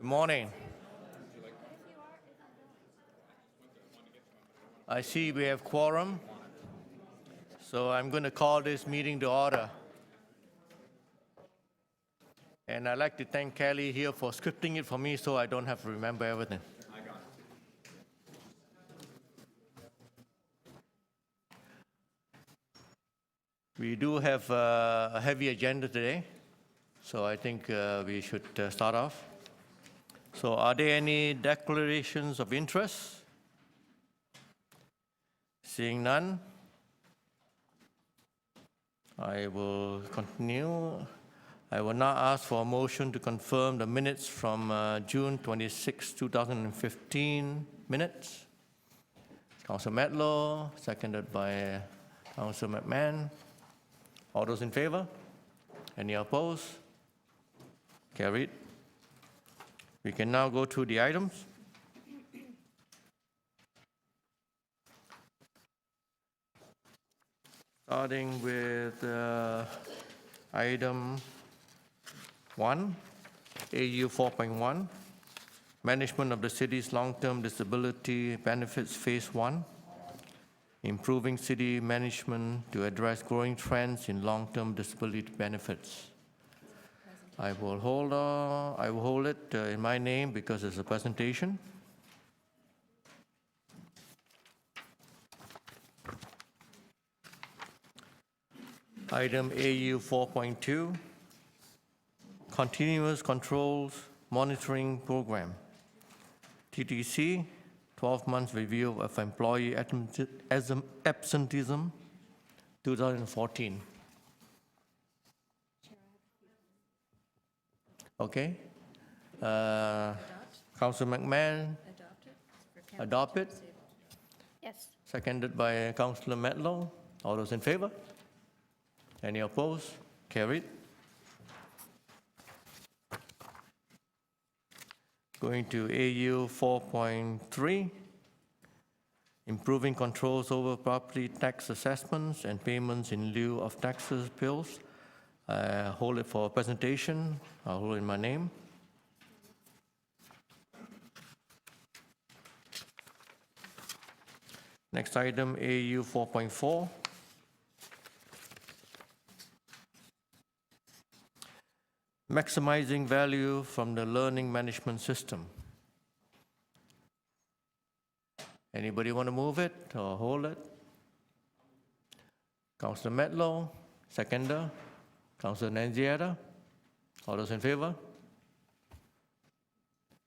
Good morning. I see we have quorum, so I'm going to call this meeting to order. And I'd like to thank Kelly here for scripting it for me so I don't have to remember everything. We do have a heavy agenda today, so I think we should start off. So are there any declarations of interest? Seeing none, I will continue. I will now ask for a motion to confirm the minutes from June 26, 2015 minutes. Councillor Matlow, seconded by Councillor McMahon. All those in favor? Any opposed? Carried. We can now go through the items. Starting with item 1, AU 4.1, Management of the City's Long-Term Disability Benefits Phase 1, Improving City Management to Address Growing Trends in Long-Term Disability Benefits. I will hold it in my name because it's a presentation. Item AU 4.2, Continuous Controls Monitoring Program, TTC, 12 months review of employee absenteeism, 2014. Okay. Councillor McMahon, adopt it. Yes. Seconded by Councillor Matlow. All those in favor? Any opposed? Carried. Going to AU 4.3, Improving Controls over Property Tax Assessments and Payments in lieu of taxes bills. Hold it for presentation. I'll hold it in my name. Next item, AU 4.4. Maximizing value from the learning management system. Anybody want to move it or hold it? Councillor Matlow, seconder. Councillor Nanziata. All those in favor?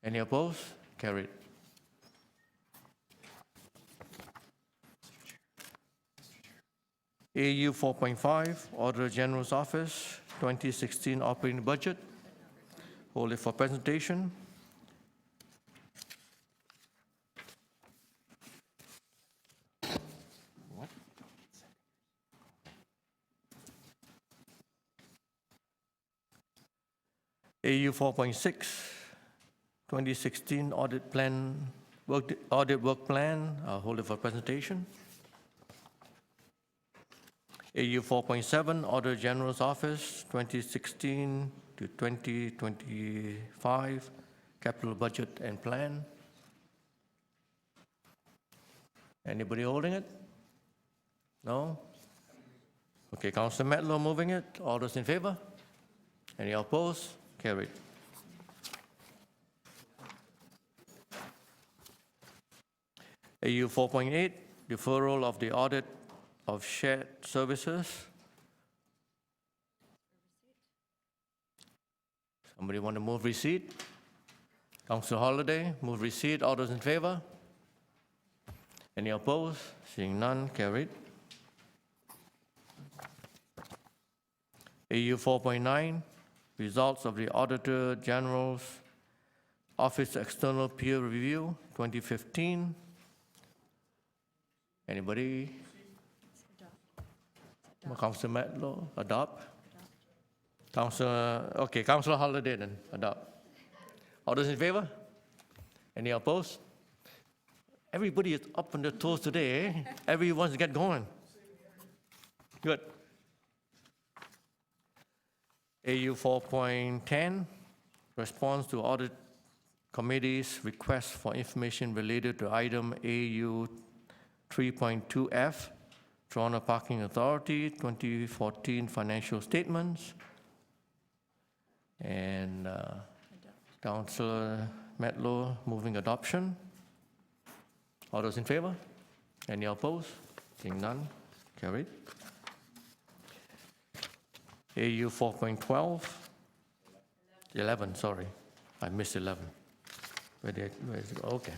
Any opposed? Carried. AU 4.5, Auditor General's Office, 2016 operating budget. Hold it for presentation. What? AU 4.6, 2016 audit work plan. I'll hold it for presentation. AU 4.7, Auditor General's Office, 2016 to 2025, capital budget and plan. Anybody holding it? No? Okay, Councillor Matlow moving it. All those in favor? Any opposed? Carried. AU 4.8, deferral of the audit of shared services. Somebody want to move receipt? Councillor Holliday, move receipt. All those in favor? Any opposed? Seeing none, carried. AU 4.9, results of the Auditor General's Office External Peer Review 2015. Anybody? Councillor Matlow, adopt. Councillor Holliday then, adopt. All those in favor? Any opposed? Everybody is up on their toes today, eh? Everyone's get going. Good. AU 4.10, response to committee's request for information related to item AU 3.2F, Toronto Parking Authority 2014 financial statements. And Councillor Metlow moving adoption. All those in favor? Any opposed? Seeing none, carried. AU 4.12, 11, sorry. I missed 11. Where is it? Okay.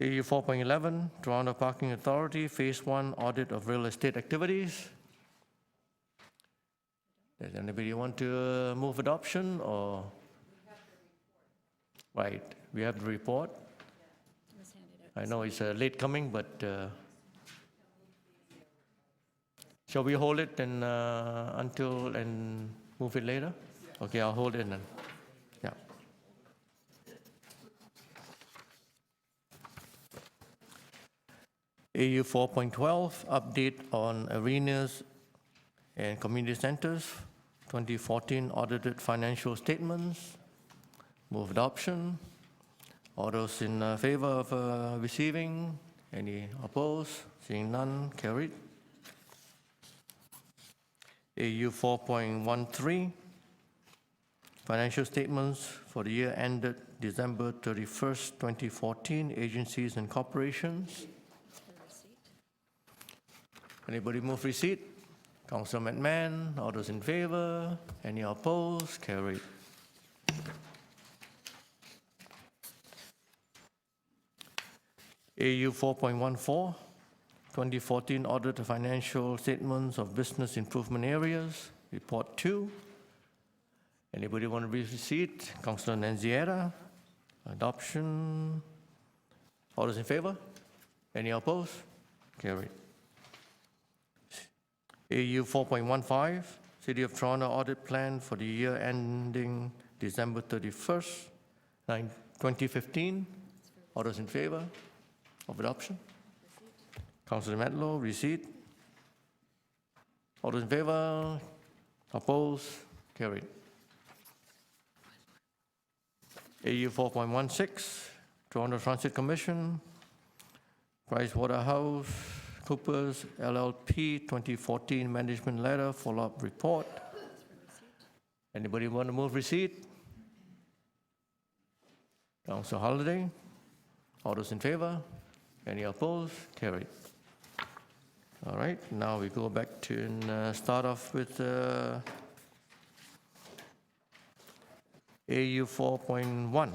AU 4.11, Toronto Parking Authority, Phase 1 Audit of Real Estate Activities. Does anybody want to move adoption or? Right, we have the report. I know it's late coming, but shall we hold it and until and move it later? Okay, I'll hold it then. Yeah. AU 4.12, update on arenas and community centers, 2014 audited financial statements. Move adoption. All those in favor of receiving? Any opposed? Seeing none, carried. AU 4.13, financial statements for the year ended December 31st, 2014, agencies and corporations. Anybody move receipt? Councillor McMahon, all those in favor? Any opposed? Carried. AU 4.14, 2014 audited financial statements of business improvement areas, report 2. Anybody want to read receipt? Councillor Nanziera, adoption. All those in favor? Any opposed? Carried. AU 4.15, City of Toronto audit plan for the year ending December 31st, 2015. All those in favor of adoption? Councillor Metlow, receipt. All those in favor? Opposed? Carried. AU 4.16, Toronto Transit Commission, PricewaterhouseCoopers LLP 2014 management letter follow-up report. Anybody want to move receipt? Councillor Holiday. All those in favor? Any opposed? Carried. All right, now we go back to and start off with AU 4.1,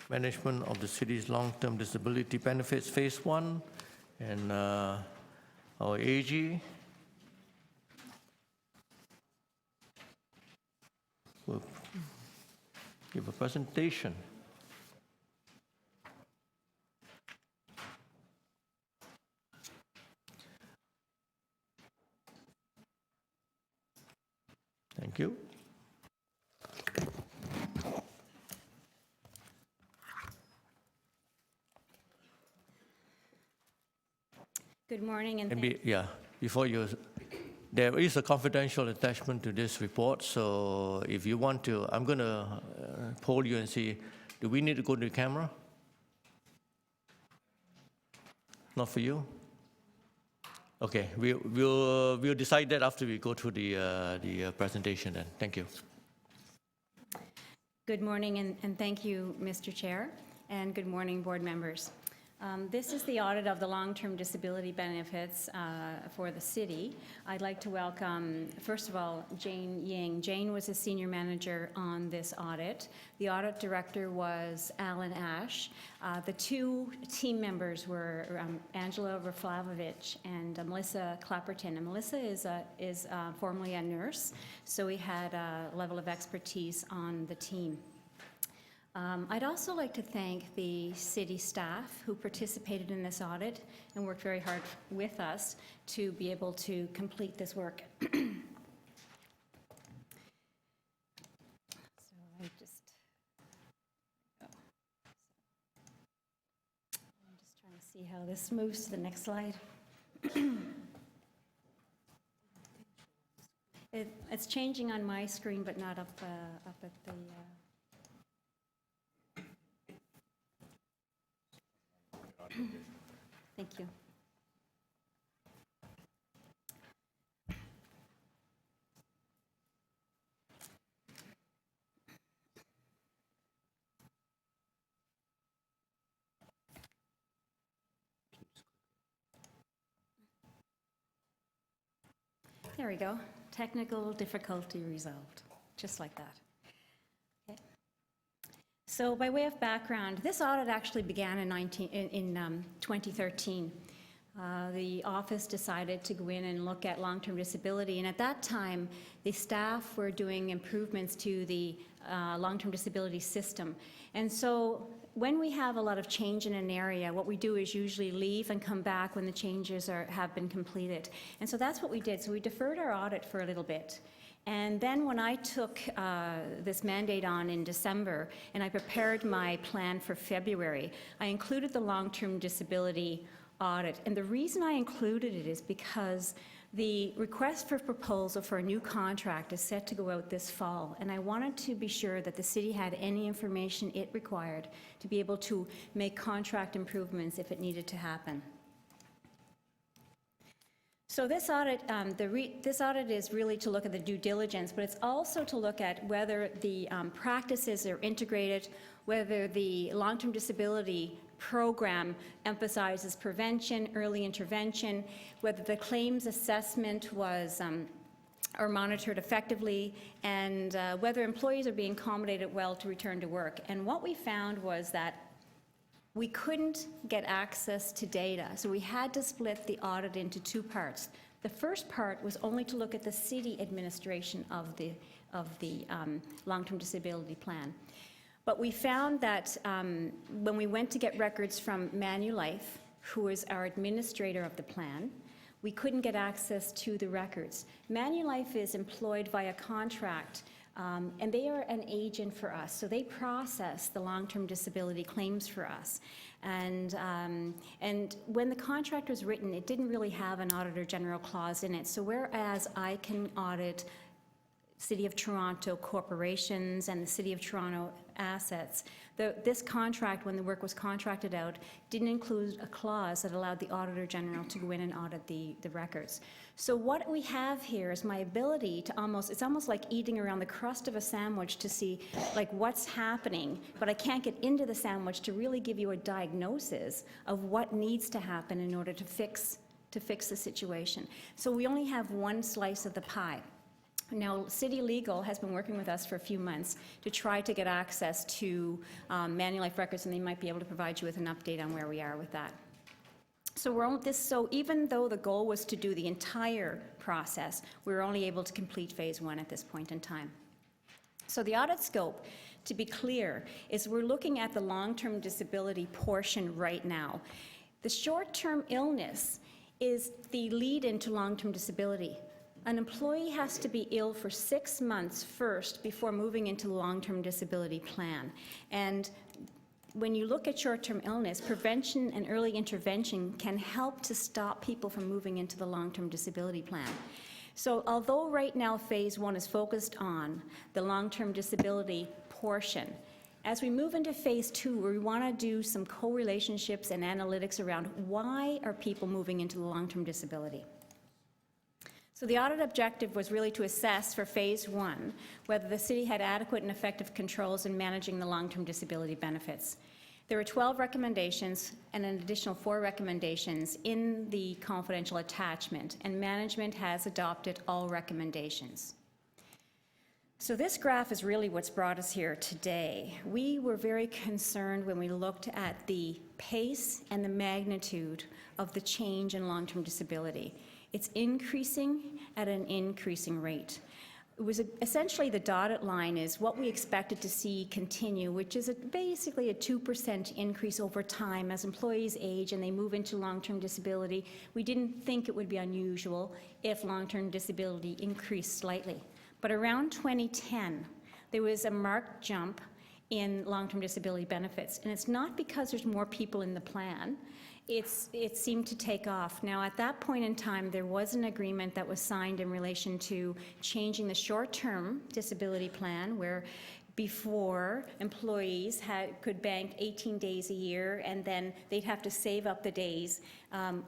management of the city's long-term disability benefits, phase 1, and our AG will give a presentation. Thank you. Good morning, and before you, there is a confidential attachment to this report, so if you want to, I'm going to poll you and see, do we need to go to the camera? Not for you? Okay, we'll decide that after we go through the presentation then. Thank you. good morning, and thank you, Mr. Chair, and good morning, board members. This is the audit of the long-term disability benefits for the city. I'd like to welcome, first of all, Jane Ying. Jane was a senior manager on this audit. The audit director was Alan Ash. The two team members were Angela Raflavovich and Melissa Clapperton. And Melissa is formerly a nurse, so we had a level of expertise on the team. I'd also like to thank the city staff who participated in this audit and worked very hard with us to be able to complete this work. So I'm just trying to see how this moves to the next slide. It's changing on my screen, but not up at the... Thank you. There we go. Technical difficulty resolved, just like that. Okay. So by way of background, this audit actually began in 2013. The office decided to go in and look at long-term disability, and at that time, the staff were doing improvements to the long-term disability system. And so when we have a lot of change in an area, what we do is usually leave and come back when the changes have been completed. And so that's what we did. So we deferred our audit for a little bit. And then when I took this mandate on in December and I prepared my plan for February, I included the long-term disability audit. And the reason I included it is because the request for proposal for a new contract is set to go out this fall, and I wanted to be sure that the city had any information it required to be able to make contract improvements if it needed to happen. So this audit, this audit is really to look at the due diligence, but it's also to look at whether the practices are integrated, whether the long-term disability program emphasizes prevention, early intervention, whether the claims assessment was or monitored effectively, and whether employees are being accommodated well to return to work. And what we found was that we couldn't get access to data, so we had to split the audit into two parts. The first part was only to look at the city administration of the long-term disability plan. But we found that when we went to get records from Manulife, who is our administrator of the plan, we couldn't get access to the records. Manulife is employed via contract, and they are an agent for us. So they process the long-term disability claims for us. And when the contract was written, it didn't really have an Auditor General clause in it. So whereas I can audit City of Toronto corporations and the City of Toronto assets, this contract, when the work was contracted out, didn't include a clause that allowed the Auditor General to go in and audit the records. So what we have here is my ability to it's almost like eating around the crust of a sandwich to see like what's happening, but I can't get into the sandwich to really give you a diagnosis of what needs to happen in order to fix the situation. So we only have one slice of the pie. Now, City Legal has been working with us for a few months to try to get access to Manulife records, and they might be able to provide you with an update on where we are with that. So even though the goal was to do the entire process, we were only able to complete phase 1 at this point in time. So the audit scope, to be clear, is we're looking at the long-term disability portion right now. The short-term illness is the lead-in to long-term disability. An employee has to be ill for 6 months first before moving into the long-term disability plan. And when you look at short-term illness, prevention and early intervention can help to stop people from moving into the long-term disability plan. So although right now phase 1 is focused on the long-term disability portion, as we move into phase 2, we want to do some co-relationships and analytics around why are people moving into the long-term disability. So the audit objective was really to assess for phase 1 whether the city had adequate and effective controls in managing the long-term disability benefits. There were 12 recommendations and an additional 4 recommendations in the confidential attachment, and management has adopted all recommendations. So this graph is really what's brought us here today. We were very concerned when we looked at the pace and the magnitude of the change in long-term disability. It's increasing at an increasing rate. It was essentially the dotted line is what we expected to see continue, which is basically a 2% increase over time as employees age and they move into long-term disability. We didn't think it would be unusual if long-term disability increased slightly. But around 2010, there was a marked jump in long-term disability benefits. And it's not because there's more people in the plan. it seemed to take off. Now, at that point in time, there was an agreement that was signed in relation to changing the short-term disability plan, where before, employees could bank 18 days a year, and then they'd have to save up the days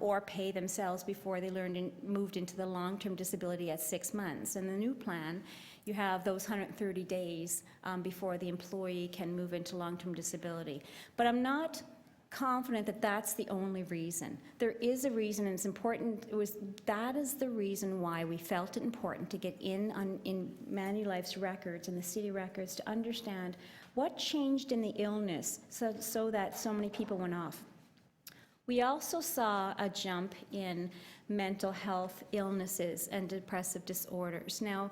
or pay themselves before they moved into the long-term disability at 6 months. And the new plan, you have those 130 days before the employee can move into long-term disability. But I'm not confident that that's the only reason. There is a reason, and it's important. That is the reason why we felt it important to get in Manulife's records and the city records to understand what changed in the illness so that so many people went off. We also saw a jump in mental health illnesses and depressive disorders. Now,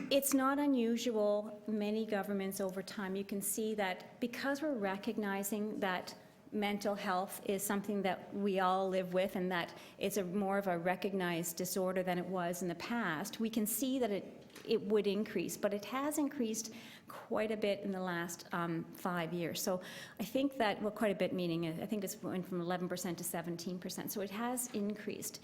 it's not unusual. Many governments over time, you can see that because we're recognizing that mental health is something that we all live with and that it's more of a recognized disorder than it was in the past, we can see that it would increase, but it has increased quite a bit in the last 5 years. So I think that, well, quite a bit meaning, I think it's went from 11% to 17%, so it has increased.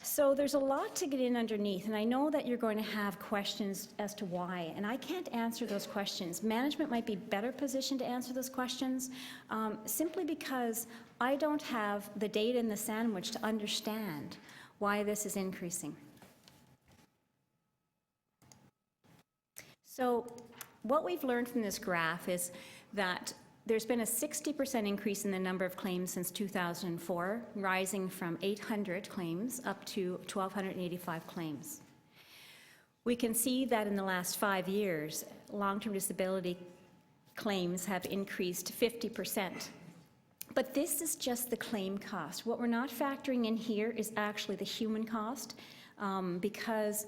So there's a lot to get in underneath, and I know that you're going to have questions as to why, and I can't answer those questions. Management might be better positioned to answer those questions, simply because I don't have the data in the sandwich to understand why this is increasing. So what we've learned from this graph is that there's been a 60% increase in the number of claims since 2004, rising from 800 claims up to 1,285 claims. We can see that in the last 5 years, long-term disability claims have increased 50%. But this is just the claim cost. What we're not factoring in here is actually the human cost, because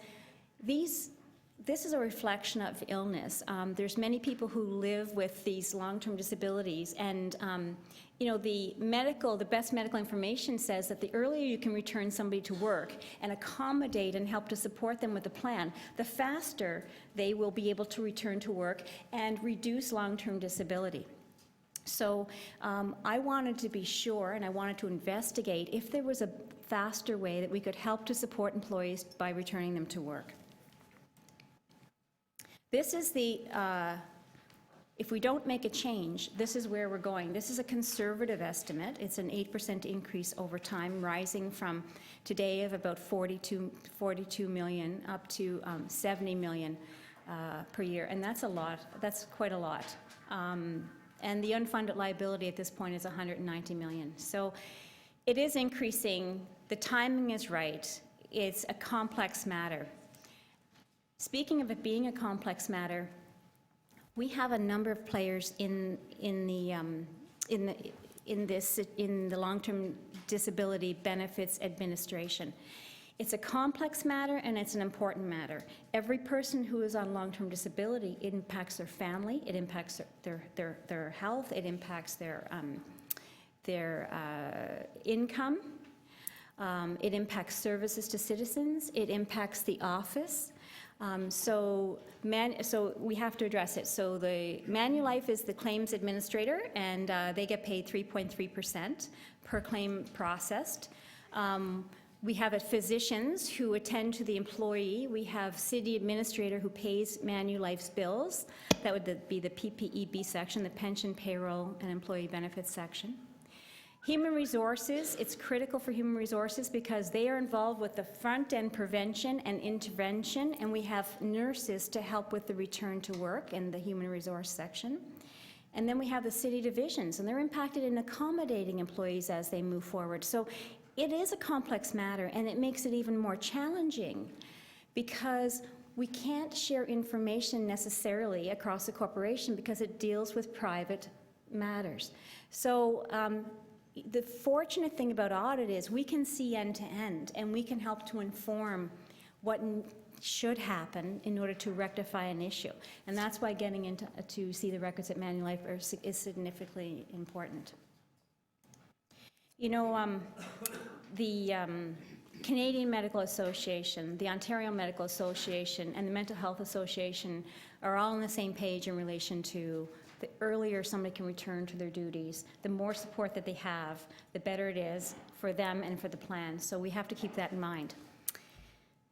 this is a reflection of illness. There's many people who live with these long-term disabilities, and you know, the best medical information says that the earlier you can return somebody to work and accommodate and help to support them with a plan, the faster they will be able to return to work and reduce long-term disability. So I wanted to be sure, and I wanted to investigate if there was a faster way that we could help to support employees by returning them to work. This is if we don't make a change, this is where we're going. This is a conservative estimate. It's an 8% increase over time, rising from today of about 42 million up to 70 million per year. And that's a lot. That's quite a lot. And the unfunded liability at this point is 190 million. So it is increasing. The timing is right. It's a complex matter. Speaking of it being a complex matter, we have a number of players in the long-term disability benefits administration. It's a complex matter and it's an important matter. Every person who is on long-term disability, it impacts their family, it impacts their health, it impacts their income, it impacts services to citizens, it impacts the office. So we have to address it. So the Manulife is the claims administrator, and they get paid 3.3% per claim processed. We have physicians who attend to the employee. We have city administrator who pays Manulife's bills. That would be the PPEB section, the pension, payroll, and employee benefits section. Human resources, it's critical for human resources because they are involved with the front-end prevention and intervention, and we have nurses to help with the return to work in the human resource section. And then we have the city divisions, and they're impacted in accommodating employees as they move forward. So it is a complex matter, and it makes it even more challenging because we can't share information necessarily across the corporation because it deals with private matters. So the fortunate thing about audit is we can see end to end, and we can help to inform what should happen in order to rectify an issue. And that's why getting into to see the records at Manulife is significantly important. You know, the Canadian Medical Association, the Ontario Medical Association, and the Mental Health Association are all on the same page in relation to the earlier somebody can return to their duties, the more support that they have, the better it is for them and for the plan. So we have to keep that in mind.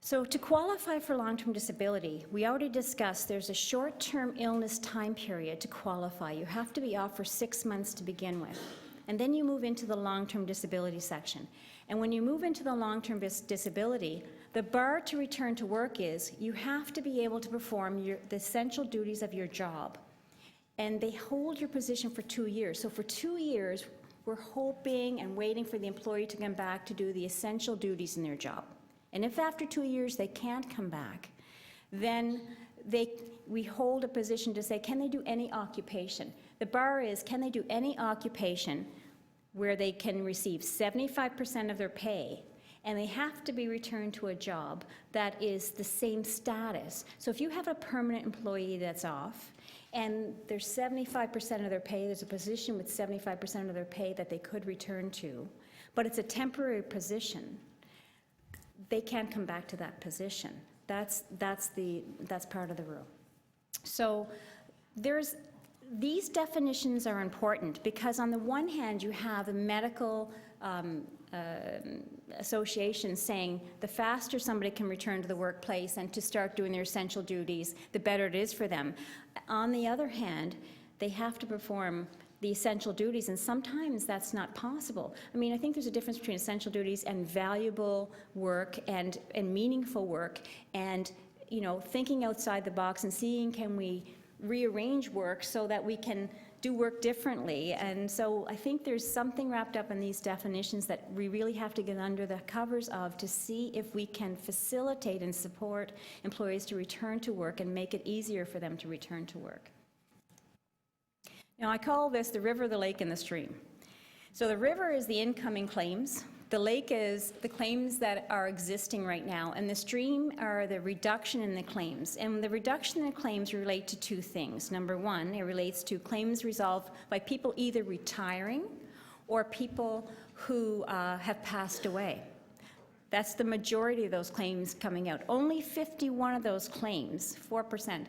So to qualify for long-term disability, we already discussed there's a short-term illness time period to qualify. You have to be off for 6 months to begin with. And then you move into the long-term disability section. And when you move into the long-term disability, the bar to return to work is you have to be able to perform the essential duties of your job. And they hold your position for 2 years. So for 2 years, we're hoping and waiting for the employee to come back to do the essential duties in their job. And if after 2 years they can't come back, then we hold a position to say, can they do any occupation? The bar is, can they do any occupation where they can receive 75% of their pay, and they have to be returned to a job that is the same status. So if you have a permanent employee that's off, and there's 75% of their pay, there's a position with 75% of their pay that they could return to, but it's a temporary position, they can't come back to that position. That's part of the rule. So these definitions are important because on the one hand you have a medical association saying the faster somebody can return to the workplace and to start doing their essential duties, the better it is for them. On the other hand, they have to perform the essential duties, and sometimes that's not possible. I mean, I think there's a difference between essential duties and valuable work and meaningful work, and thinking outside the box and seeing, can we rearrange work so that we can do work differently. And so I think there's something wrapped up in these definitions that we really have to get under the covers of to see if we can facilitate and support employees to return to work and make it easier for them to return to work. Now, I call this the river, the lake, and the stream. So the river is the incoming claims. The lake is the claims that are existing right now, and the stream are the reduction in the claims. And the reduction in the claims relate to two things. Number one, it relates to claims resolved by people either retiring or people who have passed away. That's the majority of those claims coming out. Only 51 of those claims, 4%,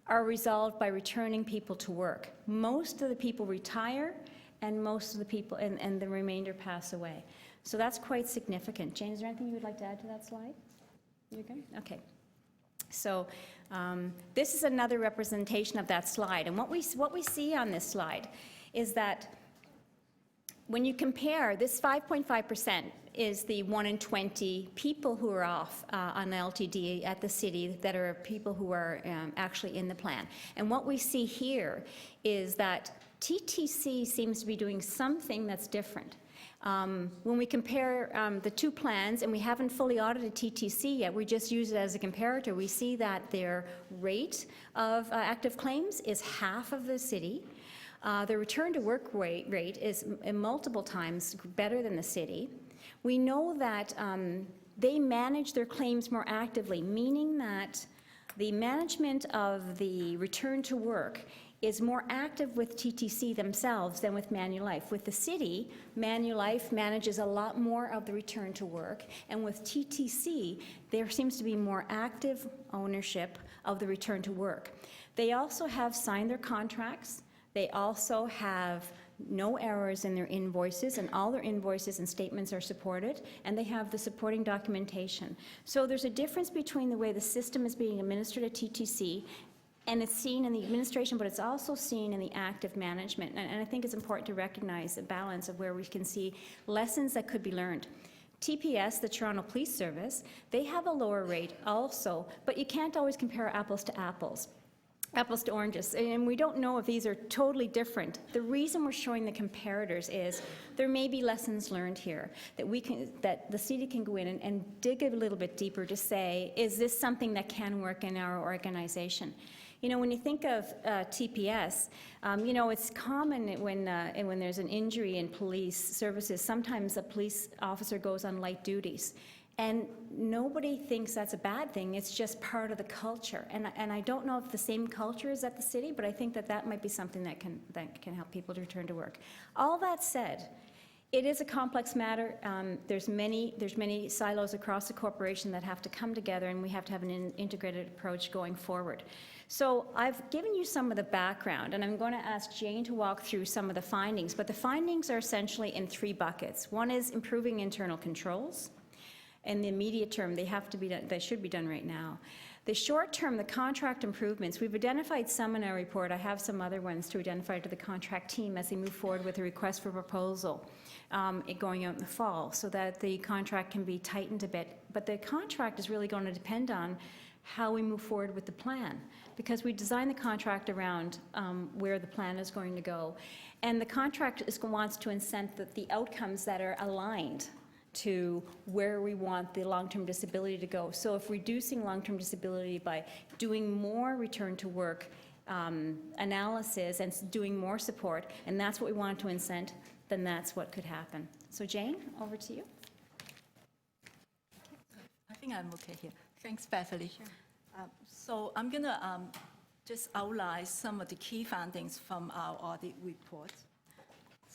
are resolved by returning people to work. Most of the people retire, and most of the people, and the remainder pass away. So that's quite significant. Jane, is there anything you would like to add to that slide? You're good? Okay. So this is another representation of that slide. And what we see on this slide is that when you compare, this 5.5% is the 1 in 20 people who are off on LTD at the city that are people who are actually in the plan. And what we see here is that TTC seems to be doing something that's different. When we compare the two plans, and we haven't fully audited TTC yet, we just use it as a comparator, we see that their rate of active claims is half of the city. The return to work rate is multiple times better than the city. We know that they manage their claims more actively, meaning that the management of the return to work is more active with TTC themselves than with Manulife. With the city, Manulife manages a lot more of the return to work, and with TTC, there seems to be more active ownership of the return to work. They also have signed their contracts. They also have no errors in their invoices, and all their invoices and statements are supported, and they have the supporting documentation. So there's a difference between the way the system is being administered at TTC, and it's seen in the administration, but it's also seen in the active management. And I think it's important to recognize the balance of where we can see lessons that could be learned. TPS, the Toronto Police Service, they have a lower rate also, but you can't always compare apples to apples. Apples to oranges, and we don't know if these are totally different. The reason we're showing the comparators is there may be lessons learned here that the city can go in and dig a little bit deeper to say, is this something that can work in our organization? You know, when you think of TPS, you know, it's common when there's an injury in police services, sometimes a police officer goes on light duties. And nobody thinks that's a bad thing. It's just part of the culture. And I don't know if the same culture is at the city, but I think that might be something that can help people to return to work. All that said, It is a complex matter. There's many silos across the corporation that have to come together, and we have to have an integrated approach going forward. So I've given you some of the background, and I'm going to ask Jane to walk through some of the findings, but the findings are essentially in 3 buckets. One is improving internal controls. In the immediate term, they should be done right now. The short term, the contract improvements, we've identified some in our report. I have some other ones to identify to the contract team as they move forward with a request for proposal going out in the fall, so that the contract can be tightened a bit. But the contract is really going to depend on how we move forward with the plan, because we designed the contract around where the plan is going to go. And the contract wants to incent the outcomes that are aligned to where we want the long-term disability to go. So if reducing long-term disability by doing more return to work analysis and doing more support, and that's what we want to incent, then that's what could happen. So Jane, over to you. I think I'm okay here. Thanks, Beverly. Sure. So I'm going to just outline some of the key findings from our audit report.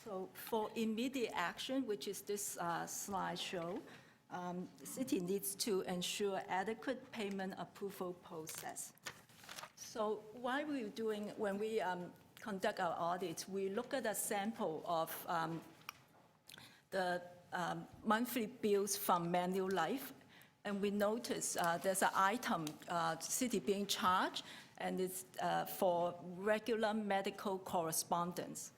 So for immediate action, which is this slideshow, the city needs to ensure adequate payment approval process. So when we conduct our audits, we look at a sample of the monthly bills from Manulife, and we notice there's an item, city being charged, and it's for regular medical correspondence.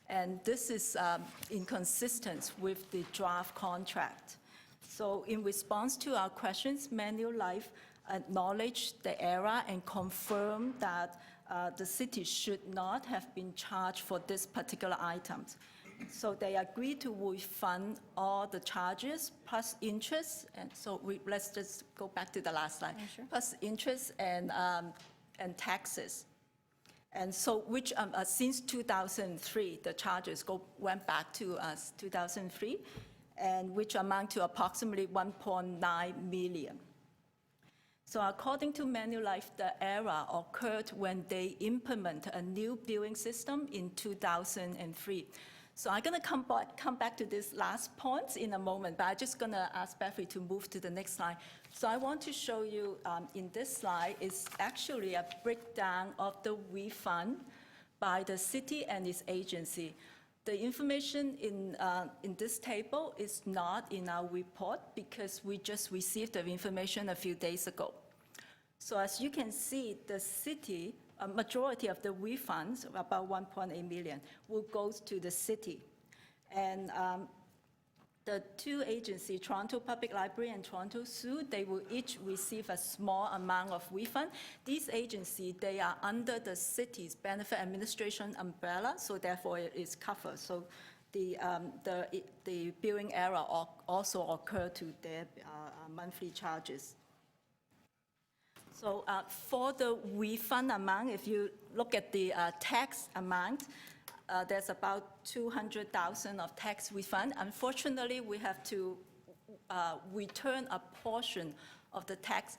And this is inconsistent with the draft contract. So in response to our questions, Manulife acknowledged the error and confirmed that the city should not have been charged for this particular item. So they agreed to refund all the charges plus interest. And so let's just go back to the last slide. Yeah, sure. Plus interest and taxes. And so, which since 2003, the charges went back to 2003, and which amount to approximately 1.9 million. So according to Manulife, the error occurred when they implemented a new billing system in 2003. So I'm going to come back to this last point in a moment, but I'm just going to ask Beverly to move to the next slide. So I want to show you in this slide is actually a breakdown of the refund by the city and its agency. The information in this table is not in our report because we just received the information a few days ago. So as you can see, the city, a majority of the refunds, about 1.8 million, will go to the city. And the 2 agencies, Toronto Public Library and Toronto Zoo, they will each receive a small amount of refund. These agencies, they are under the city's benefit administration umbrella, so therefore it is covered. So the billing error also occurred to their monthly charges. So for the refund amount, if you look at the tax amount, there's about 200,000 of tax refund. Unfortunately, we have to return a portion of the tax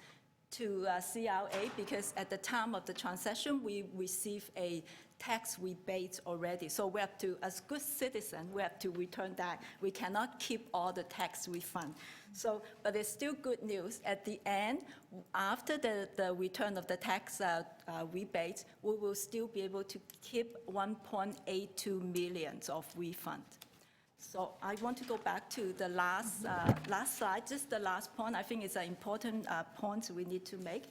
to CRA because at the time of the transaction, we receive a tax rebate already. So we have to, as good citizens, we have to return that. We cannot keep all the tax refund. So, but it's still good news. At the end, after the return of the tax rebate, we will still be able to keep 1.82 million of refund. So I want to go back to the last slide, just the last point. I think it's an important point we need to make.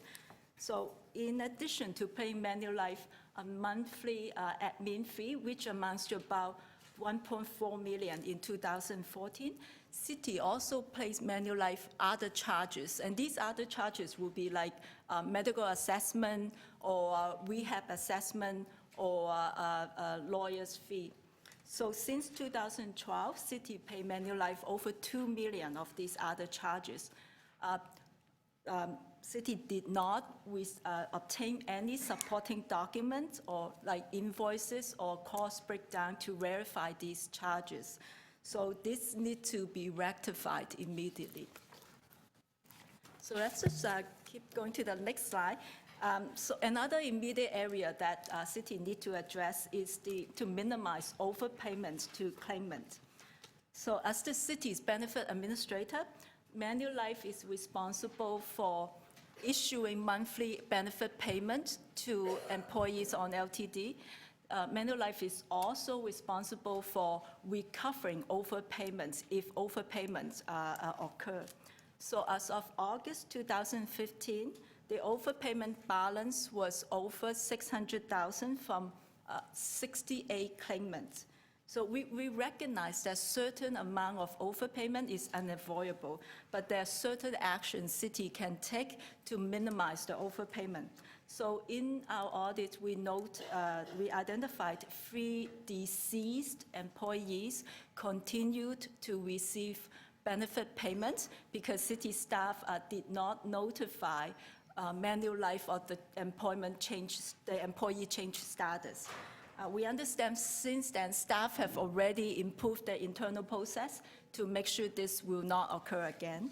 So in addition to paying Manulife a monthly admin fee, which amounts to about 1.4 million in 2014, City also pays Manulife other charges. And these other charges will be like medical assessment or rehab assessment or a lawyer's fee. So since 2012, City paid Manulife over 2 million of these other charges. City did not obtain any supporting documents or like invoices or cost breakdown to verify these charges. So this needs to be rectified immediately. So let's just keep going to the next slide. So another immediate area that City need to address is to minimize overpayments to claimants. So as the city's benefit administrator, Manulife is responsible for issuing monthly benefit payments to employees on LTD. Manulife is also responsible for recovering overpayments if overpayments occur. So as of August 2015, the overpayment balance was over $600,000 from 68 claimants. So we recognize that certain amount of overpayment is unavoidable, but there are certain actions city can take to minimize the overpayment. So in our audit, we identified 3 deceased employees continued to receive benefit payments because city staff did not notify Manulife of the employee change status. We understand since then staff have already improved their internal process to make sure this will not occur again.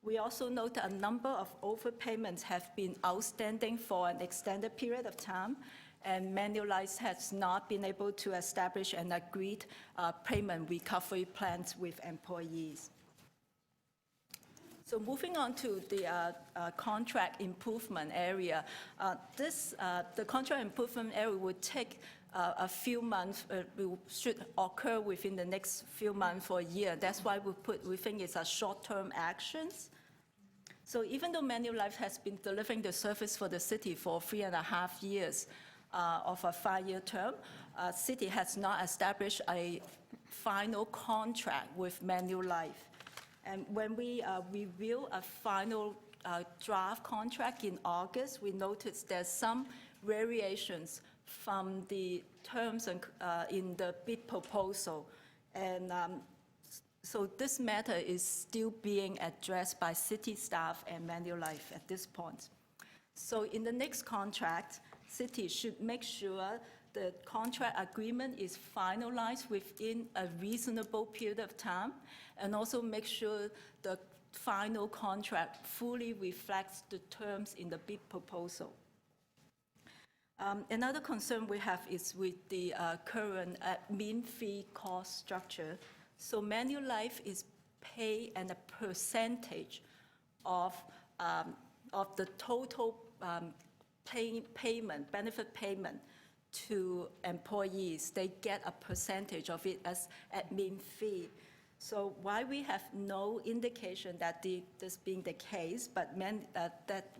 We also note that a number of overpayments have been outstanding for an extended period of time, and Manulife has not been able to establish an agreed payment recovery plans with employees. So moving on to the contract improvement area, the contract improvement area would take a few months, should occur within the next few months or a year. That's why we think it's a short-term actions. So even though Manulife has been delivering the service for the city for 3.5 years of a 5-year term, city has not established a final contract with Manulife. And when we review a final draft contract in August, we noticed there's some variations from the terms in the bid proposal. And so this matter is still being addressed by city staff and Manulife at this point. So in the next contract, city should make sure the contract agreement is finalized within a reasonable period of time, and also make sure the final contract fully reflects the terms in the bid proposal. Another concern we have is with the current admin fee cost structure. So Manulife is paid a percentage of the total benefit payment to employees. They get a percentage of it as admin fee. So while we have no indication that this being the case, but that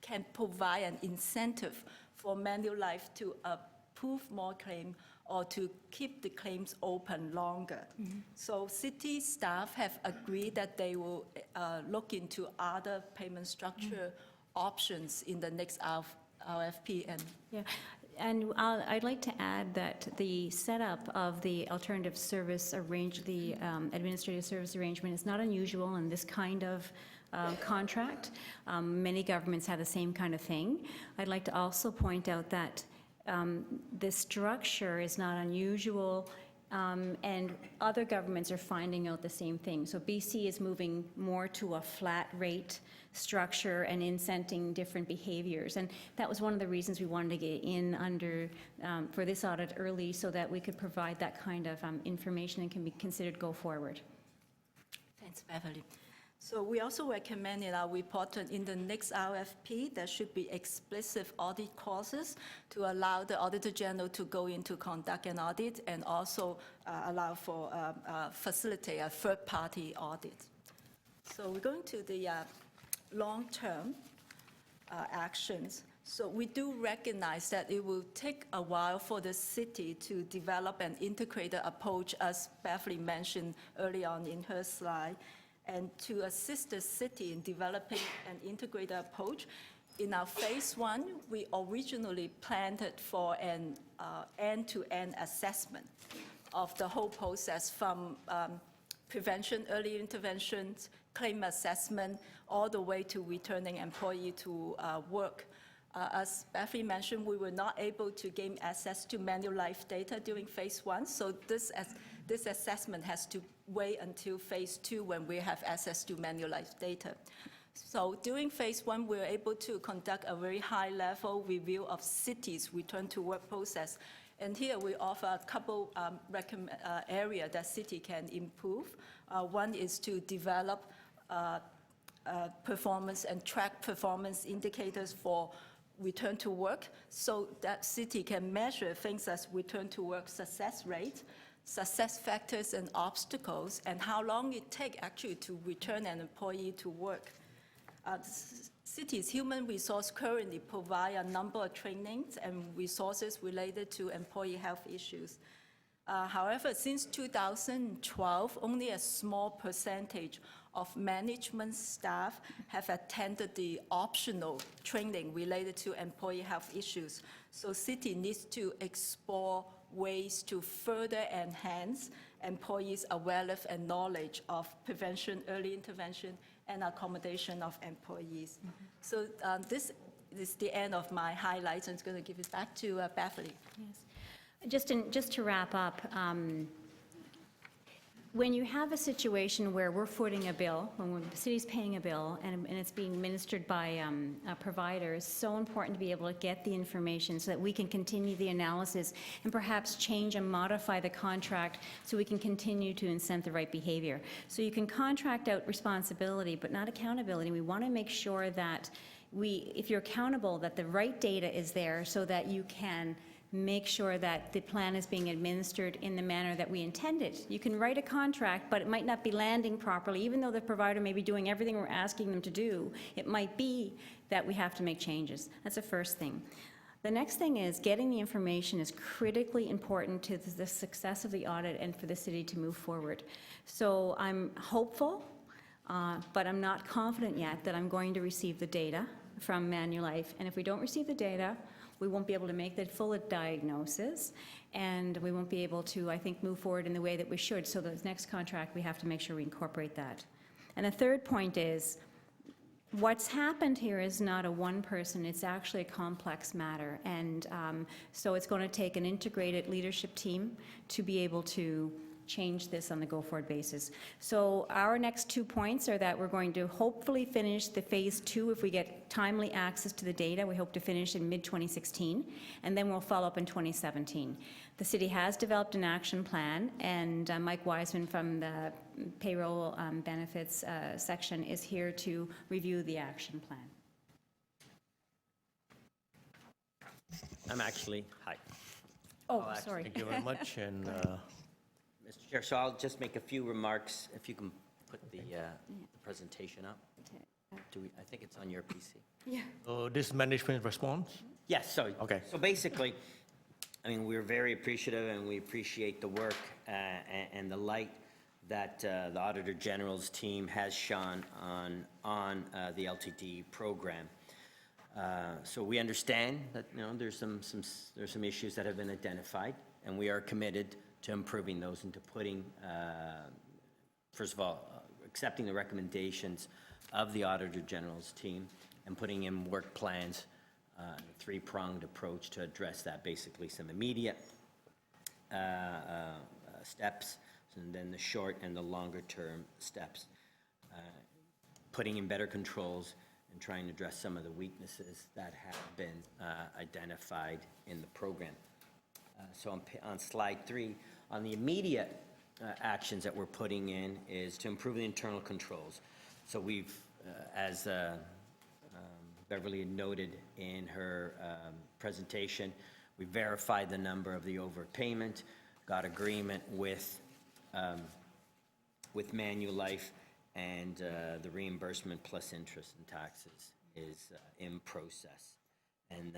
can provide an incentive for Manulife to approve more claims or to keep the claims open longer. Mm-hmm. So city staff have agreed that they will look into other payment structure options in the next RFP. And I'd like to add that the setup of the alternative service administrative service arrangement is not unusual in this kind of contract. Many governments have the same kind of thing. I'd like to also point out that the structure is not unusual, and other governments are finding out the same thing. So BC is moving more to a flat rate structure and incenting different behaviors. And that was one of the reasons we wanted to get in under for this audit early, so that we could provide that kind of information and can be considered go forward. Thanks, Beverly. So we also recommend in our report that in the next RFP, there should be explicit audit clauses to allow the Auditor General to go in to conduct an audit, and also allow for facilitate a third-party audit. So we're going to the long-term actions. So we do recognize that it will take a while for the city to develop an integrated approach, as Beverly mentioned early on in her slide. And to assist the city in developing an integrated approach, in our phase 1, we originally planned it for an end-to-end assessment of the whole process, from prevention, early interventions, claim assessment, all the way to returning employee to work. As Beverly mentioned, we were not able to gain access to Manulife data during phase 1, so this assessment has to wait until phase 2 when we have access to Manulife data. So during phase 1, we were able to conduct a very high-level review of cities' return to work process, And here we offer a couple area that city can improve. One is to develop performance and track performance indicators for return to work, so that city can measure things as return to work success rate, success factors and obstacles, and how long it takes actually to return an employee to work. City's human resource currently provide a number of trainings and resources related to employee health issues. However, since 2012, only a small percentage of management staff have attended the optional training related to employee health issues. So city needs to explore ways to further enhance employees' awareness and knowledge of prevention, early intervention, and accommodation of employees. So this is the end of my highlights, and I'm going to give it back to Beverly. Yes. Just to wrap up, when you have a situation where we're footing a bill, when the city's paying a bill and it's being administered by a provider, it's so important to be able to get the information so that we can continue the analysis and perhaps change and modify the contract so we can continue to incent the right behavior. So you can contract out responsibility, but not accountability. We want to make sure that if you're accountable, that the right data is there so that you can make sure that the plan is being administered in the manner that we intended. You can write a contract, but it might not be landing properly. Even though the provider may be doing everything we're asking them to do, it might be that we have to make changes. That's the first thing. The next thing is getting the information is critically important to the success of the audit and for the city to move forward. So I'm hopeful, but I'm not confident yet that I'm going to receive the data from Manulife. And if we don't receive the data, we won't be able to make the full diagnosis, and we won't be able to, I think, move forward in the way that we should. So the next contract, we have to make sure we incorporate that. And the third point is, what's happened here is not a one person, it's actually a complex matter. And so it's going to take an integrated leadership team to be able to change this on the go-forward basis. So our next 2 points are that we're going to hopefully finish the phase 2 if we get timely access to the data. We hope to finish in mid-2016, and then we'll follow up in 2017. The city has developed an action plan, and Mike Wiseman from the payroll benefits section is here to review the action plan. Hi. Oh, sorry. Thank you very much. And Mr. Chair, so I'll just make a few remarks, if you can put the presentation up. I think it's on your PC. Yeah. so this management response? Yes, sorry. Okay. So basically, I mean, we're very appreciative and we appreciate the work and the light that the Auditor General's team has shone on the LTD program. So we understand that, you know, there's some issues that have been identified, and we are committed to improving those and to putting, first of all, accepting the recommendations of the Auditor General's team and putting in work plans, a three-pronged approach to address that, basically some immediate steps, and then the short and the longer-term steps, putting in better controls and trying to address some of the weaknesses that have been identified in the program. So on slide 3, on the immediate actions that we're putting in is to improve the internal controls. So we've, as Beverly had noted in her presentation, we verified the number of the overpayment, got agreement with Manulife, and the reimbursement plus interest and taxes is in process. And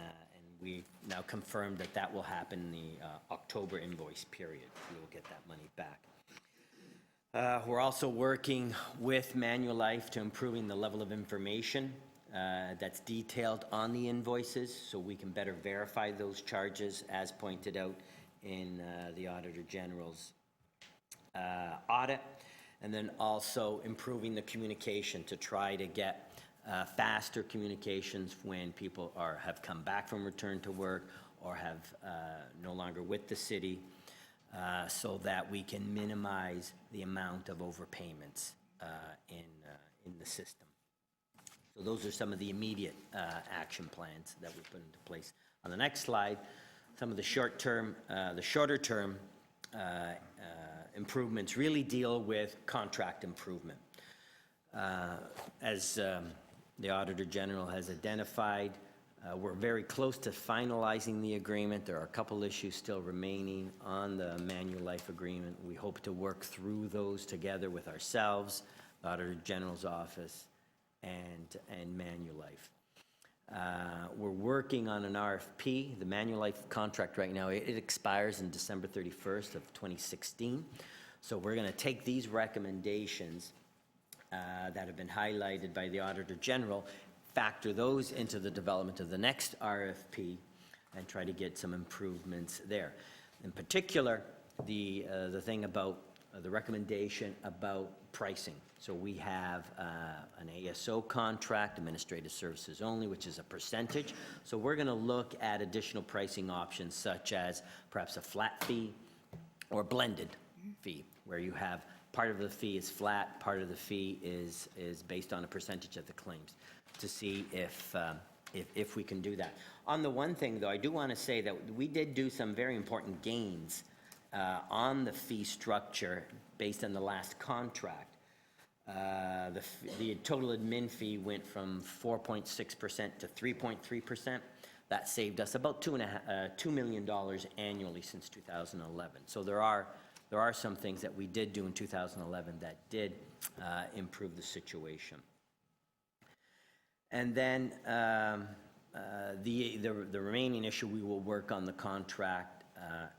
we now confirmed that that will happen in the October invoice period. We will get that money back. We're also working with Manulife to improving the level of information that's detailed on the invoices so we can better verify those charges as pointed out in the Auditor General's audit, and then also improving the communication to try to get faster communications when people have come back from return to work or have no longer with the city, so that we can minimize the amount of overpayments in the system. So those are some of the immediate action plans that we put into place. On the next slide, some of the shorter-term improvements really deal with contract improvement. As the Auditor General has identified, we're very close to finalizing the agreement. There are a couple issues still remaining on the Manulife agreement. We hope to work through those together with ourselves, the Auditor General's office, and Manulife. We're working on an RFP. The Manulife contract right now, it expires in December 31st of 2016. So we're going to take these recommendations that have been highlighted by the Auditor General, factor those into the development of the next RFP, and try to get some improvements there. In particular, the thing about the recommendation about pricing. So we have an ASO contract, administrative services only, which is a percentage. So we're going to look at additional pricing options such as perhaps a flat fee or blended fee, where you have part of the fee is flat, part of the fee is based on a percentage of the claims, to see if we can do that. On the one thing, though, I do want to say that we did do some very important gains on the fee structure based on the last contract. The total admin fee went from 4.6% to 3.3%. That saved us about $2 million annually since 2011. So there are some things that we did do in 2011 that did improve the situation. And then the remaining issue, we will work on the contract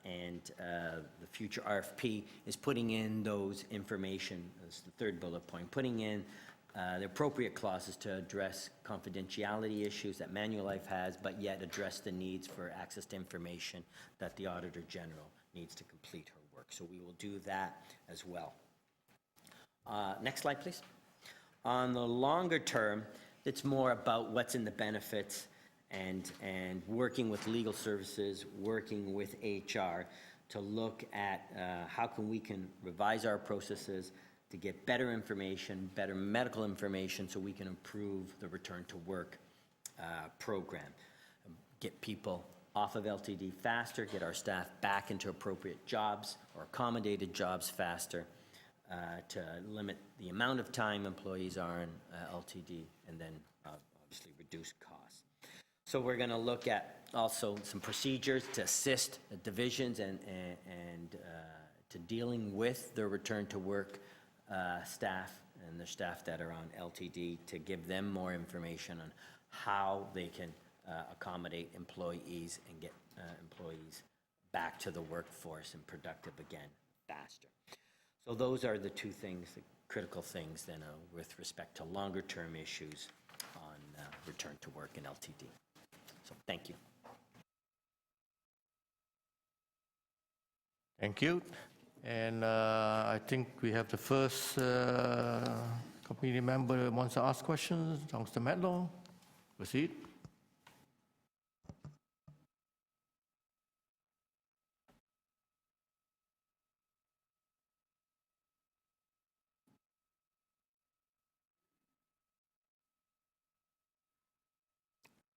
and the future RFP is putting in those information, that's the third bullet point, putting in the appropriate clauses to address confidentiality issues that Manulife has, but yet address the needs for access to information that the Auditor General needs to complete her work. So we will do that as well. Next slide, please. On the longer term, it's more about what's in the benefits and working with legal services, working with HR to look at how we can revise our processes to get better information, better medical information, so we can improve the return to work program. Get people off of LTD faster, get our staff back into appropriate jobs or accommodated jobs faster, to limit the amount of time employees are in LTD, and then obviously reduce costs. So we're going to look at also some procedures to assist the divisions and to dealing with their return to work staff and the staff that are on LTD, to give them more information on how they can accommodate employees and get employees back to the workforce and productive again faster. So those are the two things, the critical things then with respect to longer term issues on return to work in LTD. So thank you. Thank you. And I think we have the first committee member who wants to ask questions. Councillor Medlow, proceed.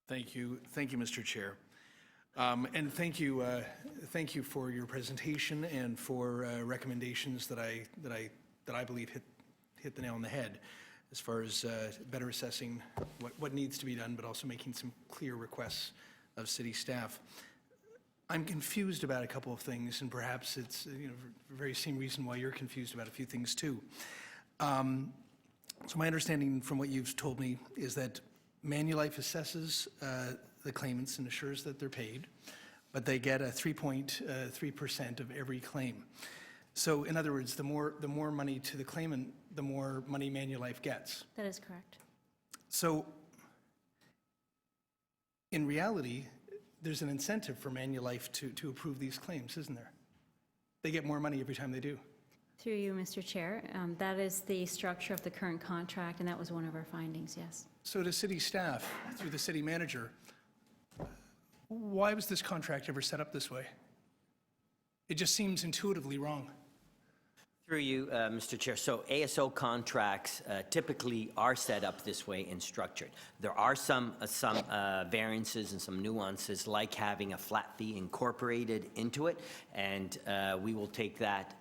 Thank you, Mr. Chair. And thank you for your presentation and for recommendations that I believe hit the nail on the head, as far as better assessing what needs to be done, but also making some clear requests of city staff. I'm confused about a couple of things, and perhaps it's the very same reason why you're confused about a few things too. So my understanding from what you've told me is that Manulife assesses the claimants and assures that they're paid, but they get a 3.3% of every claim. So in other words, the more money to the claimant, the more money Manulife gets. That is correct. So in reality, there's an incentive for Manulife to approve these claims, isn't there? They get more money every time they do. Through you, Mr. Chair, that is the structure of the current contract, and that was one of our findings, yes. So to city staff, through the city manager, why was this contract ever set up this way? It just seems intuitively wrong. Through you, Mr. Chair. So ASO contracts typically are set up this way and structured. There are some variances and some nuances, like having a flat fee incorporated into it, and we will take that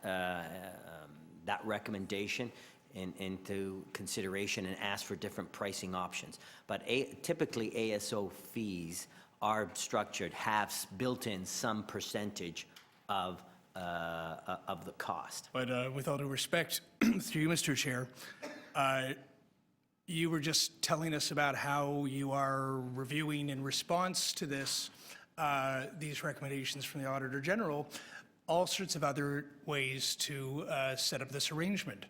recommendation into consideration and ask for different pricing options. But typically ASO fees are structured, have built in some percentage of the cost. But with all due respect, through you, Mr. Chair, you were just telling us about how you are reviewing in response to this, these recommendations from the Auditor General, all sorts of other ways to set up this arrangement.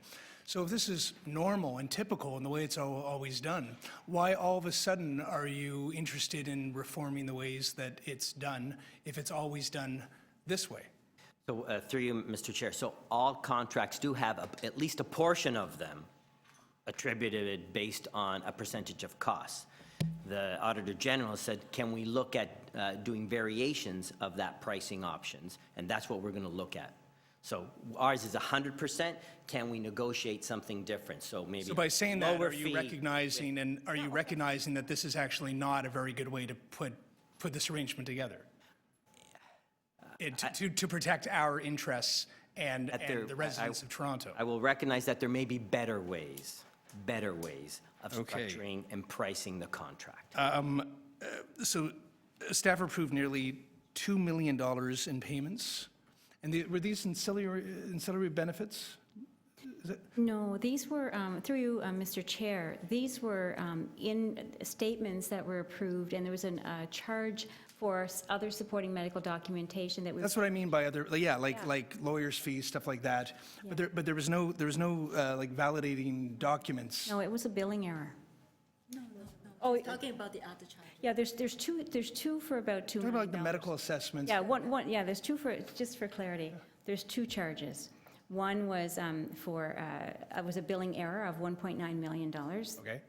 So if this is normal and typical in the way it's always done, why all of a sudden are you interested in reforming the ways that it's done if it's always done this way? So through you, Mr. Chair, so all contracts do have at least a portion of them attributed based on a percentage of costs. The Auditor General said, can we look at doing variations of that pricing options? And that's what we're going to look at. So ours is 100%. Can we negotiate something different? So maybe So by saying that, lower are you fee- recognizing that this is actually not a very good way to put this arrangement together? To protect our interests and the residents of Toronto? I will recognize that there may be better ways of Okay. structuring and pricing the contract. So staff approved nearly $2 million in payments. And were these ancillary benefits? No, these were, through you, Mr. Chair, these were in statements that were approved, and there was a charge for other supporting medical documentation that was. That's what I mean by other, like lawyers' fees, stuff like that. Yeah. But there was no like validating documents. No, it was a billing error. No. Oh, Talking about the other charge. Yeah, there's two for about $2 Talking million. about like the medical assessments. Yeah, yeah, there's two for, just for clarity, there's two charges. One was was a billing error of $1.9 million. Okay.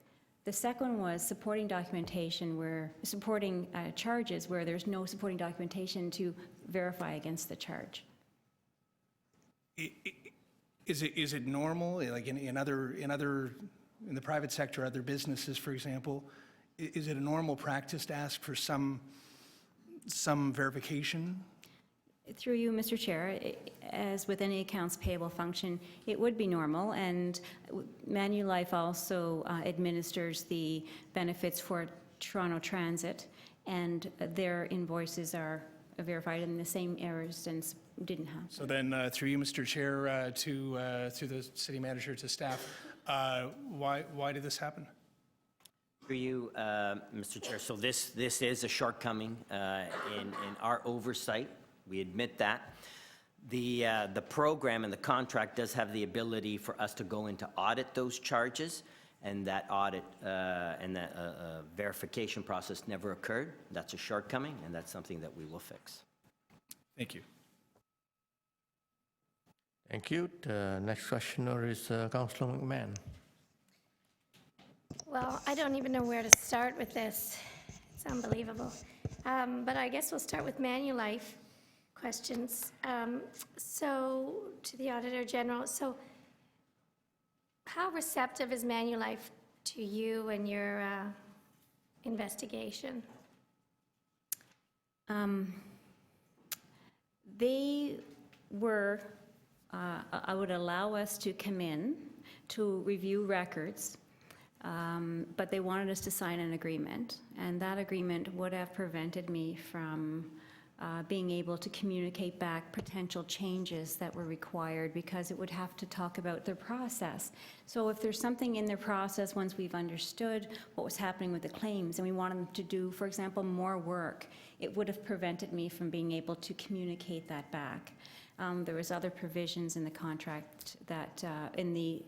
The second was supporting documentation supporting charges where there's no supporting documentation to verify against the charge. Is it normal, like in the private sector, other businesses, for example, is it a normal practice to ask for some verification? Through you, Mr. Chair, as with any accounts payable function, it would be normal, and Manulife also administers the benefits for Toronto Transit, and their invoices are verified, and the same errors didn't happen. So then, through you, Mr. Chair, to the city manager, to staff, why did this happen? Through you, Mr. Chair, so this is a shortcoming in our oversight. We admit that. The program and the contract does have the ability for us to go in to audit those charges, and that audit and that verification process never occurred. That's a shortcoming, and that's something that we will fix. Thank you. Thank you. The next questioner is Councillor McMahon. Well, I don't even know where to start with this. It's unbelievable. But I guess we'll start with Manulife questions. So, to the Auditor General, so how receptive is Manulife to you and your investigation? They were, I would allow us to come in to review records, but they wanted us to sign an agreement, and that agreement would have prevented me from being able to communicate back potential changes that were required, because it would have to talk about their process. So if there's something in their process, once we've understood what was happening with the claims, and we wanted them to do, for example, more work, it would have prevented me from being able to communicate that back. There was other provisions in the contract that, in the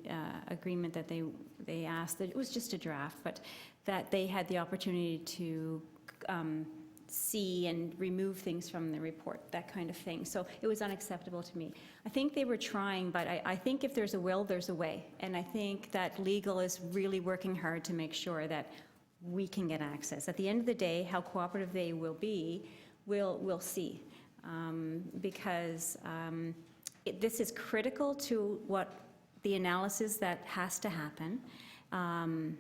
agreement that they asked, that it was just a draft, but that they had the opportunity to see and remove things from the report, that kind of thing. So it was unacceptable to me. I think they were trying, but I think if there's a will, there's a way. And I think that legal is really working hard to make sure that we can get access. At the end of the day, how cooperative they will be, we'll see. Because This is critical to what the analysis that has to happen. And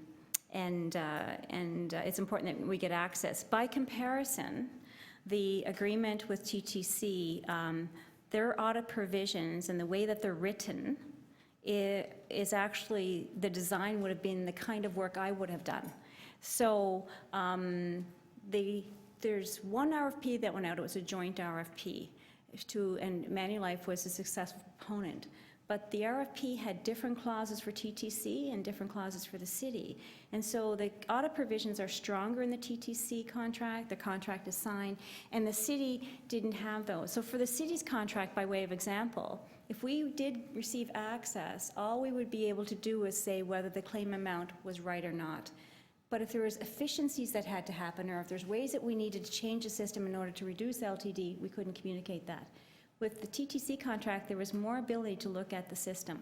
it's important that we get access. By comparison, the agreement with TTC, their audit provisions and the way that they're written is actually, the design would have been the kind of work I would have done. So there's one RFP that went out, it was a joint RFP, and Manulife was a successful proponent. But the RFP had different clauses for TTC and different clauses for the city. And so the audit provisions are stronger in the TTC contract, the contract is signed, and the city didn't have those. So for the city's contract, by way of example, if we did receive access, all we would be able to do is say whether the claim amount was right or not. But if there was efficiencies that had to happen, or if there's ways that we needed to change the system in order to reduce LTD, we couldn't communicate that. With the TTC contract, there was more ability to look at the system.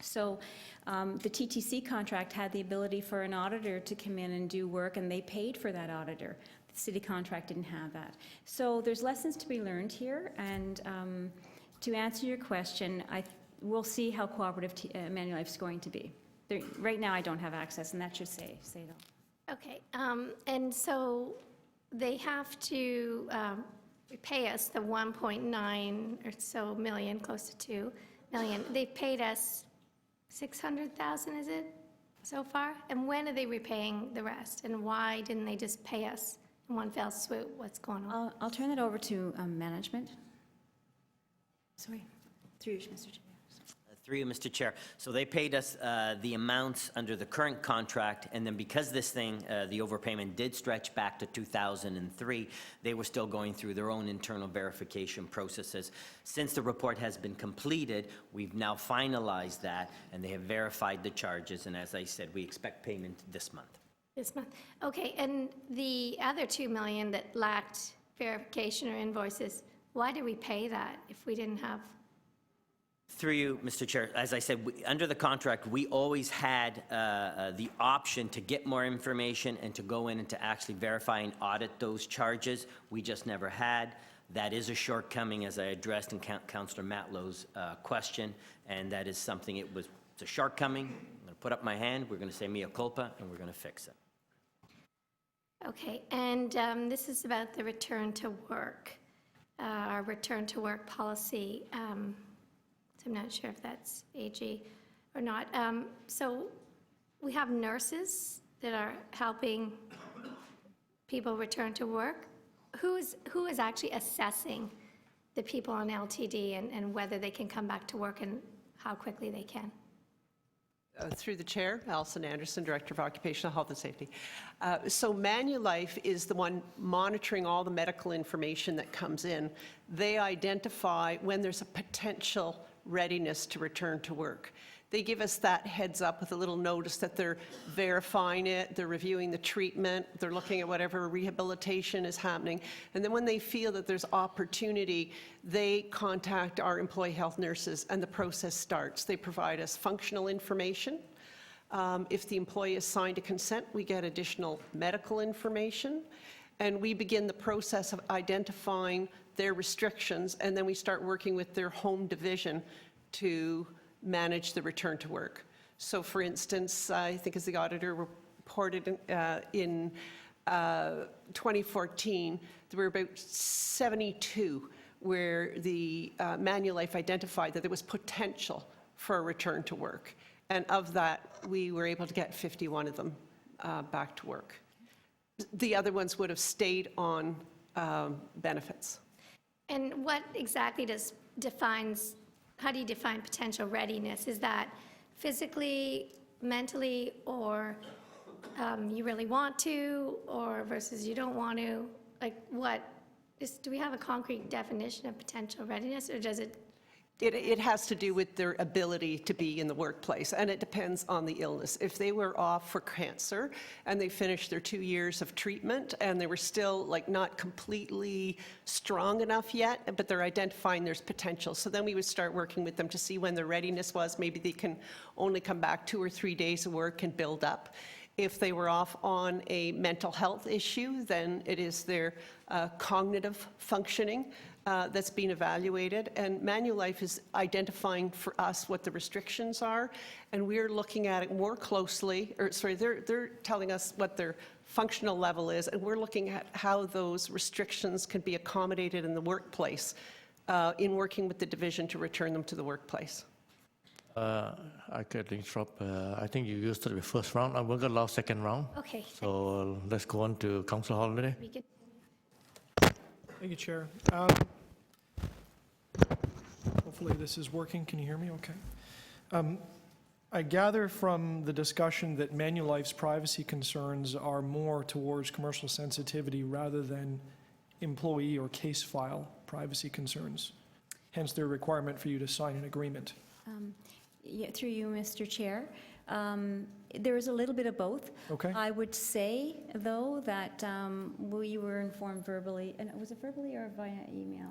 So the TTC contract had the ability for an auditor to come in and do work, and they paid for that auditor. The city contract didn't have that. So there's lessons to be learned here, and to answer your question, we'll see how cooperative Manulife's going to be. Right now, I don't have access, and that should say it all. Okay, and so they have to pay us the 1.9 or so million, close to 2 million. They've paid us 600,000, is it, so far? And when are they repaying the rest? And why didn't they just pay us in one fell swoop? What's going on? I'll turn it over to management. Sorry, through you, Mr. Chair. Through you, Mr. Chair. So they paid us the amounts under the current contract, and then because this thing, the overpayment did stretch back to 2003, they were still going through their own internal verification processes. Since the report has been completed, we've now finalized that, and they have verified the charges, and as I said, we expect payment this month. This month. Okay, and the other 2 million that lacked verification or invoices, why did we pay that if we didn't have? Through you, Mr. Chair, as I said, under the contract, we always had the option to get more information and to go in and to actually verify and audit those charges. We just never had. That is a shortcoming, as I addressed in Councillor Matlow's question, and that is something, it's a shortcoming. I'm going to put up my hand, we're going to say mea culpa, and we're going to fix it. Okay, and this is about the return to work, our return to work policy. So I'm not sure if that's AG or not. So we have nurses that are helping people return to work. Who is actually assessing the people on LTD and whether they can come back to work and how quickly they can? Through the chair, Alison Anderson, Director of Occupational Health and Safety. So Manulife is the one monitoring all the medical information that comes in. They identify when there's a potential readiness to return to work. They give us that heads up with a little notice that they're verifying it, they're reviewing the treatment, they're looking at whatever rehabilitation is happening. And then when they feel that there's opportunity, they contact our employee health nurses and the process starts. They provide us functional information. If the employee is signed a consent, we get additional medical information. And we begin the process of identifying their restrictions, and then we start working with their home division to manage the return to work. So for instance, I think as the auditor reported in 2014, there were about 72 where the Manulife identified that there was potential for a return to work. And of that, we were able to get 51 of them back to work. The other ones would have stayed on benefits. And what exactly how do you define potential readiness? Is that physically, mentally, or you really want to, or versus you don't want to? Like do we have a concrete definition of potential readiness, or does it? It has to do with their ability to be in the workplace, and it depends on the illness. If they were off for cancer and they finished their 2 years of treatment and they were still not completely strong enough yet, but they're identifying there's potential, so then we would start working with them to see when their readiness was. Maybe they can only come back 2 or 3 days of work and build up. If they were off on a mental health issue, then it is their cognitive functioning that's being evaluated. And Manulife is identifying for us what the restrictions are, and we're looking at it more closely, or sorry, they're telling us what their functional level is, and we're looking at how those restrictions can be accommodated in the workplace in working with the division to return them to the workplace. I could interrupt. I think you used the first round. I'm going to allow second round. Okay. So let's go on to Councillor Holiday. We could Thank you, Chair. Hopefully this is working. Can you hear me okay? I gather from the discussion that Manulife's privacy concerns are more towards commercial sensitivity rather than employee or case file privacy concerns, hence their requirement for you to sign an agreement. Yeah, through you, Mr. Chair. There is a little bit of both. Okay. I would say, though, that we were informed verbally, and was it verbally or via email?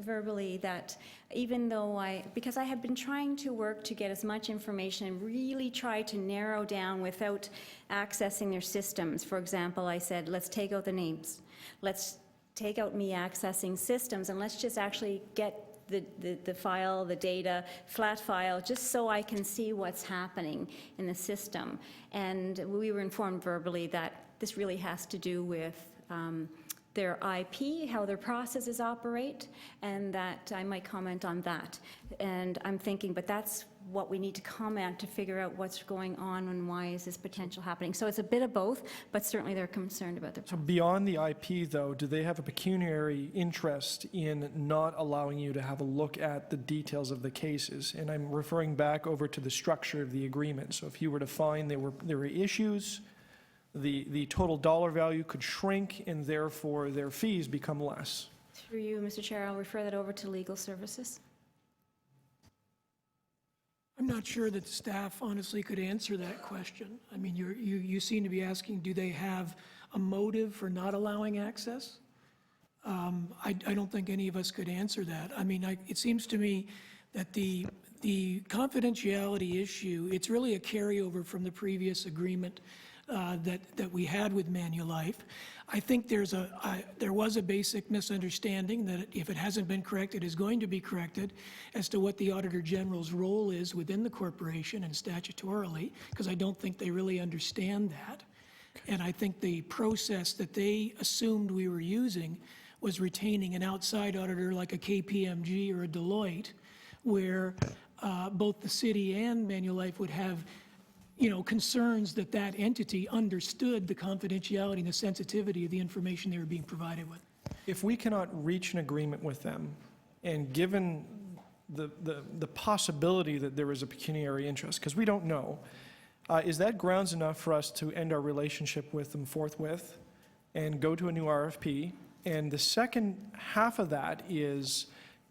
Verbally, that even though because I have been trying to work to get as much information and really try to narrow down without accessing their systems. For example, I said, let's take out the names. Let's take out me accessing systems, and let's just actually get the file, the data, flat file, just so I can see what's happening in the system. And we were informed verbally that this really has to do with their IP, how their processes operate, and that I might comment on that. And I'm thinking, but that's what we need to comment to figure out what's going on and why is this potential happening. So it's a bit of both, but certainly they're concerned about their So beyond the IP, though, do they have a pecuniary interest in not allowing you to have a look at the details of the cases? And I'm referring back over to the structure of the agreement. So if you were to find there were issues, the total dollar value could shrink, and therefore their fees become less. Through you, Mr. Chair, I'll refer that over to legal services. I'm not sure that staff honestly could answer that question. I mean, you seem to be asking, do they have a motive for not allowing access? I don't think any of us could answer that. I mean, it seems to me that the confidentiality issue, it's really a carryover from the previous agreement that we had with Manulife. I think there was a basic misunderstanding that if it hasn't been corrected, is going to be corrected as to what the Auditor General's role is within the corporation and statutorily, because I don't think they really understand that. And I think the process that they assumed we were using was retaining an outside auditor like a KPMG or a Deloitte, where both the city and Manulife would have concerns that that entity understood the confidentiality and the sensitivity of the information they were being provided with. If we cannot reach an agreement with them, and given the possibility that there is a pecuniary interest, because we don't know, is that grounds enough for us to end our relationship with them forthwith and go to a new RFP? And the second half of that is,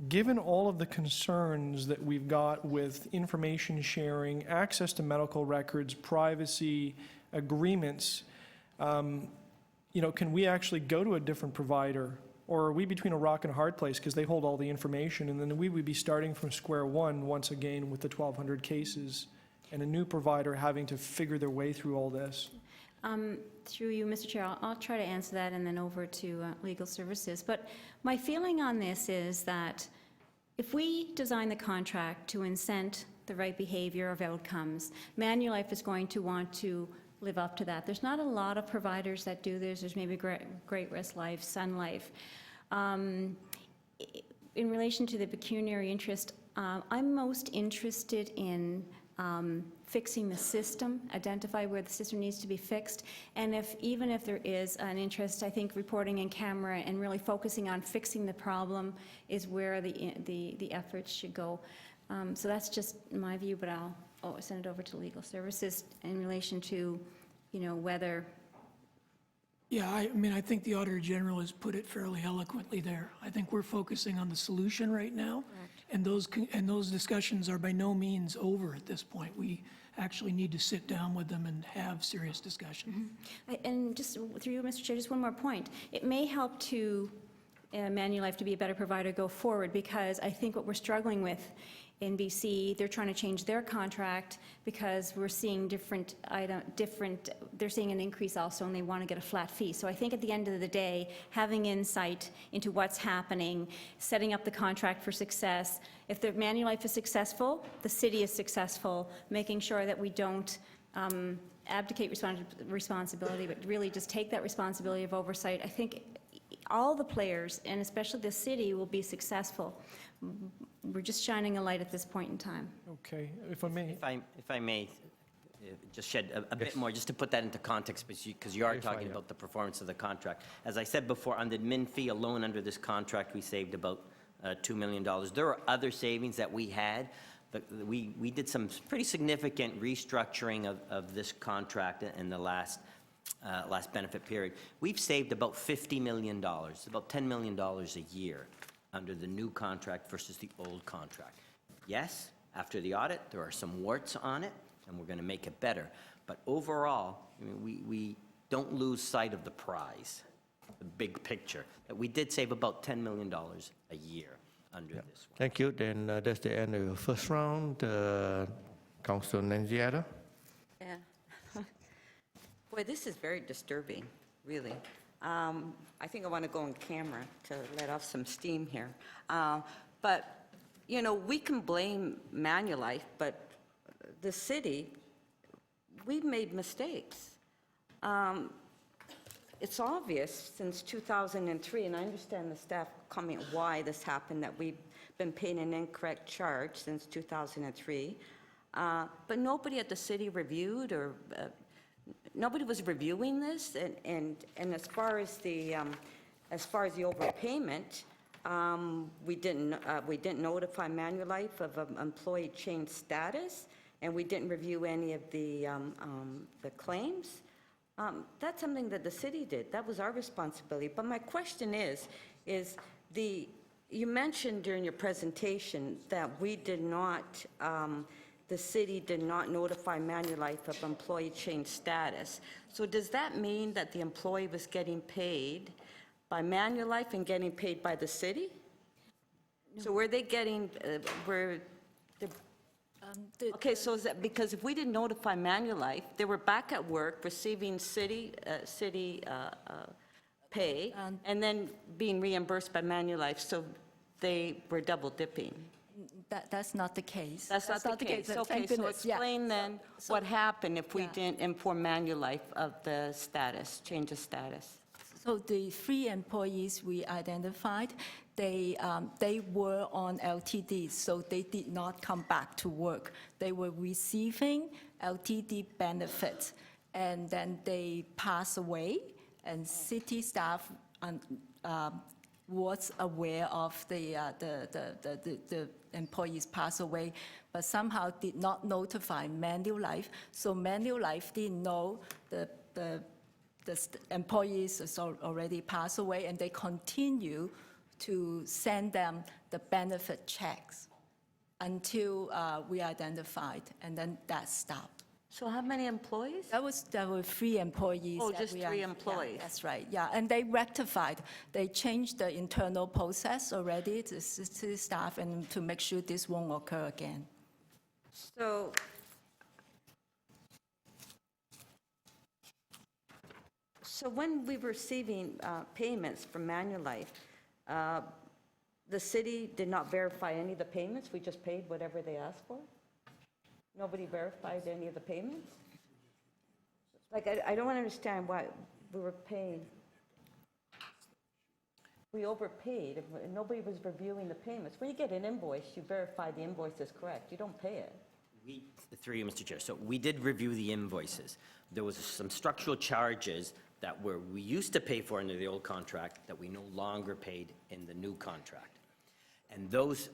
given all of the concerns that we've got with information sharing, access to medical records, privacy, agreements, can we actually go to a different provider? Or are we between a rock and a hard place because they hold all the information, and then we would be starting from square one once again with the 1,200 cases and a new provider having to figure their way through all this? Through you, Mr. Chair, I'll try to answer that and then over to legal services. But my feeling on this is that if we design the contract to incent the right behavior of outcomes, Manulife is going to want to live up to that. There's not a lot of providers that do this. There's maybe Great West Life, Sun Life. In relation to the pecuniary interest, I'm most interested in fixing the system, identify where the system needs to be fixed, and even if there is an interest, I think reporting in camera and really focusing on fixing the problem is where the efforts should go. So that's just my view, but I'll send it over to legal services in relation to, whether. Yeah, I mean, I think the Auditor General has put it fairly eloquently there. I think we're focusing on the solution right now. Correct. And those discussions are by no means over at this point. We actually need to sit down with them and have serious discussion. And just through you, Mr. Chair, just one more point. It may help to Manulife to be a better provider go forward, because I think what we're struggling with in BC, they're trying to change their contract because we're seeing they're seeing an increase also, and they want to get a flat fee. So I think at the end of the day, having insight into what's happening, setting up the contract for success, if the Manulife is successful, the city is successful, making sure that we don't abdicate responsibility, but really just take that responsibility of oversight. I think all the players, and especially the city, will be successful. We're just shining a light at this point in time. Okay, if I may. If I may, just shed a bit more, just to put that into context, because you are talking about the performance of the contract. As I said before, on the admin fee alone under this contract, we saved about $2 million. There are other savings that we had. But we did some pretty significant restructuring of this contract in the last benefit period. We've saved about $50 million, about $10 million a year under the new contract versus the old contract. Yes, after the audit, there are some warts on it, and we're going to make it better. But overall, I mean, we don't lose sight of the prize, the big picture. That we did save about $10 million a year under this one. Thank you. Then that's the end of your first round. Councillor Nanziata. Yeah. Boy, this is very disturbing, really. I think I want to go on camera to let off some steam here. But, you know, we can blame Manulife, but the city, we've made mistakes. It's obvious since 2003, and I understand the staff comment why this happened, that we've been paying an incorrect charge since 2003. But nobody at the city reviewed, or nobody was reviewing this. And as far as the overpayment, we didn't notify Manulife of employee change status, and we didn't review any of the claims. That's something that the city did. That was our responsibility. But my question is you mentioned during your presentation that the city did not notify Manulife of employee change status. So does that mean that the employee was getting paid by Manulife and getting paid by the city? No. So were they getting, okay, so is that because if we didn't notify Manulife, they were back at work receiving city pay and then being reimbursed by Manulife, so they were double dipping? That's not the case. That's not the case. Okay, so explain then what happened if we didn't inform Manulife of the status, change of status. So the 3 employees we identified, they were on LTD, so they did not come back to work. They were receiving LTD benefits, and then they passed away, and city staff was aware of the employees passed away, but somehow did not notify Manulife. So Manulife didn't know the employees has already passed away, and they continue to send them the benefit checks until we identified, and then that stopped. So how many employees? There were 3 employees. Oh, just 3 employees. Yeah, that's right, yeah. And they rectified. They changed the internal process already to city staff and to make sure this won't occur again. So when we were receiving payments from Manulife, the city did not verify any of the payments? We just paid whatever they asked for? Nobody verified any of the payments? Like, I don't understand why we were paying. We overpaid. Nobody was reviewing the payments. When you get an invoice, you verify the invoice is correct. You don't pay it. Through you, Mr. Chair. So we did review the invoices. There was some structural charges that we used to pay for under the old contract that we no longer paid in the new contract. And those,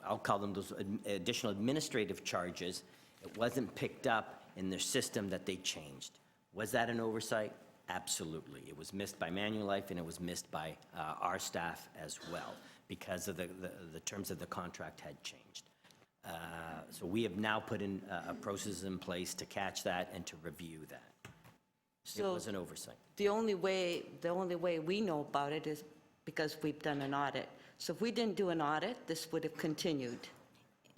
I'll call them those additional administrative charges, it wasn't picked up in their system that they changed. Was that an oversight? Absolutely. It was missed by Manulife, and it was missed by our staff as well, because of the terms of the contract had changed. So we have now put in a process in place to catch that and to review that. So it was an oversight. The only way we know about it is because we've done an audit. So if we didn't do an audit, this would have continued.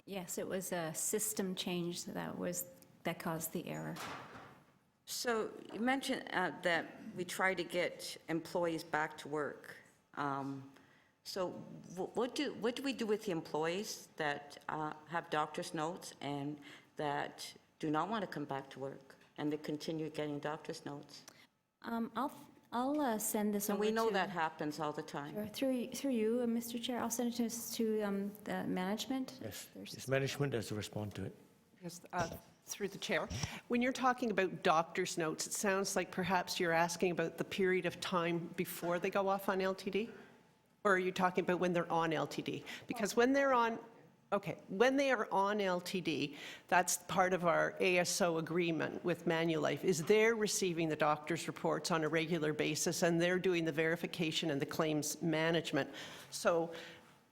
Yes, it was a system change that caused the error. So you mentioned that we try to get employees back to work. So what do we do with the employees that have doctor's notes and that do not want to come back to work and they continue getting doctor's notes? I'll send this And over we know to- that happens all the time. Through you, Mr. Chair, I'll send it to the management. Yes, it's management that's to respond to it. Yes, through the chair. When you're talking about doctor's notes, it sounds like perhaps you're asking about the period of time before they go off on LTD? Or are you talking about when they're on LTD? Because when they're on, okay, when they are on LTD, that's part of our ASO agreement with Manulife, is they're receiving the doctor's reports on a regular basis and they're doing the verification and the claims management. So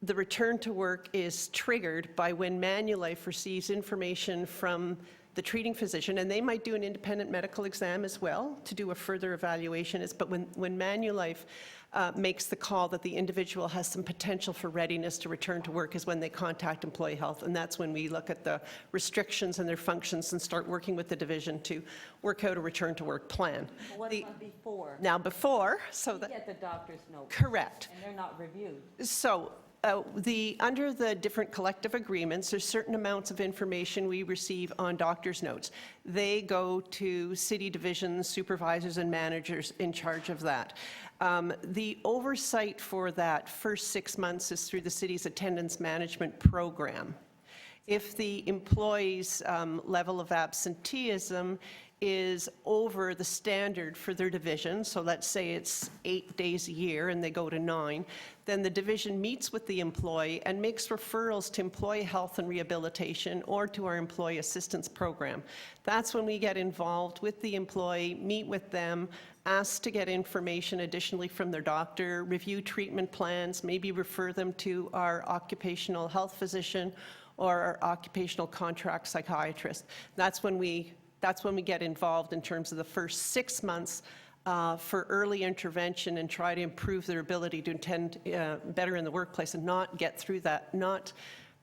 the return to work is triggered by when Manulife receives information from the treating physician, and they might do an independent medical exam as well to do a further evaluation. But when Manulife makes the call that the individual has some potential for readiness to return to work is when they contact employee health, and that's when we look at the restrictions and their functions and start working with the division to work out a return to work plan. What about before? Now before, so We that, get the doctor's note. correct. And they're not reviewed. So under the different collective agreements, there's certain amounts of information we receive on doctor's notes. They go to city divisions, supervisors, and managers in charge of that. The oversight for that first 6 months is through the city's attendance management program. If the employee's level of absenteeism is over the standard for their division, so let's say it's 8 days a year and they go to 9, then the division meets with the employee and makes referrals to employee health and rehabilitation or to our employee assistance program. That's when we get involved with the employee, meet with them, ask to get information additionally from their doctor, review treatment plans, maybe refer them to our occupational health physician or our occupational contract psychiatrist. That's when we get involved in terms of the first 6 months for early intervention and try to improve their ability to attend better in the workplace and not get through that, not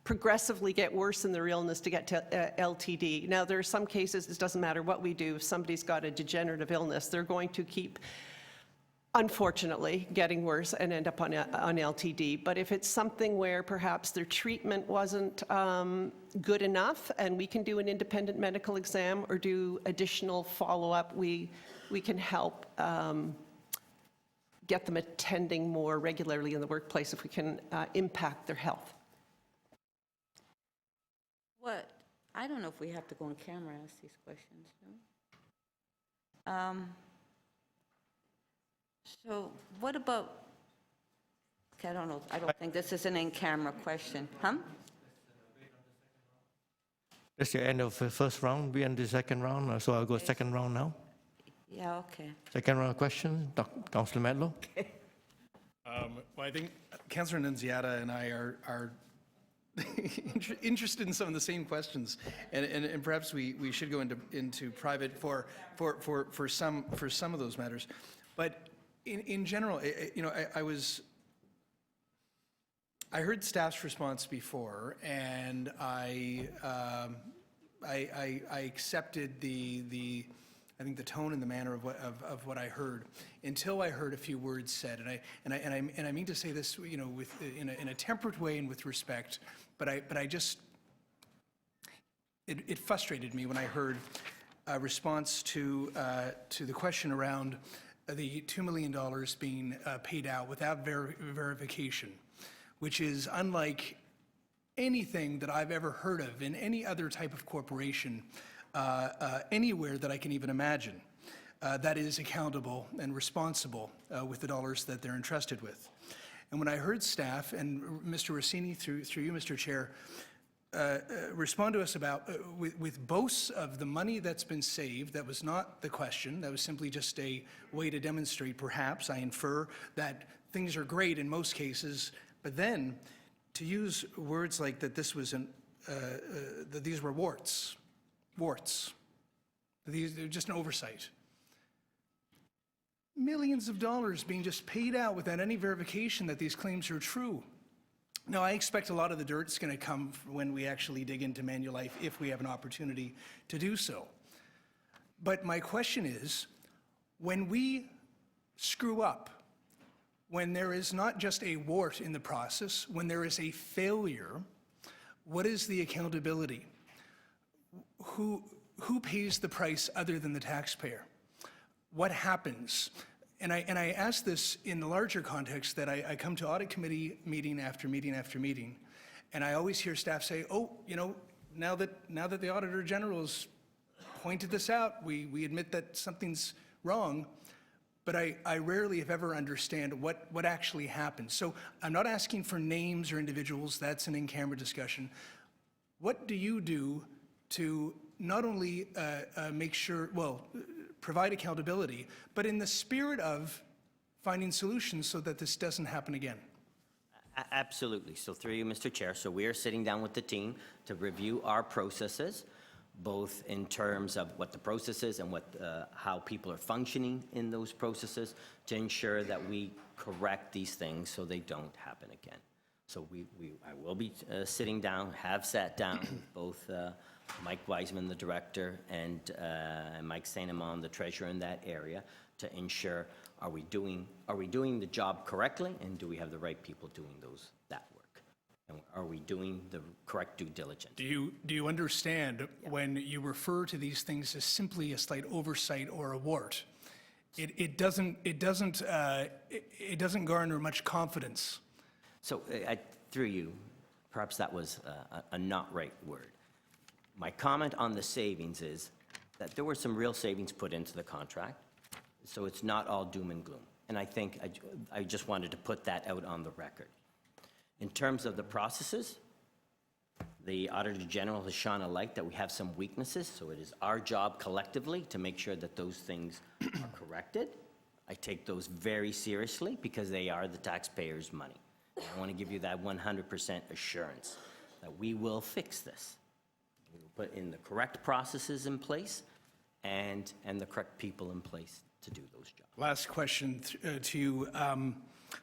progressively get worse in their illness to get to LTD. Now, there are some cases, it doesn't matter what we do, if somebody's got a degenerative illness, they're going to keep, unfortunately, getting worse and end up on LTD. But if it's something where perhaps their treatment wasn't good enough and we can do an independent medical exam or do additional follow-up, we can help get them attending more regularly in the workplace if we can impact their health. What, I don't know if we have to go on camera and ask these questions, no? So what about, okay, I don't know, I don't think this is an in-camera question. Huh? That's the end of the first round. We end the second round, so I'll go second round now. Yeah, okay. Second round question, Councillor Matlow. Well, I think Councillor Nunziata and I are interested in some of the same questions, and perhaps we should go into private for some of those matters. But in general, I heard staff's response before, and I accepted the I think the tone and the manner of what I heard until I heard a few words said, and I mean to say this, in a temperate way and with respect, but I just it frustrated me when I heard a response to the question around the $2 million being paid out without verification, which is unlike anything that I've ever heard of in any other type of corporation anywhere that I can even imagine that is accountable and responsible with the dollars that they're entrusted with. And when I heard staff and Mr. Rossini, through you, Mr. Chair, respond to us about with boasts of the money that's been saved, that was not the question. That was simply just a way to demonstrate, perhaps, I infer, that things are great in most cases, but then to use words like that this was that these were warts. They're just an oversight. millions of dollars being just paid out without any verification that these claims are true. Now, I expect a lot of the dirt's going to come when we actually dig into Manulife, if we have an opportunity to do so. But my question is, when we screw up, when there is not just a wart in the process, when there is a failure, what is the accountability? Who pays the price other than the taxpayer? What happens? And I ask this in the larger context that I come to Audit Committee meeting after meeting after meeting, and I always hear staff say, oh, you know, now that the Auditor General has pointed this out, we admit that something's wrong, but I rarely, if ever, understand what actually happens. So I'm not asking for names or individuals, that's an in-camera discussion. What do you do to not only make sure, well, provide accountability, but in the spirit of finding solutions so that this doesn't happen again? Absolutely. So through you, Mr. Chair, so we are sitting down with the team to review our processes, both in terms of what the process is and how people are functioning in those processes, to ensure that we correct these things so they don't happen again. So I will be sitting down, have sat down with both Mike Wiseman, the director, and Mike St. Amand, the treasurer in that area, to ensure are we doing the job correctly, and do we have the right people doing that work, and are we doing the correct due diligence? Do you understand when you refer to these things as simply a slight oversight or a wart? It doesn't garner much confidence. So through you, perhaps that was a not right word. My comment on the savings is that there were some real savings put into the contract, so it's not all doom and gloom. And I think I just wanted to put that out on the record. In terms of the processes, the Auditor General has shone a light that we have some weaknesses, so it is our job collectively to make sure that those things are corrected. I take those very seriously because they are the taxpayers' money. I want to give you that 100% assurance that we will fix this. We will put in the correct processes in place and the correct people in place to do those jobs. Last question to you.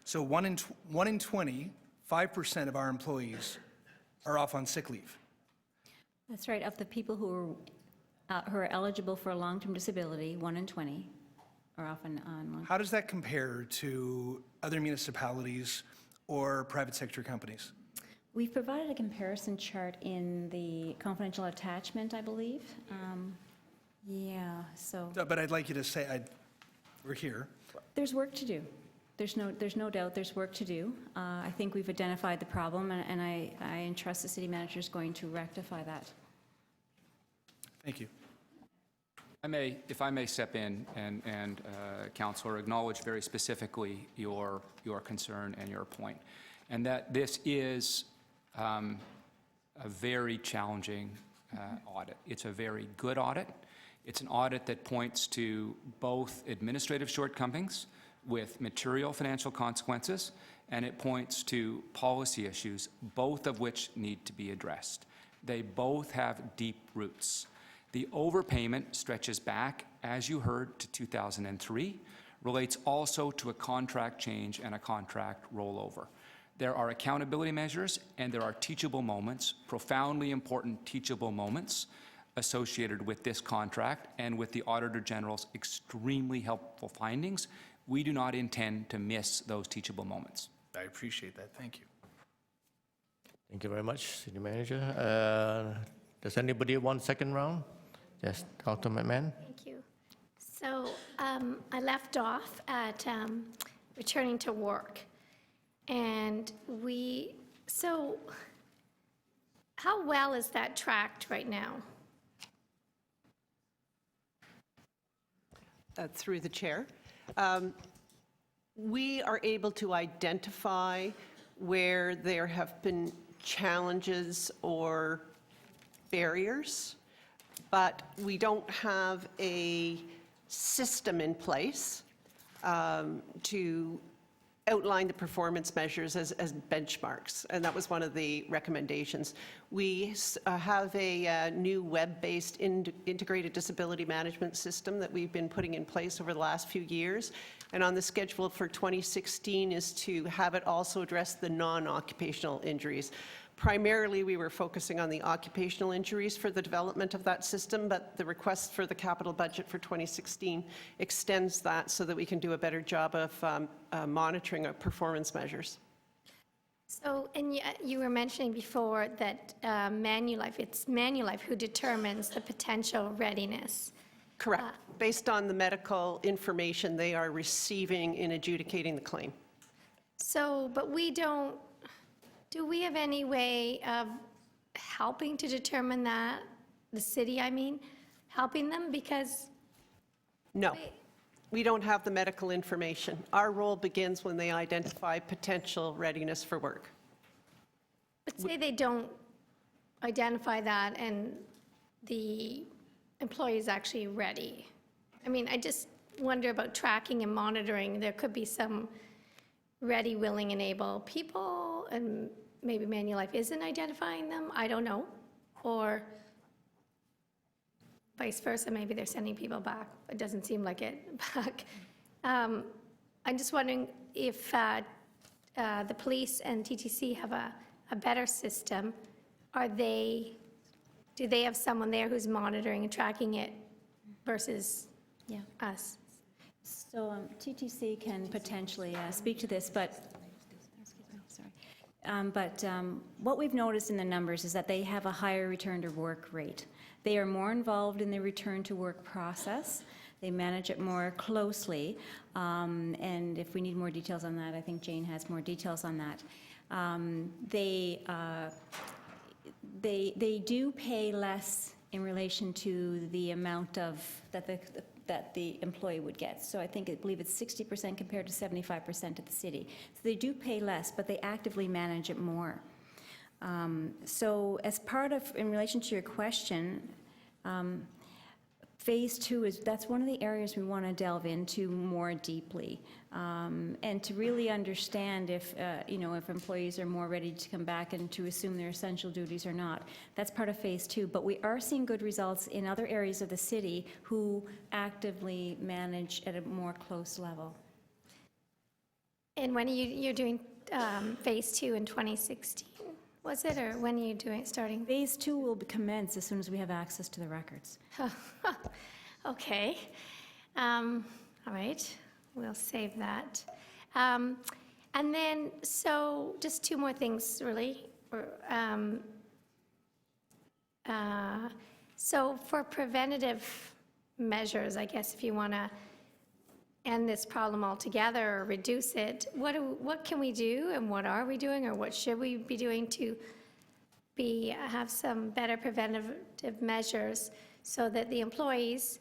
So 1 in 20, 5% of our employees are off on sick leave. That's right. Of the people who are eligible for a long-term disability, 1 in 20 are off on long. How does that compare to other municipalities or private sector companies? We've provided a comparison chart in the confidential attachment, I believe. Yeah, so But I'd like you to say, we're here. there's work to do. There's no doubt there's work to do. I think we've identified the problem, and I entrust the city manager is going to rectify that. Thank you. If I may step in and Councillor, acknowledge very specifically your concern and your point, and that this is a very challenging audit. It's a very good audit. It's an audit that points to both administrative shortcomings with material financial consequences, and it points to policy issues, both of which need to be addressed. They both have deep roots. The overpayment stretches back, as you heard, to 2003, relates also to a contract change and a contract rollover. There are accountability measures and there are teachable moments, profoundly important teachable moments associated with this contract and with the Auditor General's extremely helpful findings. We do not intend to miss those teachable moments. I appreciate that. Thank you. Thank you very much, City Manager. Does anybody want second round? Yes, Dr. McMahon. Thank you. So I left off at returning to work. And so how well is that tracked right now? Through the chair. We are able to identify where there have been challenges or barriers, but we don't have a system in place to outlined the performance measures as benchmarks, and that was one of the recommendations. We have a new web-based integrated disability management system that we've been putting in place over the last few years, and on the schedule for 2016 is to have it also address the non-occupational injuries. Primarily, we were focusing on the occupational injuries for the development of that system, but the request for the capital budget for 2016 extends that so that we can do a better job of monitoring our performance measures. So, and you were mentioning before that Manulife, it's Manulife who determines the potential readiness. Correct. Based on the medical information they are receiving in adjudicating the claim. So, but we don't, do we have any way of helping to determine that? The city, I mean, helping them because? No, we don't have the medical information. Our role begins when they identify potential readiness for work. But say they don't identify that and the employee is actually ready. I mean, I just wonder about tracking and monitoring. There could be some ready, willing, and able people, and maybe Manulife isn't identifying them, I don't know. Or vice versa, maybe they're sending people back. It doesn't seem like it back. I'm just wondering if the police and TTC have a better system. Do they have someone there who's monitoring and tracking it versus us? So TTC can potentially speak to this, but what we've noticed in the numbers is that they have a higher return to work rate. They are more involved in the return to work process. They manage it more closely. And if we need more details on that, I think Jane has more details on that. They do pay less in relation to the amount of that the employee would get. So I believe it's 60% compared to 75% at the city. So they do pay less, but they actively manage it more. So as part of, in relation to your question, Phase 2 that's one of the areas we want to delve into more deeply, and to really understand if employees are more ready to come back and to assume their essential duties or not. That's part of Phase 2, but we are seeing good results in other areas of the city who actively manage at a more close level. And when you're doing Phase 2 in 2016, was it, or when are you starting? Phase 2 will commence as soon as we have access to the records. Okay. All right. We'll save that. And then, so just two more things, really. So for preventative measures, I guess, if you want to end this problem altogether or reduce it, what can we do, and what are we doing, or what should we be doing to have some better preventative measures so that the employees,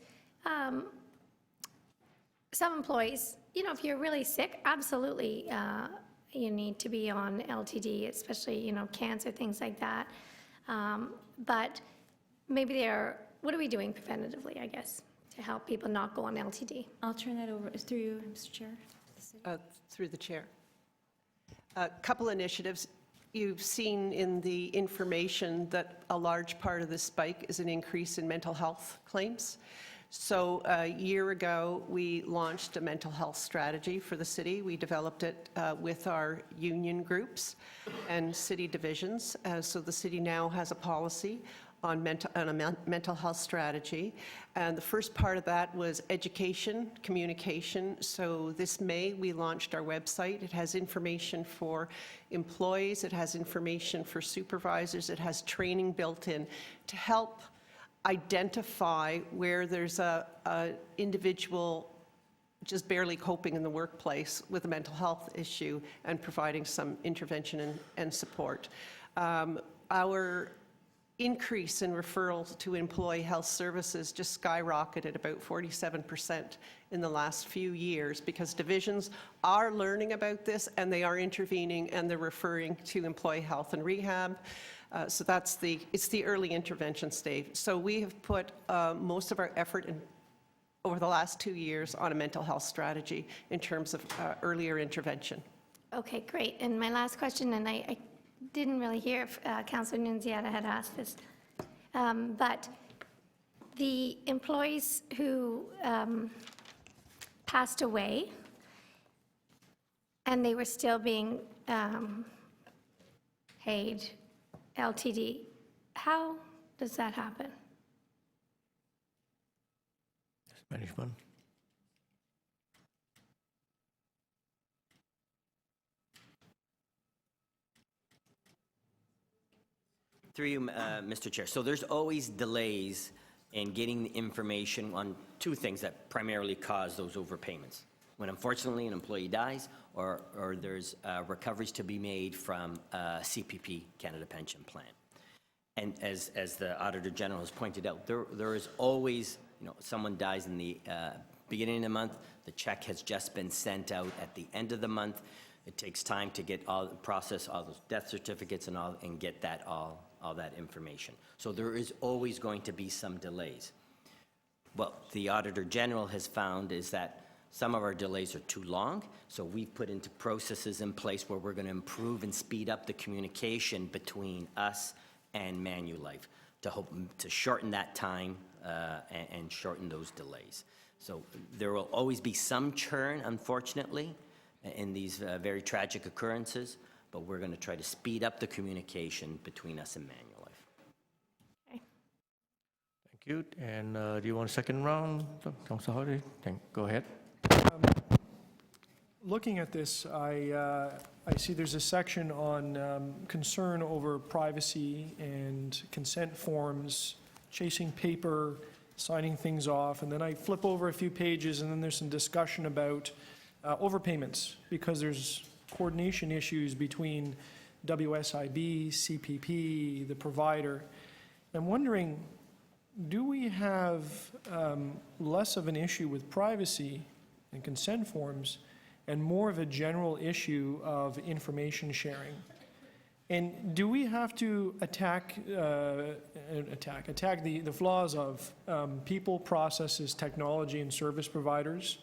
some employees, if you're really sick, absolutely you need to be on LTD, especially, cancer, things like that. But maybe what are we doing preventatively, I guess, to help people not go on LTD? I'll turn that over through you, Mr. Chair. Through the chair. A couple initiatives. You've seen in the information that a large part of the spike is an increase in mental health claims. So a year ago, we launched a mental health strategy for the city. We developed it with our union groups and city divisions. So the city now has a policy on a mental health strategy. And the first part of that was education, communication. So this May, we launched our website. It has information for employees. It has information for supervisors. It has training built in to help identify where there's a individual just barely coping in the workplace with a mental health issue and providing some intervention and support. Our increase in referrals to employee health services just skyrocketed about 47% in the last few years because divisions are learning about this and they are intervening and they're referring to employee health and rehab. So it's the early intervention stage. So we have put most of our effort over the last 2 years on a mental health strategy in terms of earlier intervention. Okay, great. And my last question, and I didn't really hear if Councilor Nunziata had asked this, but the employees who passed away and they were still being paid LTD, how does that happen? Management. Through you, Mr. Chair. So there's always delays in getting the information on two things that primarily cause those overpayments. When unfortunately an employee dies or there's recoveries to be made from CPP, Canada Pension Plan. And as the Auditor General has pointed out, there is always, someone dies in the beginning of the month, the check has just been sent out at the end of the month. It takes time to get process all those death certificates and get that all that information. So there is always going to be some delays. What the Auditor General has found is that some of our delays are too long, so we've put into processes in place where we're going to improve and speed up the communication between us and Manulife to shorten that time and shorten those delays. So there will always be some churn, unfortunately, in these very tragic occurrences, but we're going to try to speed up the communication between us and Manulife. Okay. Thank you. And do you want a second round, Councillor Hardy? Go ahead. Looking at this, I see there's a section on concern over privacy and consent forms, chasing paper, signing things off, and then I flip over a few pages and then there's some discussion about overpayments because there's coordination issues between WSIB, CPP, the provider. I'm wondering, do we have less of an issue with privacy and consent forms and more of a general issue of information sharing? And do we have to attack the flaws of people, processes, technology, and service providers?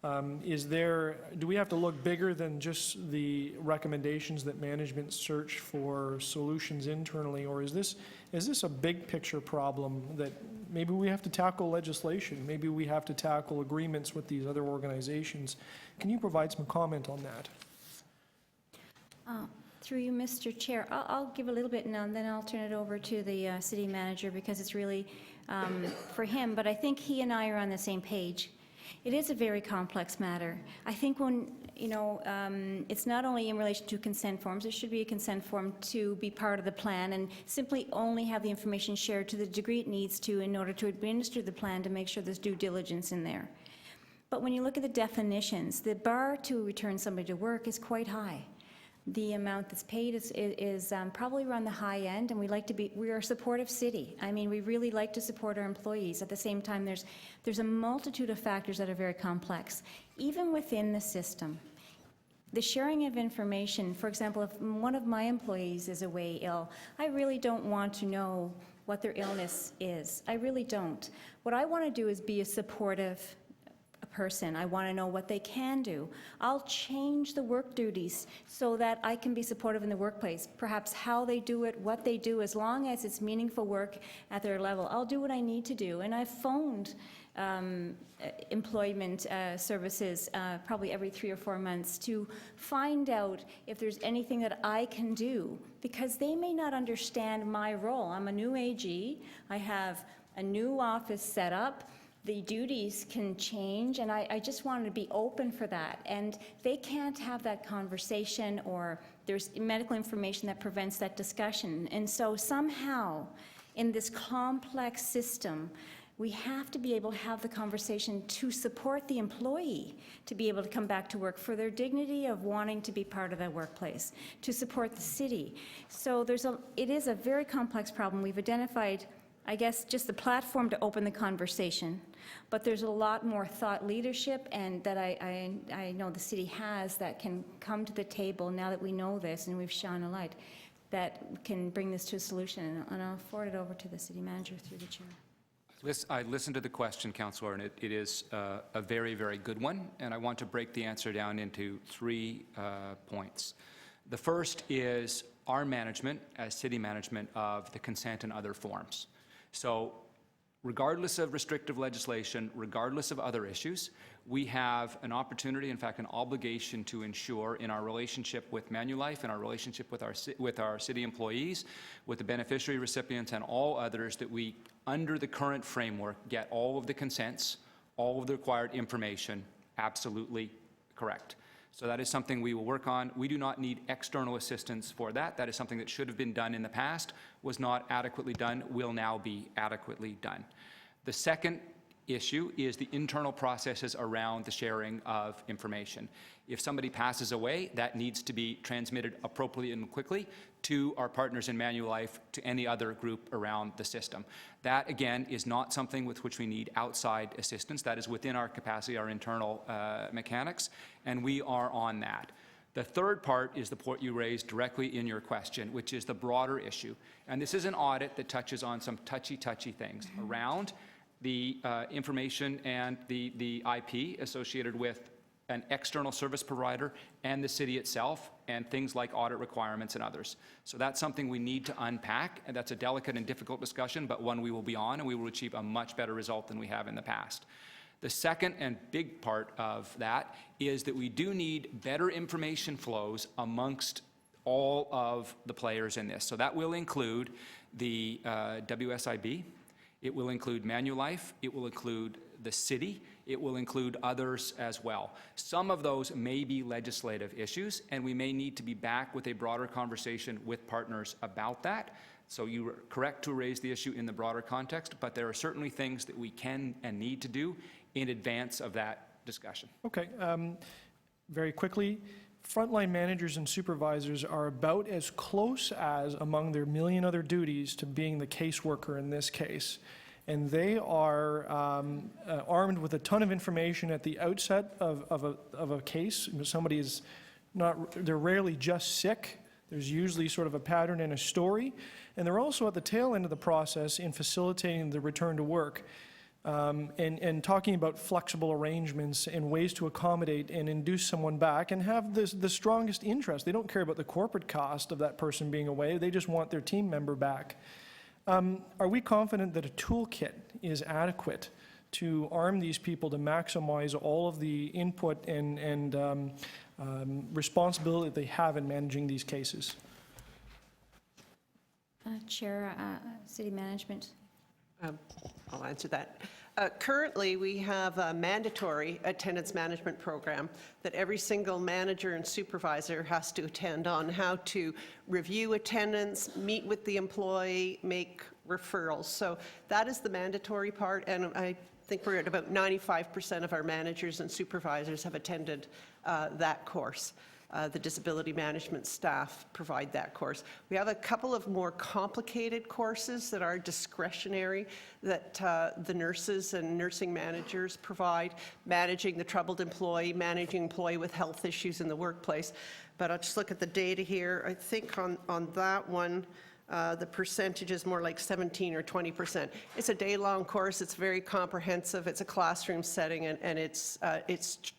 Do we have to look bigger than just the recommendations that management search for solutions internally, or is this a big picture problem that maybe we have to tackle legislation, maybe we have to tackle agreements with these other organizations? Can you provide some comment on that? Through you, Mr. Chair, I'll give a little bit now, and then I'll turn it over to the city manager because it's really for him, but I think he and I are on the same page. It is a very complex matter. I think when, it's not only in relation to consent forms, there should be a consent form to be part of the plan and simply only have the information shared to the degree it needs to in order to administer the plan to make sure there's due diligence in there. But when you look at the definitions, the bar to return somebody to work is quite high. The amount that's paid is probably around the high end, and we are a supportive city. I mean, we really like to support our employees. At the same time, there's a multitude of factors that are very complex. Even within the system, the sharing of information, for example, if one of my employees is away ill, I really don't want to know what their illness is. I really don't. What I want to do is be a supportive person. I want to know what they can do. I'll change the work duties so that I can be supportive in the workplace. Perhaps how they do it, what they do, as long as it's meaningful work at their level. I'll do what I need to do. And I've phoned employment services probably every 3 or 4 months to find out if there's anything that I can do, because they may not understand my role. I'm a new AG. I have a new office set up. The duties can change, and I just wanted to be open for that. And they can't have that conversation, or there's medical information that prevents that discussion. And so somehow, in this complex system, we have to be able to have the conversation to support the employee to be able to come back to work for their dignity of wanting to be part of that workplace, to support the city. So it is a very complex problem. We've identified, I guess, just the platform to open the conversation. But there's a lot more thought leadership and that I know the city has that can come to the table now that we know this and we've shone a light that can bring this to a solution. And I'll forward it over to the city manager through the chair. I listened to the question, Councillor, and it is a very, very good one, and I want to break the answer down into 3 points. The first is our management, as city management, of the consent and other forms. So regardless of restrictive legislation, regardless of other issues, we have an opportunity, in fact, an obligation to ensure in our relationship with Manulife, in our relationship with our city employees, with the beneficiary recipients and all others, that we, under the current framework, get all of the consents, all of the required information absolutely correct. So that is something we will work on. We do not need external assistance for that. That is something that should have been done in the past, was not adequately done, will now be adequately done. The second issue is the internal processes around the sharing of information. If somebody passes away, that needs to be transmitted appropriately and quickly to our partners in Manulife, to any other group around the system. That, again, is not something with which we need outside assistance. That is within our capacity, our internal mechanics, and we are on that. The third part is the point you raised directly in your question, which is the broader issue. And this is an audit that touches on some touchy things around the information and the IP associated with an external service provider and the city itself, and things like audit requirements and others. So that's something we need to unpack, and that's a delicate and difficult discussion, but one we will be on, and we will achieve a much better result than we have in the past. The second and big part of that is that we do need better information flows amongst all of the players in this. So that will include the WSIB, it will include Manulife, it will include the city, it will include others as well. Some of those may be legislative issues, and we may need to be back with a broader conversation with partners about that. So you are correct to raise the issue in the broader context, but there are certainly things that we can and need to do in advance of that discussion. Okay, very quickly, frontline managers and supervisors are about as close as, among their million other duties, to being the caseworker in this case. And they are armed with a ton of information at the outset of a case. Somebody is not, they're rarely just sick. There's usually sort of a pattern and a story. And they're also at the tail end of the process in facilitating the return to work. And talking about flexible arrangements and ways to accommodate and induce someone back, and have the strongest interest. They don't care about the corporate cost of that person being away. They just want their team member back. Are we confident that a toolkit is adequate to arm these people to maximize all of the input and responsibility that they have in managing these cases? Chair, City Management. I'll answer that. Currently, we have a mandatory attendance management program that every single manager and supervisor has to attend on, how to review attendance, meet with the employee, make referrals. So that is the mandatory part, and I think we're at about 95% of our managers and supervisors have attended that course. The disability management staff provide that course. We have a couple of more complicated courses that are discretionary that the nurses and nursing managers provide, managing the troubled employee, managing employee with health issues in the workplace. But I'll just look at the data here. I think on that one, the percentage is more like 17 or 20%. It's a day-long course. It's very comprehensive. It's a classroom setting, and it's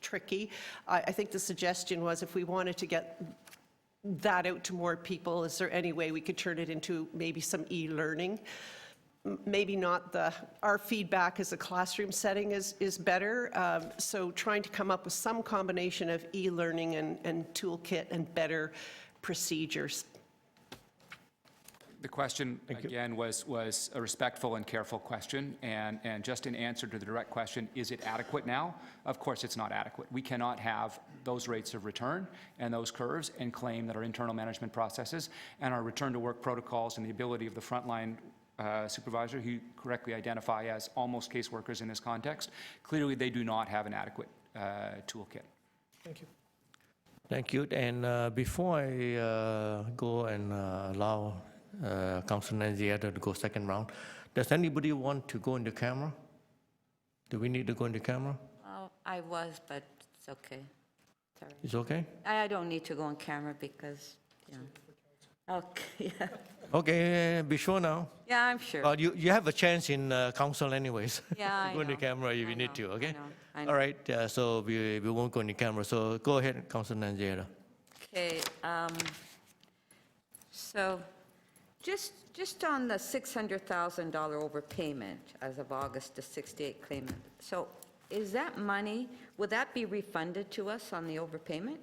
tricky. I think the suggestion was, if we wanted to get that out to more people, is there any way we could turn it into maybe some e-learning? Maybe not our feedback as a classroom setting is better. So trying to come up with some combination of e-learning and toolkit and better procedures. The question, again, was a respectful and careful question, and just in answer to the direct question, is it adequate now? Of course it's not adequate. We cannot have those rates of return and those curves and claim that our internal management processes and our return to work protocols and the ability of the frontline supervisor, who you correctly identify as almost caseworkers in this context, clearly they do not have an adequate toolkit. Thank you. Thank you. And before I go and allow Councilor Nanziata to go second round, does anybody want to go in the camera? Do we need to go in the camera? I was, but it's okay. Sorry. It's okay? I don't need to go on camera because, yeah. Okay, yeah. Okay, be sure now. Yeah, I'm sure. You have a chance in council anyways. Yeah, I Go in the know. camera if I you need to, know, okay? I know. All right, so we won't go in the camera. So go ahead, Councilor Nanjera. Okay, so just on the $600,000 overpayment as of August to 68 claimant, so is that money, would that be refunded to us on the overpayment?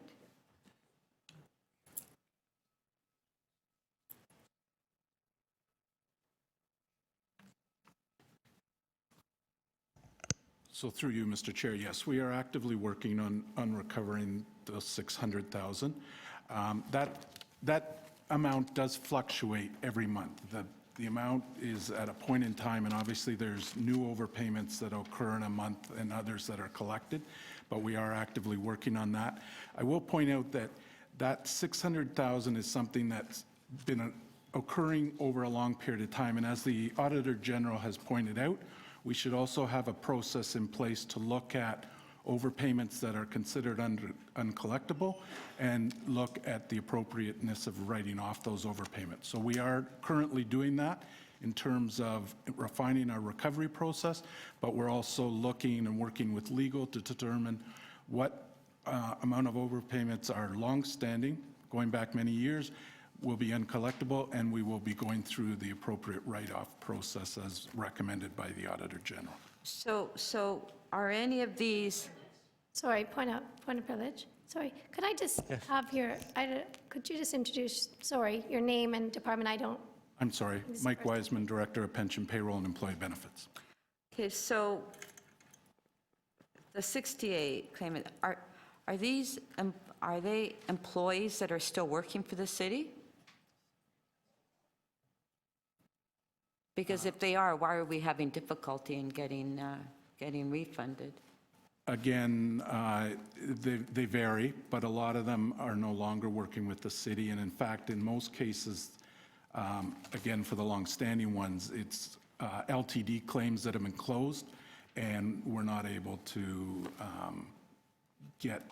So through you, Mr. Chair, yes, we are actively working on recovering the 600,000. That amount does fluctuate every month. The amount is at a point in time, and obviously there's new overpayments that occur in a month and others that are collected, but we are actively working on that. I will point out that 600,000 is something that's been occurring over a long period of time, and as the Auditor General has pointed out, we should also have a process in place to look at overpayments that are considered uncollectible and look at the appropriateness of writing off those overpayments. So we are currently doing that in terms of refining our recovery process, but we're also looking and working with legal to determine what amount of overpayments are long-standing, going back many years, will be uncollectible, and we will be going through the appropriate write-off process as recommended by the Auditor General. So are any of these, Sorry, point of privilege. Sorry, could I just have could you just introduce, your name and department? I'm sorry, Mike Wiseman, Director of Pension, Payroll, and Employee Benefits. okay, so the 68 claimant, are they employees that are still working for the city? Because if they are, why are we having difficulty in getting refunded? Again, they vary, but a lot of them are no longer working with the city. And in fact, in most cases, again, for the long-standing ones, it's LTD claims that have been closed, and we're not able to get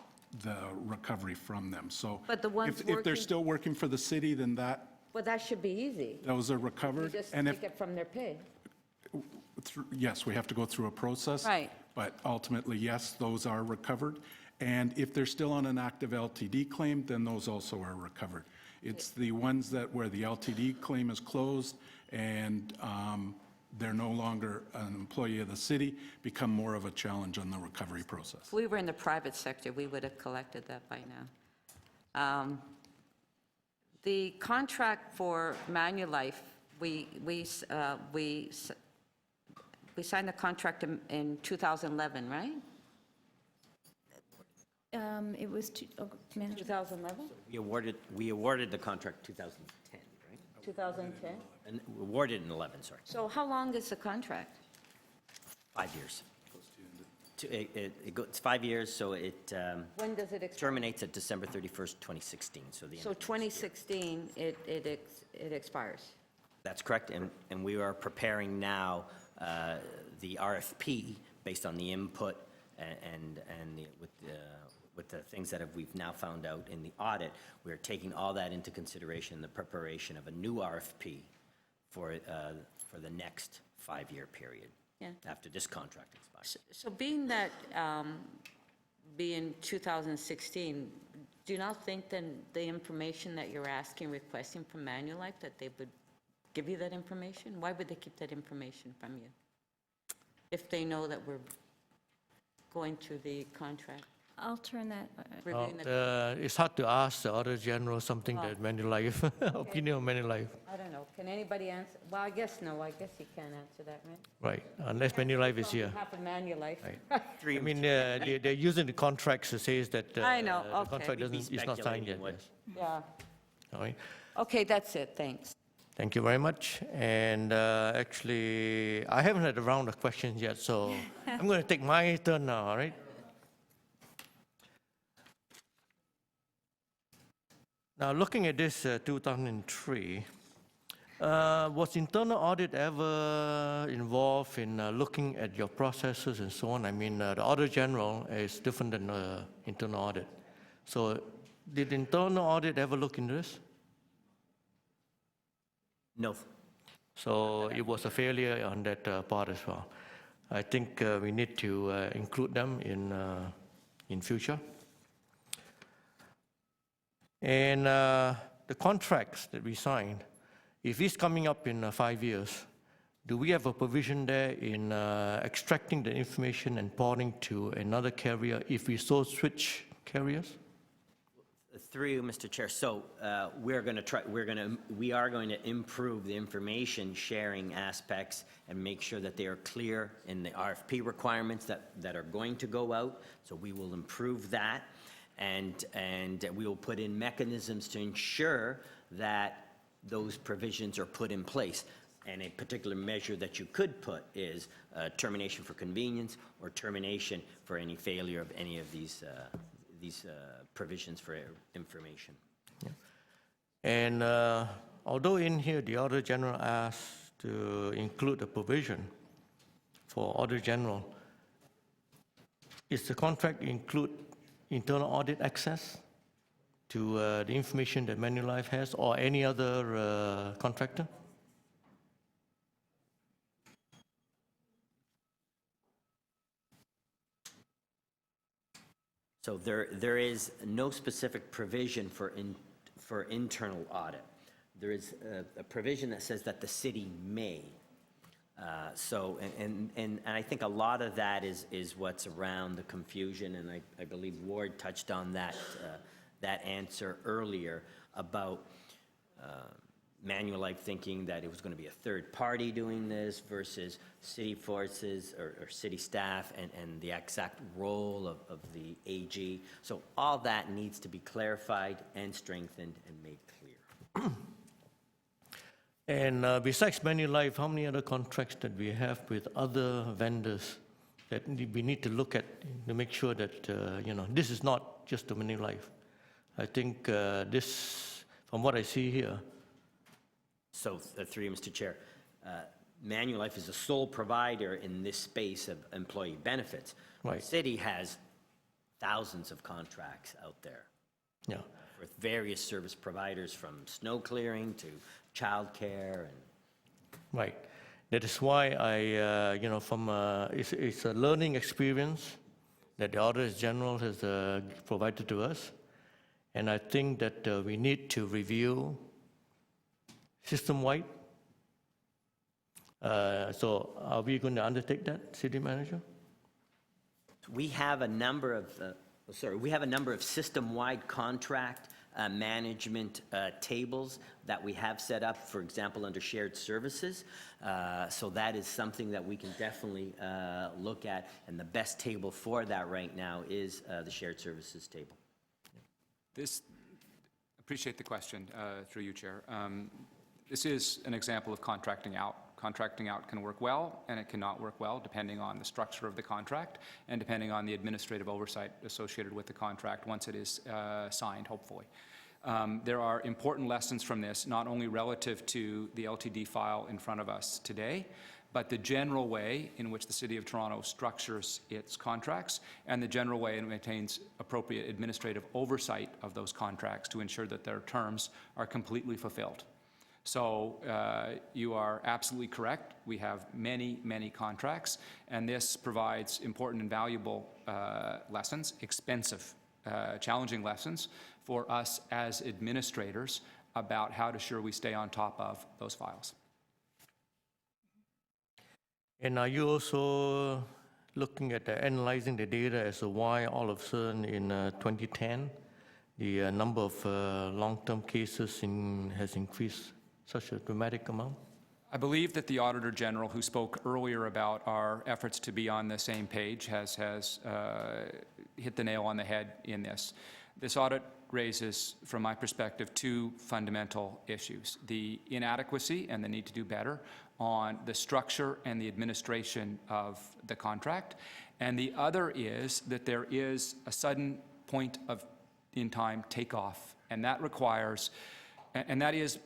the recovery from them. So But the ones if they're working- still working for the city, then Well, that should be easy. those are You recovered. just And take it from their pay. yes, we have to go through a process. Right. But ultimately, yes, those are recovered. And if they're still on an active LTD claim, then those also are recovered. It's the ones where the LTD claim is closed and they're no longer an employee of the city, become more of a challenge on the recovery process. If we were in the private sector, we would have collected that by now. The contract for Manulife, we signed the contract in 2011, right? It was, 2011? We awarded the contract 2010, right? 2010? And awarded in 11, sorry. So how long is the contract? 5 years. It's 5 years, so it When does it expire? terminates at December 31st, 2016, so the end So of this year. 2016, it expires. That's correct, and we are preparing now the RFP based on the input and with the things that we've now found out in the audit. We are taking all that into consideration in the preparation of a new RFP for the next 5-year period. Yeah. After this contract expires. So being that, being 2016, do you not think then the information that you're requesting from Manulife, that they would give you that information? Why would they keep that information from you? If they know that we're going through the contract? I'll turn that, reviewing the- It's hard to ask the Auditor General something that Manulife, opinion of Manulife, I don't know. Can anybody answer? Well, I guess no. I guess you can't answer that, right? right? Unless Manulife is here. On behalf of Manulife. I mean, they're using the contracts to say that I know, the okay. contract We'd be is not signed yet. speculating what- Yes. Yeah. All right. Okay, that's it. Thanks. Thank you very much. And actually, I haven't had a round of questions yet, so I'm going to take my turn now, all right? Now, looking at this 2003, was internal audit ever involved in looking at your processes and so on? I mean, the Auditor General is different than internal audit. So did internal audit ever look into this? No. So it was a failure on that part as well. I think we need to include them in future. And the contracts that we signed, if it's coming up in 5 years, do we have a provision there in extracting the information and porting to another carrier if we so switch carriers? Through you, Mr. Chair. So we are going to improve the information sharing aspects and make sure that they are clear in the RFP requirements that are going to go out. So we will improve that, and we will put in mechanisms to ensure that those provisions are put in place. And a particular measure that you could put is termination for convenience or termination for any failure of any of these provisions for information. Yeah. And although in here the Auditor General asked to include a provision for Auditor General, is the contract include internal audit access to the information that Manulife has or any other contractor? So there is no specific provision for internal audit. There is a provision that says that the city may. And I think a lot of that is what's around the confusion, and I believe Ward touched on that answer earlier about Manulife thinking that it was going to be a third party doing this versus city forces or city staff and the exact role of the AG. So all that needs to be clarified and strengthened and made clear. And besides Manulife, how many other contracts that we have with other vendors that we need to look at to make sure that, this is not just the Manulife? I think this, from what I see here. So through you, Mr. Chair, Manulife is the sole provider in this space of employee benefits. Right. The city has thousands of contracts out there. Yeah. With various service providers from snow clearing to childcare and. Right. That is why I, it's a learning experience that the Auditor General has provided to us. And I think that we need to review system-wide. So are we going to undertake that, City Manager? We have a number of system-wide contract management tables that we have set up, for example, under shared services. So that is something that we can definitely look at, and the best table for that right now is the shared services table. Appreciate the question, through you, Chair. This is an example of contracting out. Contracting out can work well, and it cannot work well, depending on the structure of the contract and depending on the administrative oversight associated with the contract once it is signed, hopefully. There are important lessons from this, not only relative to the LTD file in front of us today, but the general way in which the City of Toronto structures its contracts and the general way it maintains appropriate administrative oversight of those contracts to ensure that their terms are completely fulfilled. So you are absolutely correct. We have many, many contracts, and this provides important and valuable lessons, expensive, challenging lessons for us as administrators about how to ensure we stay on top of those files. And are you also looking at analyzing the data as to why all of a sudden in 2010, the number of long-term cases has increased such a dramatic amount? I believe that the Auditor General, who spoke earlier about our efforts to be on the same page, has hit the nail on the head in this. This audit raises, from my perspective, two fundamental issues: the inadequacy and the need to do better on the structure and the administration of the contract. And the other is that there is a sudden point in time takeoff, and that requires, and that is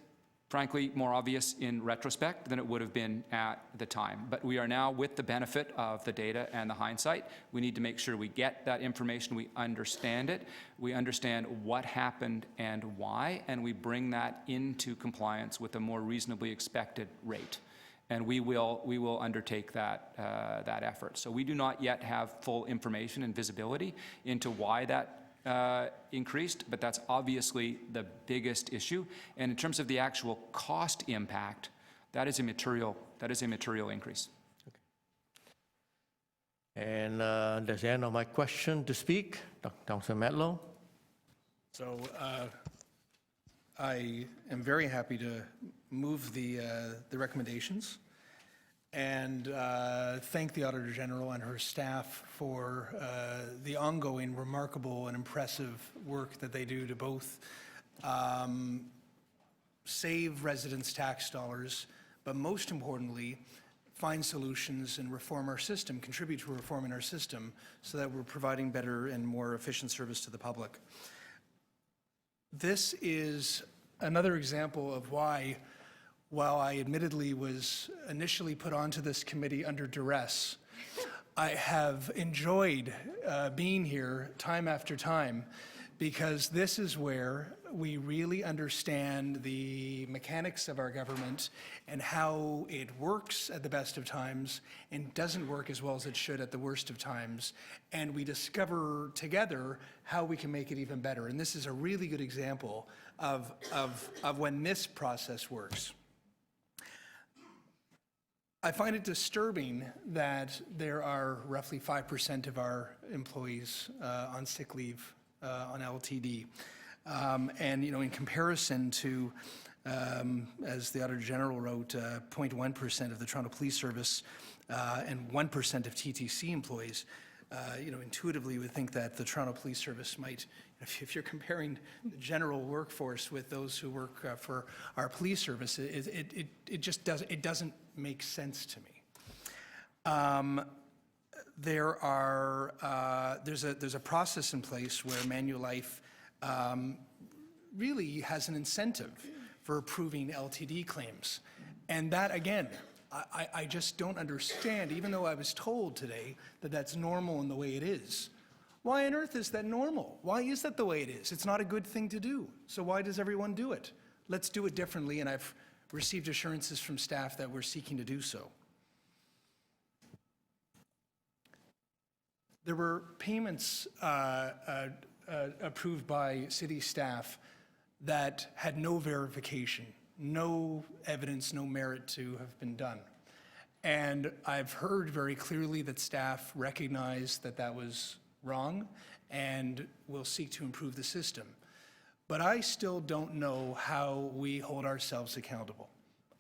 frankly, more obvious in retrospect than it would have been at the time. But we are now, with the benefit of the data and the hindsight, we need to make sure we get that information, we understand it, we understand what happened and why, and we bring that into compliance with a more reasonably expected rate. And we will undertake that effort. So we do not yet have full information and visibility into why that increased, but that's obviously the biggest issue. And in terms of the actual cost impact, that is a material increase. And that's the end of my question to speak. Councillor Matlow. So I am very happy to move the recommendations and thank the Auditor General and her staff for the ongoing remarkable and impressive work that they do to both save residents' tax dollars, but most importantly, find solutions and reform our system, contribute to reforming our system so that we're providing better and more efficient service to the public. This is another example of why, while I admittedly was initially put onto this committee under duress, I have enjoyed being here time after time, because this is where we really understand the mechanics of our government and how it works at the best of times and doesn't work as well as it should at the worst of times. And we discover together how we can make it even better. And this is a really good example of when this process works. I find it disturbing that there are roughly 5% of our employees on sick leave on LTD. And, you know, in comparison to, as the Auditor General wrote, 0.1% of the Toronto Police Service and 1% of TTC employees, you know, intuitively you would think that the Toronto Police Service might, if you're comparing the general workforce with those who work for our police service, it just doesn't make sense to me. There's a process in place where Manulife really has an incentive for approving LTD claims. And that, again, I just don't understand, even though I was told today that that's normal in the way it is. Why on earth is that normal? Why is that the way it is? It's not a good thing to do. So why does everyone do it? Let's do it differently, and I've received assurances from staff that we're seeking to do so. There were payments approved by city staff that had no verification, no evidence, no merit to have been done. And I've heard very clearly that staff recognized that that was wrong and will seek to improve the system. But I still don't know how we hold ourselves accountable.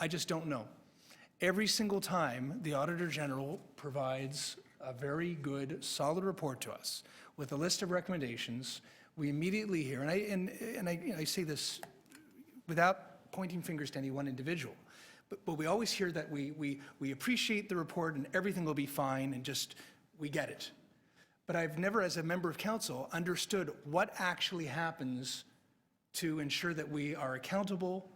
I just don't know. Every single time, the Auditor General provides a very good, solid report to us with a list of recommendations. We immediately hear, and I say this without pointing fingers to any one individual, but we always hear that we appreciate the report and everything will be fine and just, we get it. But I've never, as a member of council, understood what actually happens to ensure that we are accountable,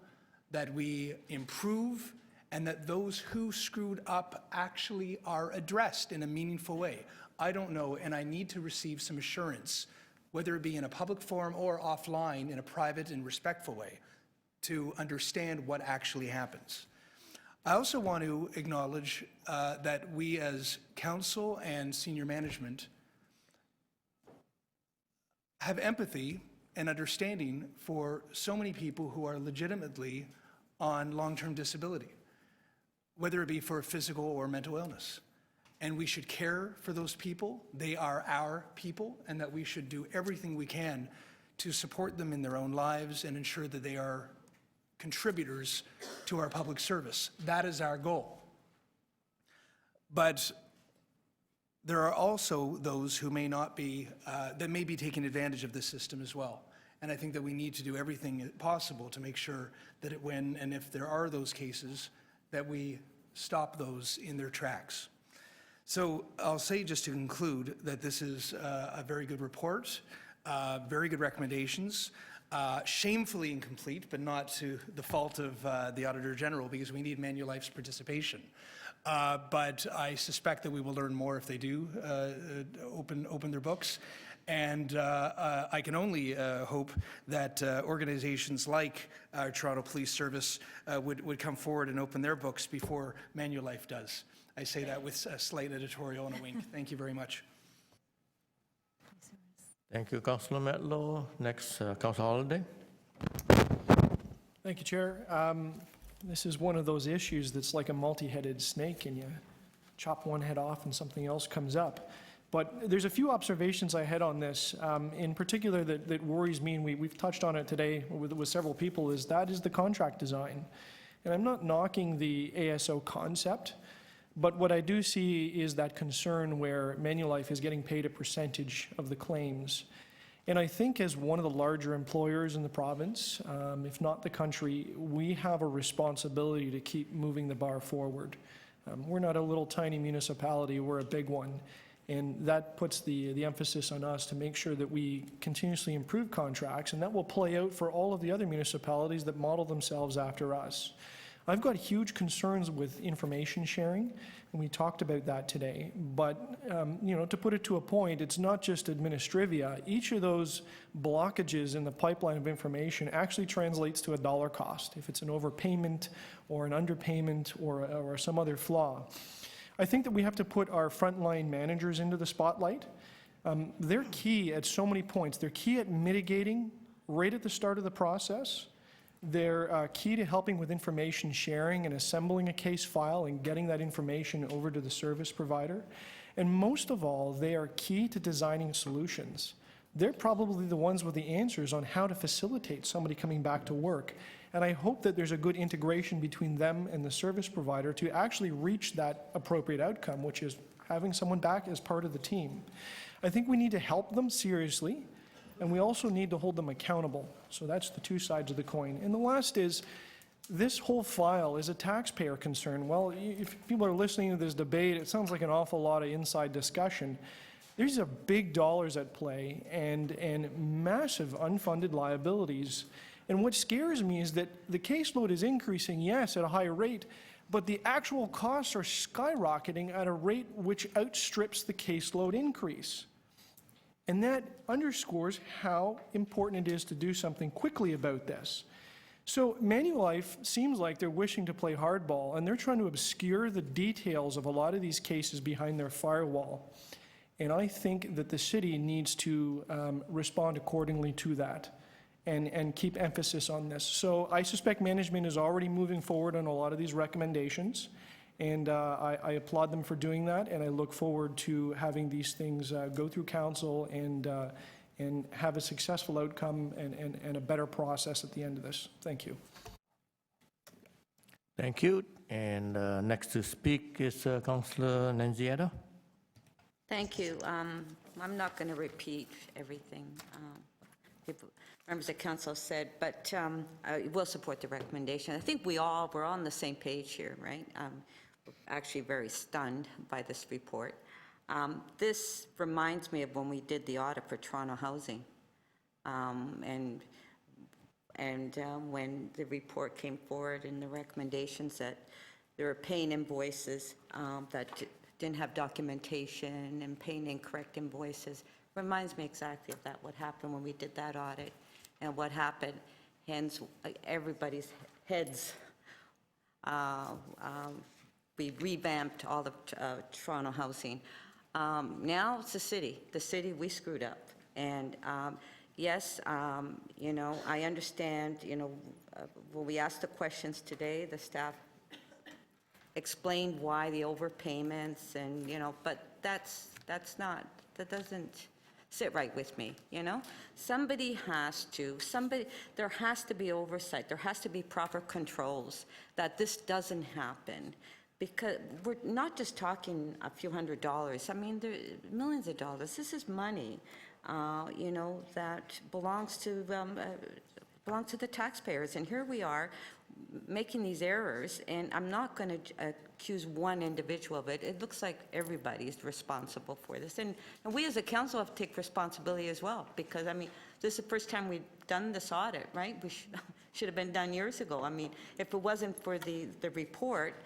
that we improve, and that those who screwed up actually are addressed in a meaningful way. I don't know, and I need to receive some assurance, whether it be in a public forum or offline in a private and respectful way, to understand what actually happens. I also want to acknowledge that we as council and senior management have empathy and understanding for so many people who are legitimately on long-term disability, whether it be for physical or mental illness. And we should care for those people. They are our people, and that we should do everything we can to support them in their own lives and ensure that they are contributors to our public service. That is our goal. But there are also those who may not be, that may be taking advantage of the system as well. And I think that we need to do everything possible to make sure that when and if there are those cases, that we stop those in their tracks. So I'll say, just to conclude, that this is a very good report, very good recommendations. shamefully incomplete, but not to the fault of the Auditor General, because we need Manulife's participation. But I suspect that we will learn more if they do open their books. And I can only hope that organizations like our Toronto Police Service would come forward and open their books before Manulife does. I say that with a slight editorial and a wink. Thank you very much. Thank you, Councillor Metlow. Next, Councillor Holiday. Thank you, Chair. This is one of those issues that's like a multi-headed snake, and you chop one head off and something else comes up. But there's a few observations I had on this, in particular that worries me, and we've touched on it today with several people, is the contract design. And I'm not knocking the ASO concept, but what I do see is that concern where Manulife is getting paid a percentage of the claims. And I think as one of the larger employers in the province, if not the country, we have a responsibility to keep moving the bar forward. We're not a little tiny municipality, we're a big one. And that puts the emphasis on us to make sure that we continuously improve contracts, and that will play out for all of the other municipalities that model themselves after us. I've got huge concerns with information sharing, and we talked about that today. But, to put it to a point, it's not just administrivia. Each of those blockages in the pipeline of information actually translates to a dollar cost, if it's an overpayment or an underpayment or some other flaw. I think that we have to put our frontline managers into the spotlight. They're key at so many points. They're key at mitigating right at the start of the process. They're key to helping with information sharing and assembling a case file and getting that information over to the service provider. And most of all, they are key to designing solutions. They're probably the ones with the answers on how to facilitate somebody coming back to work. And I hope that there's a good integration between them and the service provider to actually reach that appropriate outcome, which is having someone back as part of the team. I think we need to help them seriously, and we also need to hold them accountable. So that's the two sides of the coin. And the last is, this whole file is a taxpayer concern. Well, if people are listening to this debate, it sounds like an awful lot of inside discussion. These are big dollars at play and massive unfunded liabilities. And what scares me is that the caseload is increasing, yes, at a high rate, but the actual costs are skyrocketing at a rate which outstrips the caseload increase. And that underscores how important it is to do something quickly about this. So Manulife seems like they're wishing to play hardball, and they're trying to obscure the details of a lot of these cases behind their firewall. And I think that the city needs to respond accordingly to that and keep emphasis on this. So I suspect management is already moving forward on a lot of these recommendations. And I applaud them for doing that, and I look forward to having these things go through council and have a successful outcome and a better process at the end of this. Thank you. Thank you. And next to speak is Councillor Nunziata. Thank you. I'm not going to repeat everything members of council said, but I will support the recommendation. I think we're on the same page here, right? Actually very stunned by this report. This reminds me of when we did the audit for Toronto Housing, and when the report came forward and the recommendations that they were paying invoices that didn't have documentation and paying incorrect invoices. Reminds me exactly of that, what happened when we did that audit and what happened. Hence, everybody's heads. We revamped all of Toronto Housing. Now it's the city. The city, we screwed up. And yes, I understand, when we asked the questions today, the staff explained why the overpayments and, but that doesn't sit right with me, there has to be oversight, there has to be proper controls that this doesn't happen. Because we're not just talking a few $100s. I mean, there are millions of dollars. This is money, that belongs to the taxpayers. And here we are making these errors, and I'm not going to accuse one individual of it. It looks like everybody is responsible for this. And we as a council have to take responsibility as well, because, I mean, this is the first time we've done this audit, right? We should have been done years ago. I mean, if it wasn't for the report,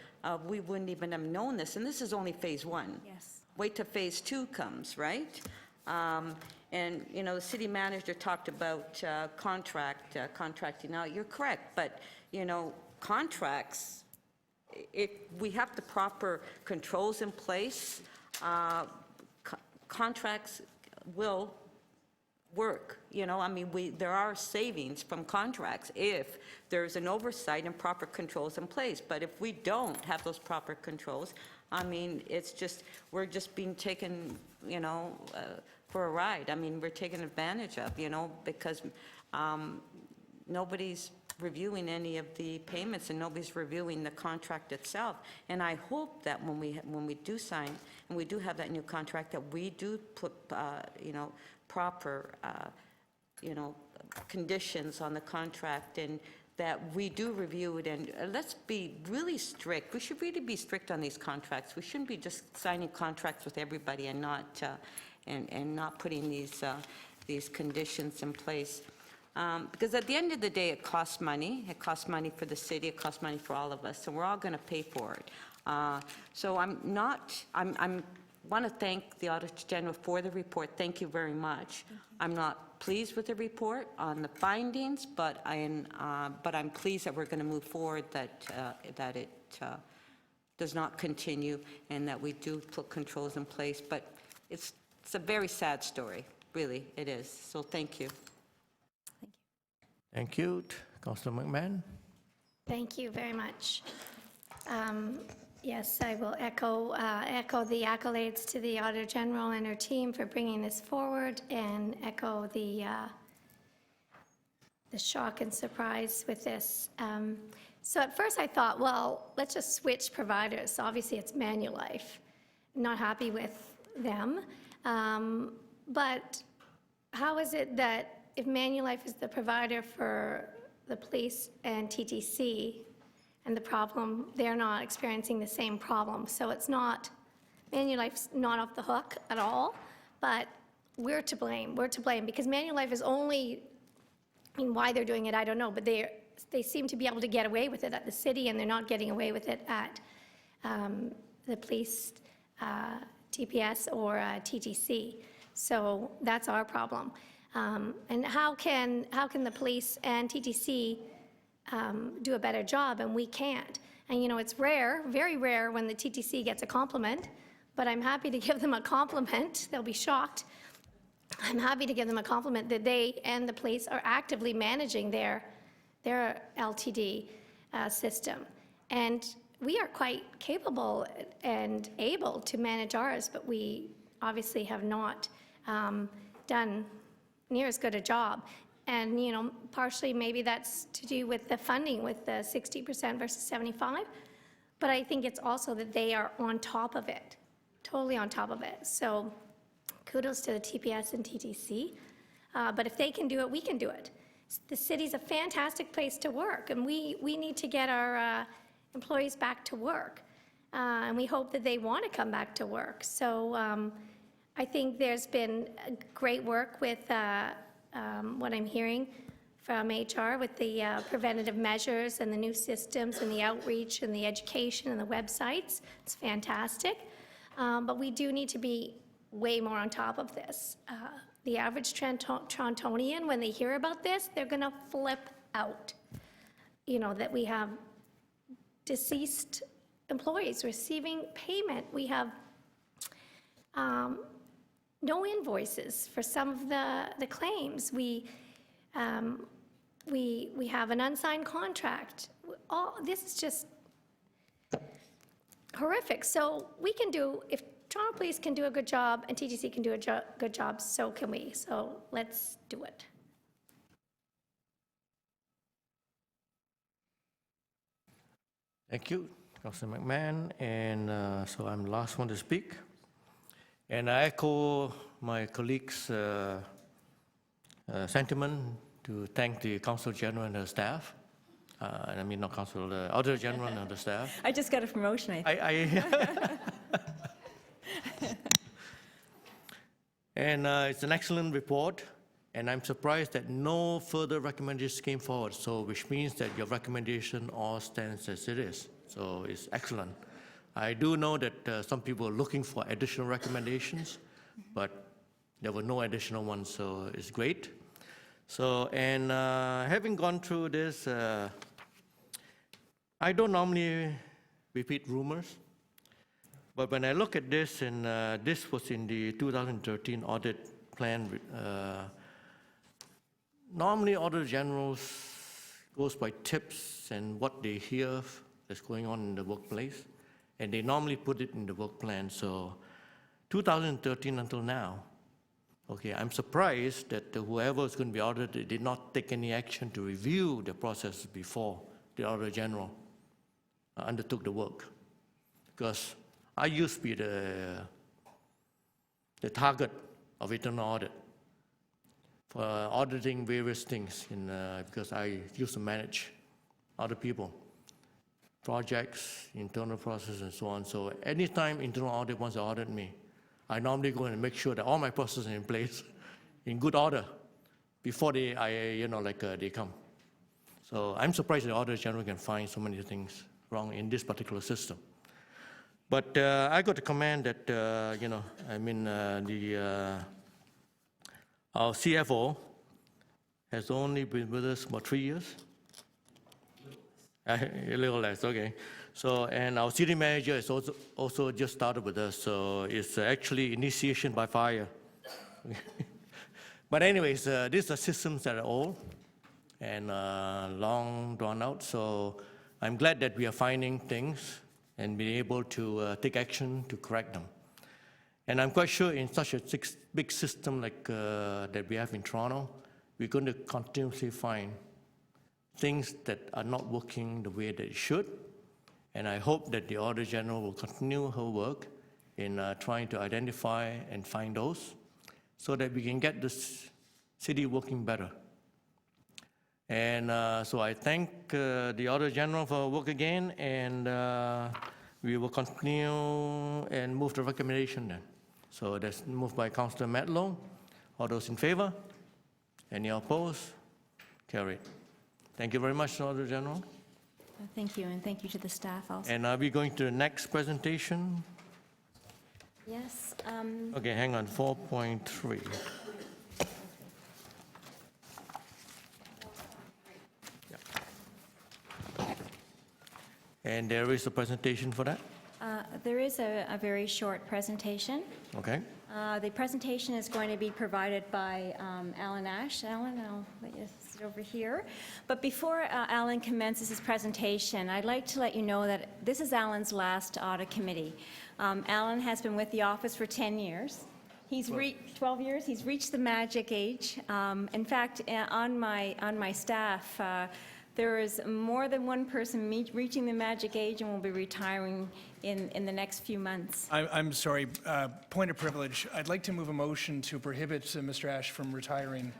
we wouldn't even have known this, and this is only phase 1. Yes. Wait till phase 2 comes, right? And, you know, the city manager talked about contracting out. You're correct, but, you know, contracts, if we have the proper controls in place, contracts will work, you know, I mean, there are savings from contracts if there's an oversight and proper controls in place. But if we don't have those proper controls, I mean, it's just, we're just being taken, you know, for a ride. I mean, we're taken advantage of, you know, because nobody's reviewing any of the payments and nobody's reviewing the contract itself. And I hope that when we do sign and we do have that new contract, that we do put, you know, proper, you know, conditions on the contract, and that we do review it. And let's be really strict. We should really be strict on these contracts. We shouldn't be just signing contracts with everybody and not putting these conditions in place. Because at the end of the day, it costs money. It costs money for the city. It costs money for all of us, and we're all going to pay for it. So I'm want to thank the Auditor General for the report. Thank you very much. I'm not pleased with the report on the findings, but I'm pleased that we're going to move forward, that it does not continue, and that we do put controls in place. But it's a very sad story, really, it is. So thank you. Thank you. Councillor McMahon. Thank you very much. Yes, I will echo the accolades to the Auditor General and her team for bringing this forward, and echo the shock and surprise with this. So at first I thought, well, let's just switch providers. Obviously it's Manulife. Not happy with them. But how is it that if Manulife is the provider for the police and TTC, and the problem, they're not experiencing the same problem? So it's not, Manulife's not off the hook at all, but we're to blame. We're to blame because Manulife is only, I mean, why they're doing it, I don't know, but they seem to be able to get away with it at the city, and they're not getting away with it at the police, TPS, or TTC. So that's our problem. And how can the police and TTC do a better job, and we can't? And you know, it's rare, very rare, when the TTC gets a compliment, but I'm happy to give them a compliment. They'll be shocked. I'm happy to give them a compliment that they and the police are actively managing their LTD system. And we are quite capable and able to manage ours, but we obviously have not done near as good a job. And, you know, partially maybe that's to do with the funding, with the 60% versus 75. But I think it's also that they are on top of it, totally on top of it. So kudos to the TPS and TTC. But if they can do it, we can do it. The city's a fantastic place to work, and we need to get our employees back to work. And we hope that they want to come back to work. So I think there's been great work with what I'm hearing from HR with the preventative measures and the new systems and the outreach and the education and the websites. It's fantastic. But we do need to be way more on top of this. The average Torontonian, when they hear about this, they're going to flip out. You know, that we have deceased employees receiving payment. We have no invoices for some of the claims. We have an unsigned contract. This is just horrific. So we can do, if Toronto Police can do a good job and TTC can do a good job, so can we. So let's do it. Thank you, Councillor McMahon. And so I'm the last one to speak. And I echo my colleagues' sentiment to thank the Council General and her staff. And I mean, not Council, the Auditor General and the staff. I just got a promotion, I think. And it's an excellent report. And I'm surprised that no further recommendations came forward, so which means that your recommendation all stands as it is. So it's excellent. I do know that some people are looking for additional recommendations, but there were no additional ones, so it's great. So, and having gone through this, I don't normally repeat rumors, but when I look at this, and this was in the 2013 audit plan, normally Auditor General goes by tips and what they hear that's going on in the workplace, and they normally put it in the work plan. So 2013 until now, okay, I'm surprised that whoever is going to be audited did not take any action to review the process before the Auditor General undertook the work. Because I used to be the target of internal audit for auditing various things because I used to manage other people, projects, internal processes, and so on. So anytime internal audit wants to audit me, I normally go and make sure that all my processes are in place, in good order, before they come. So I'm surprised the Auditor General can find so many things wrong in this particular system. But I got to commend that, our CFO has only been with us for 3 years. A little less, okay. So, and our city manager is also just started with us, so it's actually initiation by fire. But anyways, these are systems that are old and long drawn out, so I'm glad that we are finding things and being able to take action to correct them. And I'm quite sure in such a big system like that we have in Toronto, we're going to continuously find things that are not working the way that it should. And I hope that the Auditor General will continue her work in trying to identify and find those so that we can get this city working better. And so I thank the Auditor General for her work again, and we will continue and move the recommendation then. So that's moved by Councillor Matlow. All those in favor? Any opposed? Carried. Thank you very much, Auditor General. Thank you, and thank you to the staff also. And are we going to the next presentation? Yes. Okay, hang on, 4.3. And there is a presentation for that? There is a very short presentation. Okay. The presentation is going to be provided by Alan Ash. Alan, I'll let you sit over here. But before Alan commences his presentation, I'd like to let you know that this is Alan's last audit committee. Alan has been with the office for 10 years. He's 12 years. He's reached the magic age. In fact, on my staff, there is more than one person reaching the magic age and will be retiring in the next few months. I'm sorry, point of privilege. I'd like to move a motion to prohibit Mr. Ash from retiring.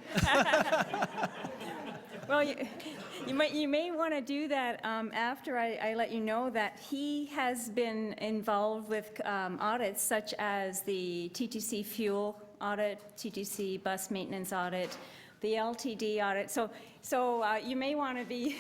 Well, you may want to do that after I let you know that he has been involved with audits such as the TTC fuel audit, TTC bus maintenance audit, the LTD audit. So you may want to be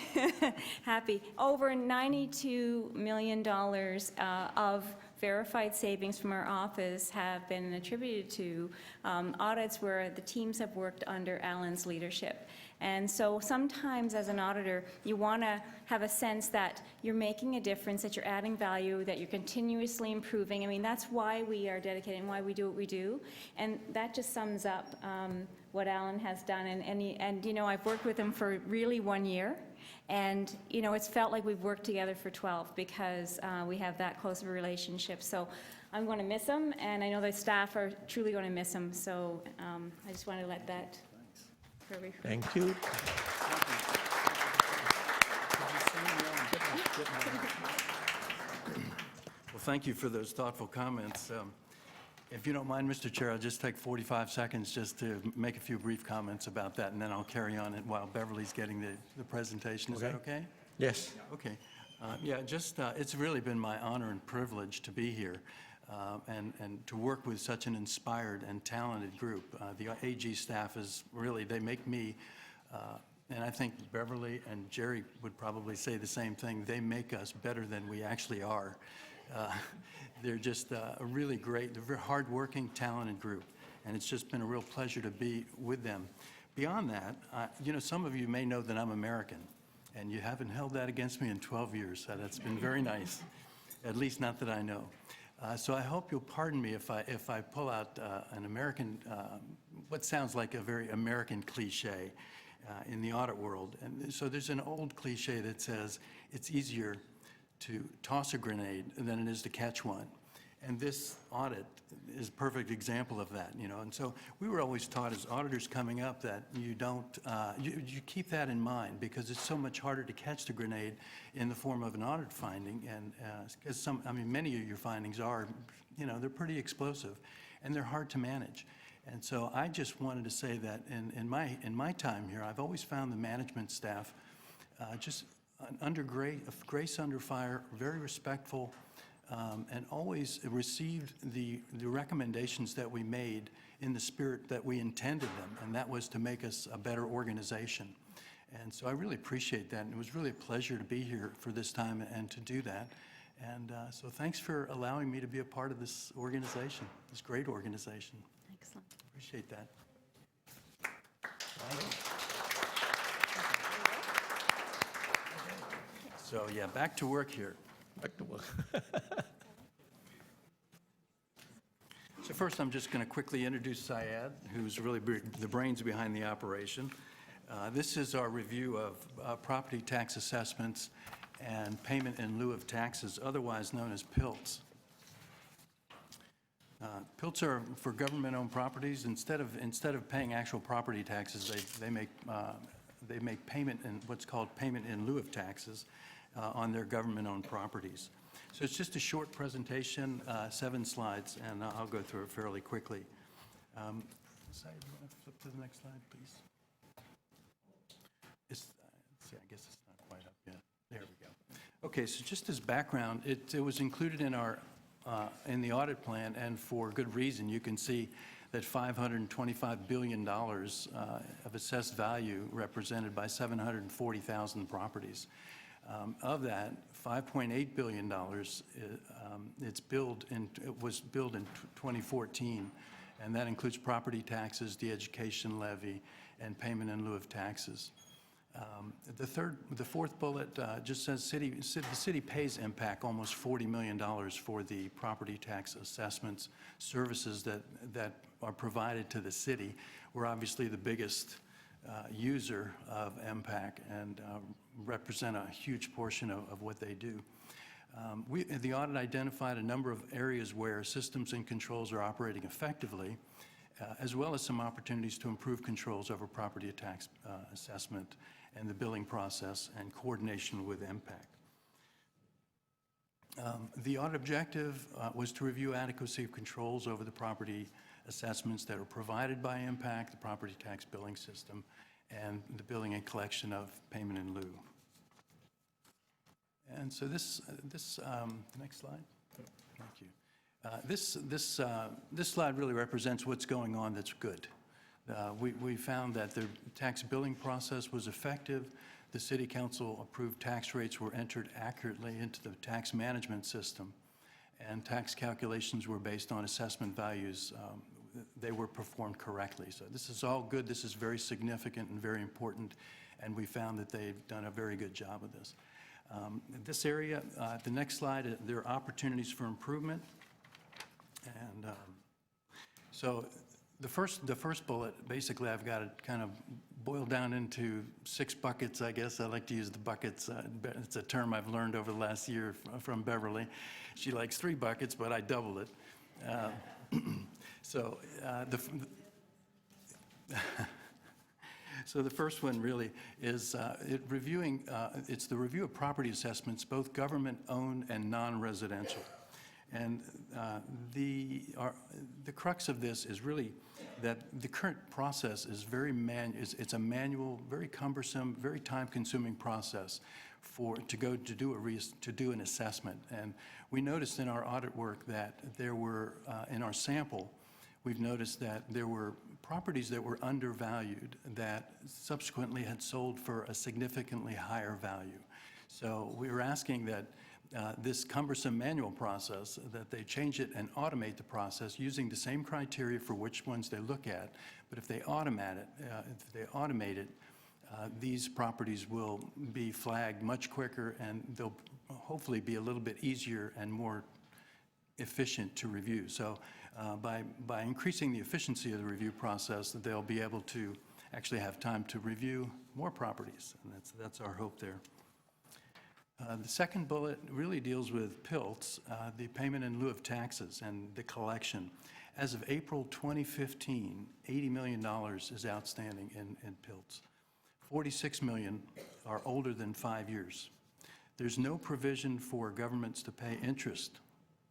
happy. Over $92 million of verified savings from our office have been attributed to audits where the teams have worked under Alan's leadership. And so sometimes as an auditor, you want to have a sense that you're making a difference, that you're adding value, that you're continuously improving. I mean, that's why we are dedicated and why we do what we do. And that just sums up what Alan has done. And you know, I've worked with him for really 1 year. And, you know, it's felt like we've worked together for 12 because we have that close of a relationship. So I'm going to miss him, and I know the staff are truly going to miss him. So I just want to let that. Thank you. Well, thank you for those thoughtful comments. If you don't mind, Mr. Chair, I'll just take 45 seconds just to make a few brief comments about that, and then I'll carry on it while Beverly's getting the presentation. Is that okay? Yes. Okay. Yeah, just it's really been my honor and privilege to be here. and to work with such an inspired and talented group. The AG staff is really, they make me, and I think Beverly and Jerry would probably say the same thing, they make us better than we actually are. They're just a really great, they're a very hardworking, talented group, and it's just been a real pleasure to be with them. Beyond that, some of you may know that I'm American, and you haven't held that against me in 12 years, so that's been very nice, at least not that I know. So I hope you'll pardon me if I pull out an American, what sounds like a very American cliche in the audit world. And so there's an old cliche that says it's easier to toss a grenade than it is to catch one. And this audit is a perfect example of that, And so we were always taught as auditors coming up that you don't, you keep that in mind because it's so much harder to catch the grenade in the form of an audit finding. And because many of your findings are, they're pretty explosive and they're hard to manage. And so I just wanted to say that in my time here, I've always found the management staff just grace under fire, very respectful, and always received the recommendations that we made in the spirit that we intended them, and that was to make us a better organization. And so I really appreciate that, and it was really a pleasure to be here for this time and to do that. And so thanks for allowing me to be a part of this organization, this great organization. Excellent. Appreciate that. So yeah, back to work here. Back to work. So first, I'm just going to quickly introduce Syed, who's really the brains behind the operation. This is our review of property tax assessments and payment in lieu of taxes, otherwise known as PILTs. PILTs are for government-owned properties. Instead of paying actual property taxes, they make payment in what's called payment in lieu of taxes on their government-owned properties. So it's just a short presentation, 7 slides, and I'll go through it fairly quickly. Syed, you want to flip to the next slide, please? I guess it's not quite up yet. There we go. Okay, so just as background, it was included in our in the audit plan, and for good reason. You can see that $525 billion of assessed value represented by 740,000 properties. Of that, $5.8 billion it was billed in 2014, and that includes property taxes, the education levy, and payment in lieu of taxes. The fourth bullet just says the city pays impact almost $40 million for the property tax assessments services that are provided to the city. We're obviously the biggest user of MPAC and represent a huge portion of what they do. The audit identified a number of areas where systems and controls are operating effectively, as well as some opportunities to improve controls over property tax assessment and the billing process and coordination with MPAC. The audit objective was to review adequacy of controls over the property assessments that are provided by MPAC, the property tax billing system, and the billing and collection of payment in lieu. And so this next slide. Thank you. This slide really represents what's going on that's good. We found that the tax billing process was effective. The City Council approved tax rates were entered accurately into the tax management system, and tax calculations were based on assessment values. They were performed correctly. So this is all good. This is very significant and very important, and we found that they've done a very good job of this. This area, the next slide, there are opportunities for improvement. And so the first bullet, basically I've got it kind of boiled down into 6 buckets, I guess. I like to use the buckets. It's a term I've learned over the last year from Beverly. She likes 3 buckets, but I doubled it. So the first one really is it's the review of property assessments, both government-owned and non-residential. And the crux of this is really that the current process is it's a manual, very cumbersome, very time-consuming process to do an assessment. And we noticed in our audit work that there were, in our sample, we've noticed that there were properties that were undervalued that subsequently had sold for a significantly higher value. So we were asking that this cumbersome manual process, that they change it and automate the process using the same criteria for which ones they look at. But if they automate it, these properties will be flagged much quicker, and they'll hopefully be a little bit easier and more efficient to review. So by increasing the efficiency of the review process, they'll be able to actually have time to review more properties, and that's our hope there. The second bullet really deals with PILTs, the payment in lieu of taxes, and the collection. As of April 2015, $80 million is outstanding in PILTs. 46 million are older than 5 years. There's no provision for governments to pay interest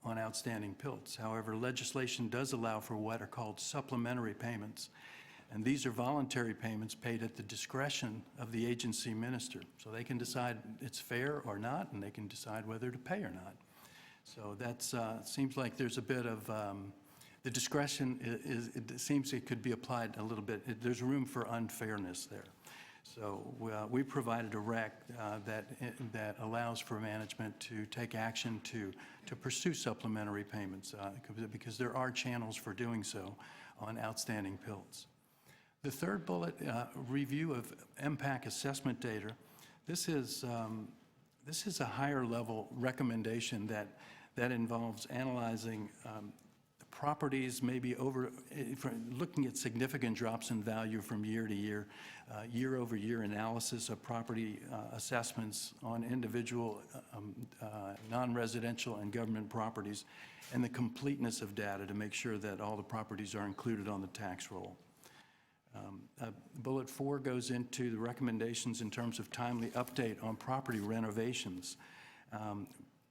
on outstanding PILTs. However, legislation does allow for what are called supplementary payments, and these are voluntary payments paid at the discretion of the agency minister. So they can decide it's fair or not, and they can decide whether to pay or not. So that's seems like there's a bit of the discretion it seems it could be applied a little bit. There's room for unfairness there. So we provided a rec that allows for management to take action to pursue supplementary payments because there are channels for doing so on outstanding PILTs. The third bullet, review of MPAC assessment data. This is a higher level recommendation that involves analyzing properties maybe looking at significant drops in value from year to year, year-over-year analysis of property assessments on individual non-residential and government properties, and the completeness of data to make sure that all the properties are included on the tax roll. Bullet 4 goes into the recommendations in terms of timely update on property renovations.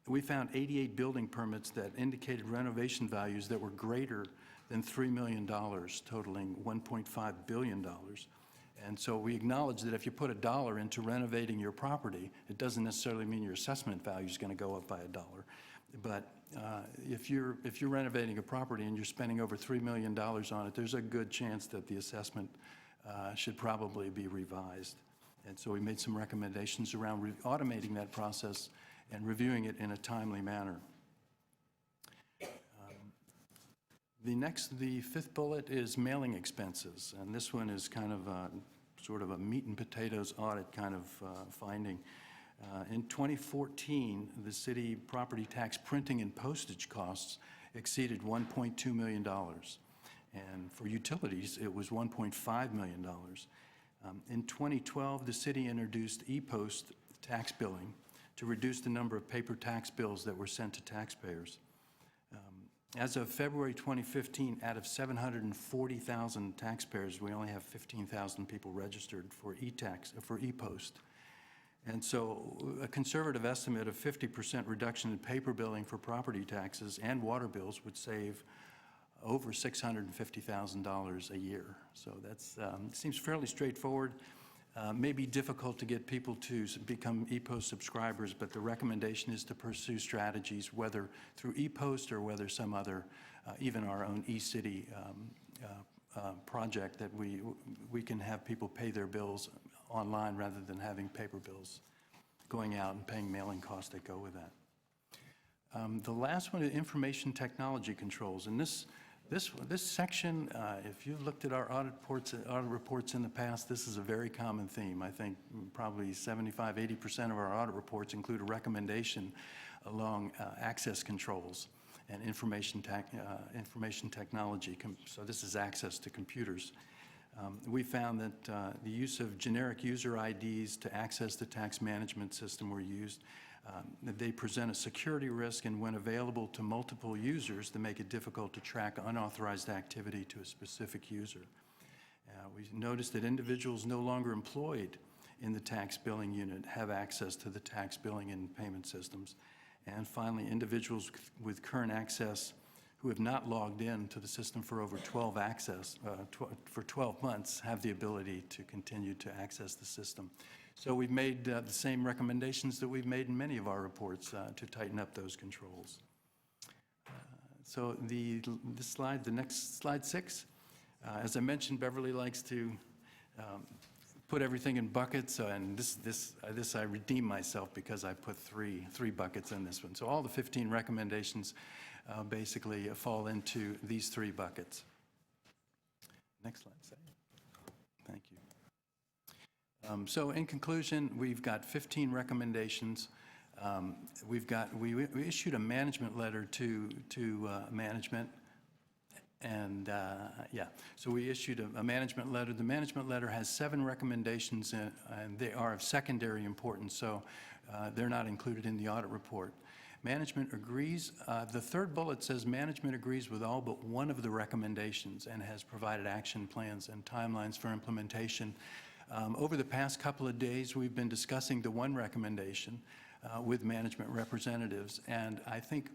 We found 88 building permits that indicated renovation values that were greater than $3 million, totaling $1.5 billion. And so we acknowledge that if you put $1 into renovating your property, it doesn't necessarily mean your assessment value is going to go up by $1. But if you're renovating a property and you're spending over $3 million on it, there's a good chance that the assessment should probably be revised. And so we made some recommendations around automating that process and reviewing it in a timely manner. The fifth bullet is mailing expenses, and this one is kind of sort of a meat and potatoes audit kind of finding. In 2014, the city property tax printing and postage costs exceeded $1.2 million, and for utilities, it was $1.5 million. In 2012, the city introduced e-post tax billing to reduce the number of paper tax bills that were sent to taxpayers. As of February 2015, out of 740,000 taxpayers, we only have 15,000 people registered for e-post. And so a conservative estimate of 50% reduction in paper billing for property taxes and water bills would save over $650,000 a year. So that's seems fairly straightforward. May be difficult to get people to become e-post subscribers, but the recommendation is to pursue strategies, whether through e-post or whether some other, even our own e-city project, that we can have people pay their bills online rather than having paper bills going out and paying mailing costs that go with that. The last one is information technology controls, and this section, if you've looked at our audit reports in the past, this is a very common theme. I think probably 75–80% of our audit reports include a recommendation along access controls and information technology. So this is access to computers. We found that the use of generic user IDs to access the tax management system were used. They present a security risk, and when available to multiple users, they make it difficult to track unauthorized activity to a specific user. We noticed that individuals no longer employed in the tax billing unit have access to the tax billing and payment systems. And finally, individuals with current access who have not logged in to the system for over 12 months have the ability to continue to access the system. So we've made the same recommendations that we've made in many of our reports to tighten up those controls. So this slide, the next slide 6, as I mentioned, Beverly likes to put everything in buckets, and this I redeem myself because I put three buckets in this one. So all the 15 recommendations basically fall into these 3 buckets. Next slide, Sam. Thank you. So in conclusion, we've got 15 recommendations. We issued a management letter to management, and so we issued a management letter. The management letter has 7 recommendations, and they are of secondary importance, so they're not included in the audit report. Management agrees. The 3rd bullet says management agrees with all but one of the recommendations and has provided action plans and timelines for implementation. Over the past couple of days, we've been discussing the one recommendation with management representatives, and I think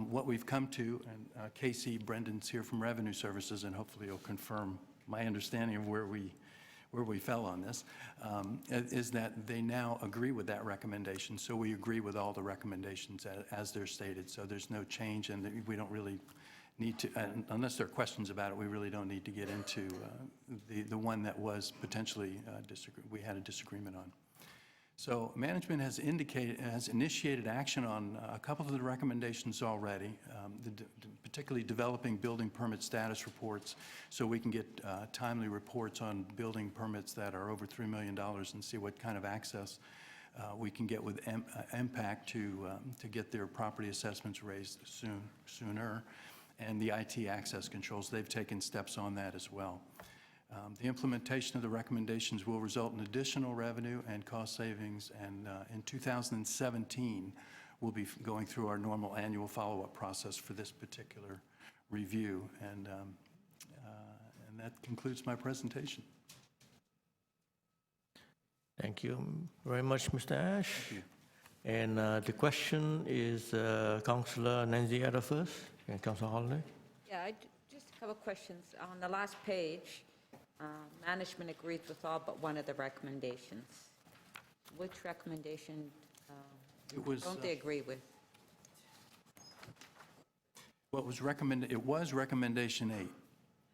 what we've come to, and Casey Brendan's here from Revenue Services, and hopefully he'll confirm my understanding of where we fell on this, is that they now agree with that recommendation. So we agree with all the recommendations as they're stated. So there's no change, and we don't really need to, unless there are questions about it, we really don't need to get into the one that was potentially we had a disagreement on. So management has initiated action on a couple of the recommendations already, particularly developing building permit status reports so we can get timely reports on building permits that are over $3 million and see what kind of access we can get with MPAC to get their property assessments raised sooner, and the IT access controls. They've taken steps on that as well. The implementation of the recommendations will result in additional revenue and cost savings, and in 2017, we'll be going through our normal annual follow-up process for this particular review, and that concludes my presentation. Thank you very much, Mr. Ash. Thank you. And the question is Councillor Nancy Adder first, and Councillor Holiday. Yeah, just a couple of questions. On the last page, management agrees with all but one of the recommendations. Which recommendation don't they agree with? What was recommended? It was recommendation 8.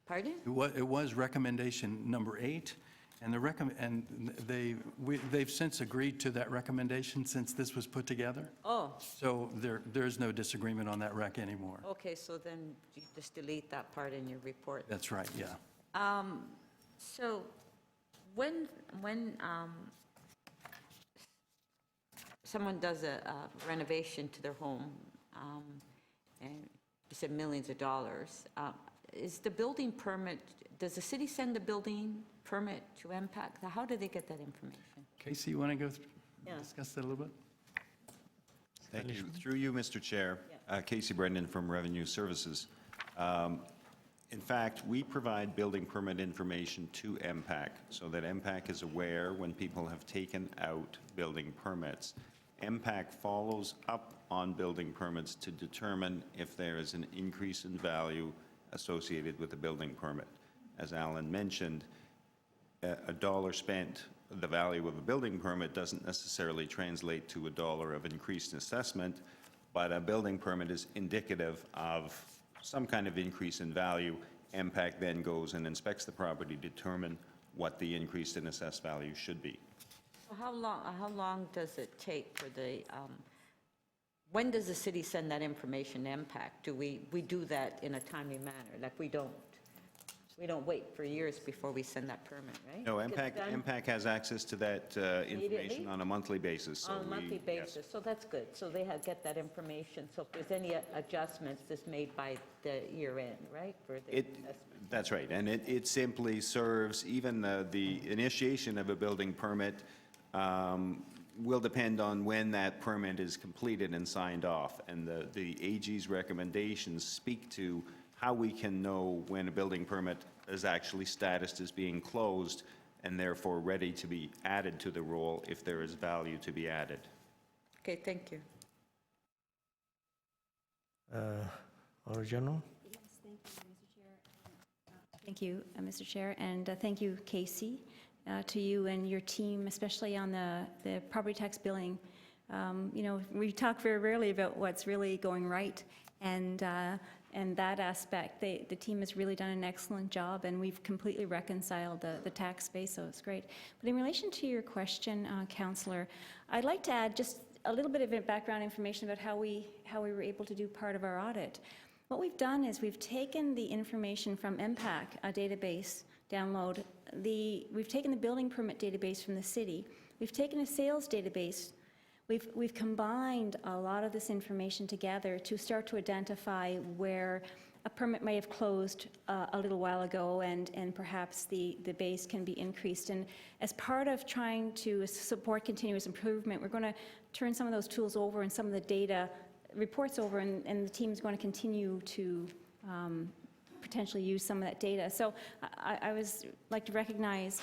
Pardon? It was recommendation number 8, and they've since agreed to that recommendation since this was put together. Oh, So there's no disagreement on that rec anymore. okay, so then you just delete that part in your report. That's right, yeah. So when someone does a renovation to their home, and you said millions of dollars, is the building permit, does the city send the building permit to MPAC? How do they get that information? Casey, you want to go Yeah. discuss that a little bit? Thank you. Through you, Mr. Chair, Casey Brendan from Revenue Services. In fact, we provide building permit information to MPAC so that MPAC is aware when people have taken out building permits. MPAC follows up on building permits to determine if there is an increase in value associated with the building permit. As Alan mentioned, a dollar spent, the value of a building permit doesn't necessarily translate to a dollar of increased assessment, but a building permit is indicative of some kind of increase in value. MPAC then goes and inspects the property to determine what the increase in assessed value should be. How long does it take for the, when does the city send that information to MPAC? Do we do that in a timely manner? Like we don't wait for years before we send that permit, right? No, Gets done MPAC has access to that information on a monthly basis. So on a monthly yes. basis, so that's good. So they get that information, so if there's any adjustments that's made by the year end, right? For the assessment. That's right, and it simply serves, even the initiation of a building permit will depend on when that permit is completed and signed off, and the AG's recommendations speak to how we can know when a building permit is actually statused as being closed and therefore ready to be added to the roll if there is value to be added. Okay, thank you. Auditor General? Thank you, Mr. Chair, and thank you, Casey, to you and your team, especially on the property tax billing. You know, we talk very rarely about what's really going right, and that aspect, the team has really done an excellent job, and we've completely reconciled the tax space, so it's great. But in relation to your question, Councillor, I'd like to add just a little bit of background information about how we were able to do part of our audit. What we've done is we've taken the information from MPAC, a database download. We've taken the building permit database from the city. We've taken a sales database. We've combined a lot of this information together to start to identify where a permit may have closed a little while ago, and perhaps the base can be increased. And as part of trying to support continuous improvement, we're going to turn some of those tools over and some of the data reports over, and the team's going to continue to potentially use some of that data. So I like to recognize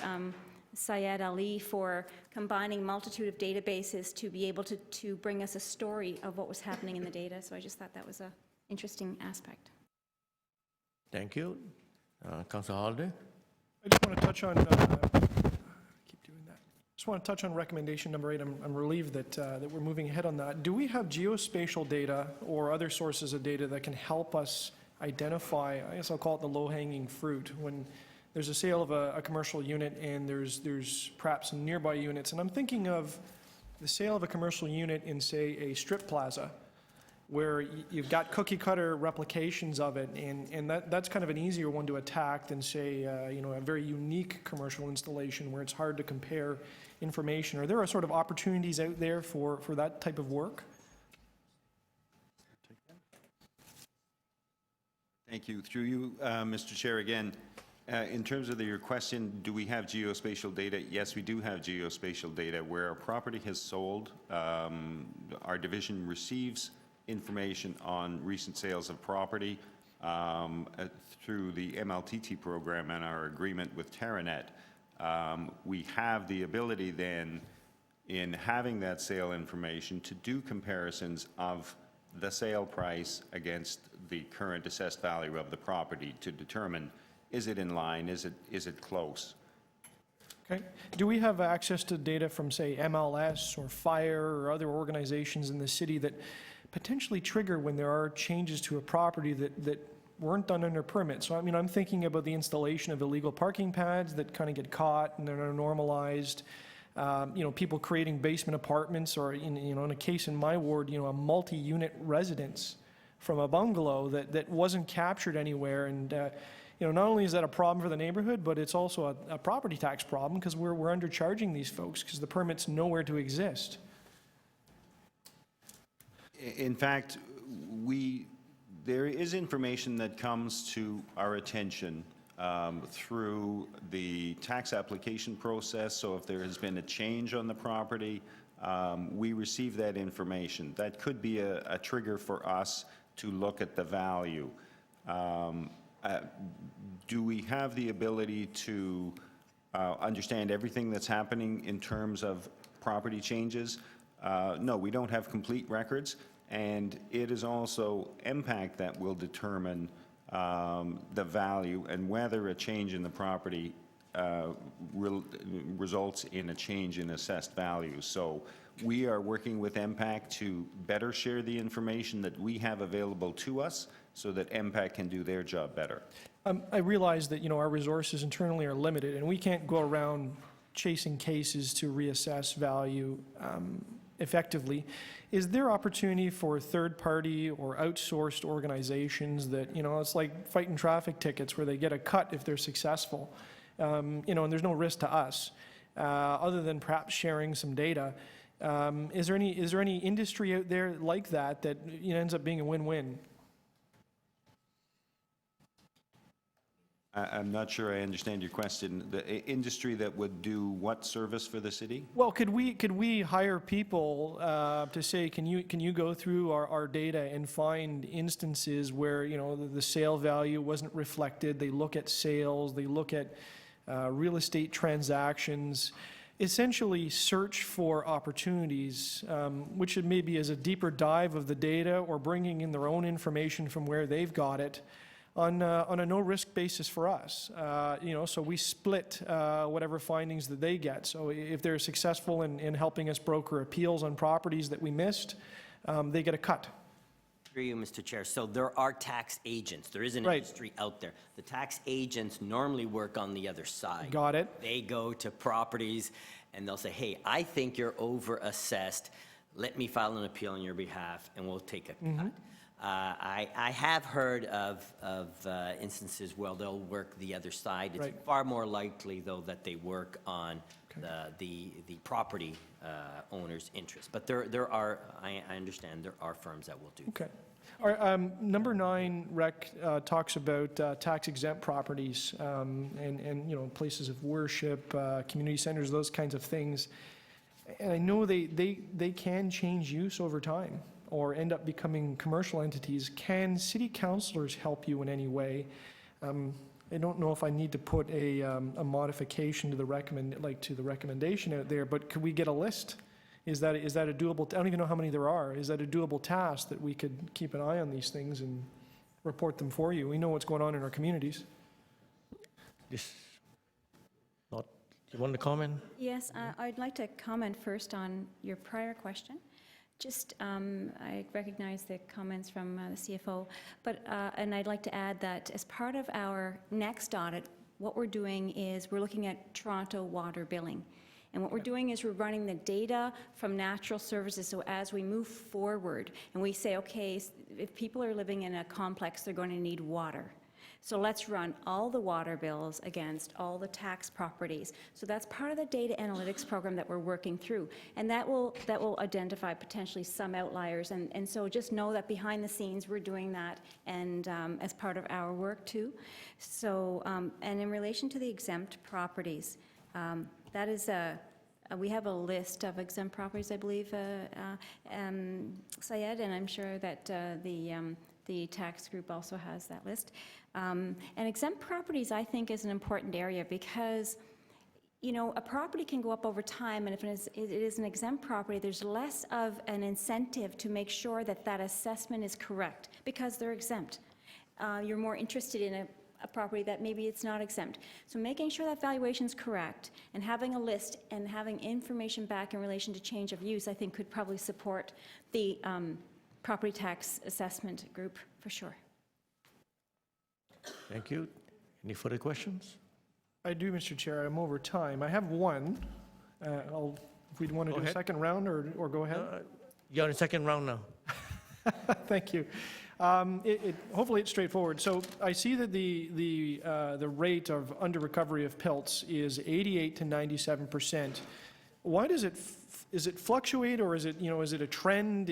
Syed Ali for combining multitude of databases to be able to bring us a story of what was happening in the data. So I just thought that was an interesting aspect. Thank you. Councillor Holiday? I just want to touch on, keep doing that. Just want to touch on recommendation number 8. I'm relieved that we're moving ahead on that. Do we have geospatial data or other sources of data that can help us identify, I guess I'll call it the low-hanging fruit, when there's a sale of a commercial unit and there's perhaps some nearby units? And I'm thinking of the sale of a commercial unit in, say, a strip plaza, where you've got cookie-cutter replications of it, and that's kind of an easier one to attack than, say, you know, a very unique commercial installation where it's hard to compare information. Are there sort of opportunities out there for that type of work? Thank you. Through you, Mr. Chair, again, in terms of your question, do we have geospatial data? Yes, we do have geospatial data. Where a property has sold, our division receives information on recent sales of property through the MLTT program and our agreement with Terranet. We have the ability then, in having that sale information, to do comparisons of the sale price against the current assessed value of the property to determine, is it in line, is it close? Okay. Do we have access to data from, say, MLS or fire or other organizations in the city that potentially trigger when there are changes to a property that weren't done under permit? So, I mean, I'm thinking about the installation of illegal parking pads that kind of get caught and they're normalized. You know, people creating basement apartments, or in a case in my ward, you know, a multi-unit residence from a bungalow that wasn't captured anywhere. And you know, not only is that a problem for the neighborhood, but it's also a property tax problem, because we're undercharging these folks because the permit's nowhere to exist. In fact, there is information that comes to our attention through the tax application process. So if there has been a change on the property, we receive that information. That could be a trigger for us to look at the value. Do we have the ability to understand everything that's happening in terms of property changes? No, we don't have complete records, and it is also MPAC that will determine the value and whether a change in the property results in a change in assessed value. So we are working with MPAC to better share the information that we have available to us so that MPAC can do their job better. I realize that, you know, our resources internally are limited, and we can't go around chasing cases to reassess value effectively. Is there opportunity for third-party or outsourced organizations that, you know, it's like fighting traffic tickets where they get a cut if they're successful, you know, and there's no risk to us, other than perhaps sharing some data? Is there any industry out there like that you know, ends up being a win-win? I'm not sure I understand your question. The industry that would do what service for the city? Well, could we hire people to say, can you go through our data and find instances where, you know, the sale value wasn't reflected? They look at sales, they look at real estate transactions, essentially search for opportunities, which maybe is a deeper dive of the data or bringing in their own information from where they've got it. on a no-risk basis for us. So we split whatever findings that they get. So if they're successful in helping us broker appeals on properties that we missed, they get a cut. Through you, Mr. Chair. So there are tax agents. There is an Right. industry out there. The tax agents normally work on the other side. Got it. They go to properties and they'll say, hey, I think you're over-assessed. Let me file an appeal on your behalf and we'll take a cut. I have heard of instances where they'll work the other side. It's Right. far more likely, though, that they work on the property owner's interest. But there are, I understand, there are firms that will do that. Okay. All right, number 9 rec talks about tax exempt properties and places of worship, community centers, those kinds of things. And I know they can change use over time or end up becoming commercial entities. Can city councilors help you in any way? I don't know if I need to put a modification to the recommendation out there, but could we get a list? Is that a doable? I don't even know how many there are. Is that a doable task that we could keep an eye on these things and report them for you? We know what's going on in our communities. You want to comment? Yes, I'd like to comment first on your prior question. Just, I recognize the comments from the CFO, but, and I'd like to add that as part of our next audit, what we're doing is we're looking at Toronto water billing. And what we're doing is we're running the data from natural services, so as we move forward and we say, okay, if people are living in a complex, they're going to need water. So let's run all the water bills against all the tax properties. So that's part of the data analytics program that we're working through. And that will identify potentially some outliers. And so just know that behind the scenes, we're doing that and as part of our work too. So, and in relation to the exempt properties, that is we have a list of exempt properties, I believe, Syed, and I'm sure that the tax group also has that list. And exempt properties, I think, is an important area because, a property can go up over time, and if it is an exempt property, there's less of an incentive to make sure that that assessment is correct because they're exempt. You're more interested in a property that maybe it's not exempt. So making sure that valuation is correct and having a list and having information back in relation to change of use, I think could probably support the property tax assessment group for sure. Thank you. Any further questions? I do, Mr. Chair. I'm over time. I have one. If we'd want to Go do a ahead. second round or go ahead. You're in the second round now. Thank you. Hopefully it's straightforward. So I see that the rate of under recovery of PILTs is 88 to 97%. Why does it fluctuate, or is it a trend?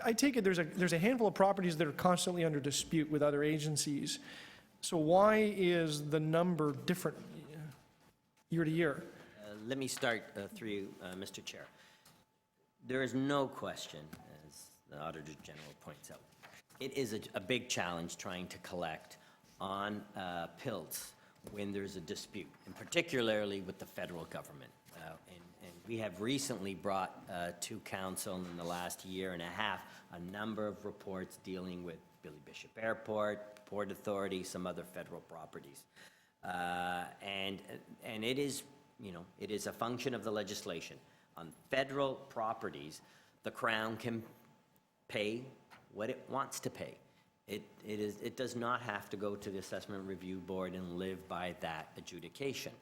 I take it there's a handful of properties that are constantly under dispute with other agencies. So why is the number different year to year? Let me start through you, Mr. Chair. There is no question, as the Auditor General points out, it is a big challenge trying to collect on PILTs when there's a dispute, and particularly with the federal government. And we have recently brought to council in the last year and a half a number of reports dealing with Billy Bishop Airport, Port Authority, some other federal properties. And it is, it is a function of the legislation. On federal properties, the Crown can pay what it wants to pay. It does not have to go to the Assessment Review Board and live by that adjudication.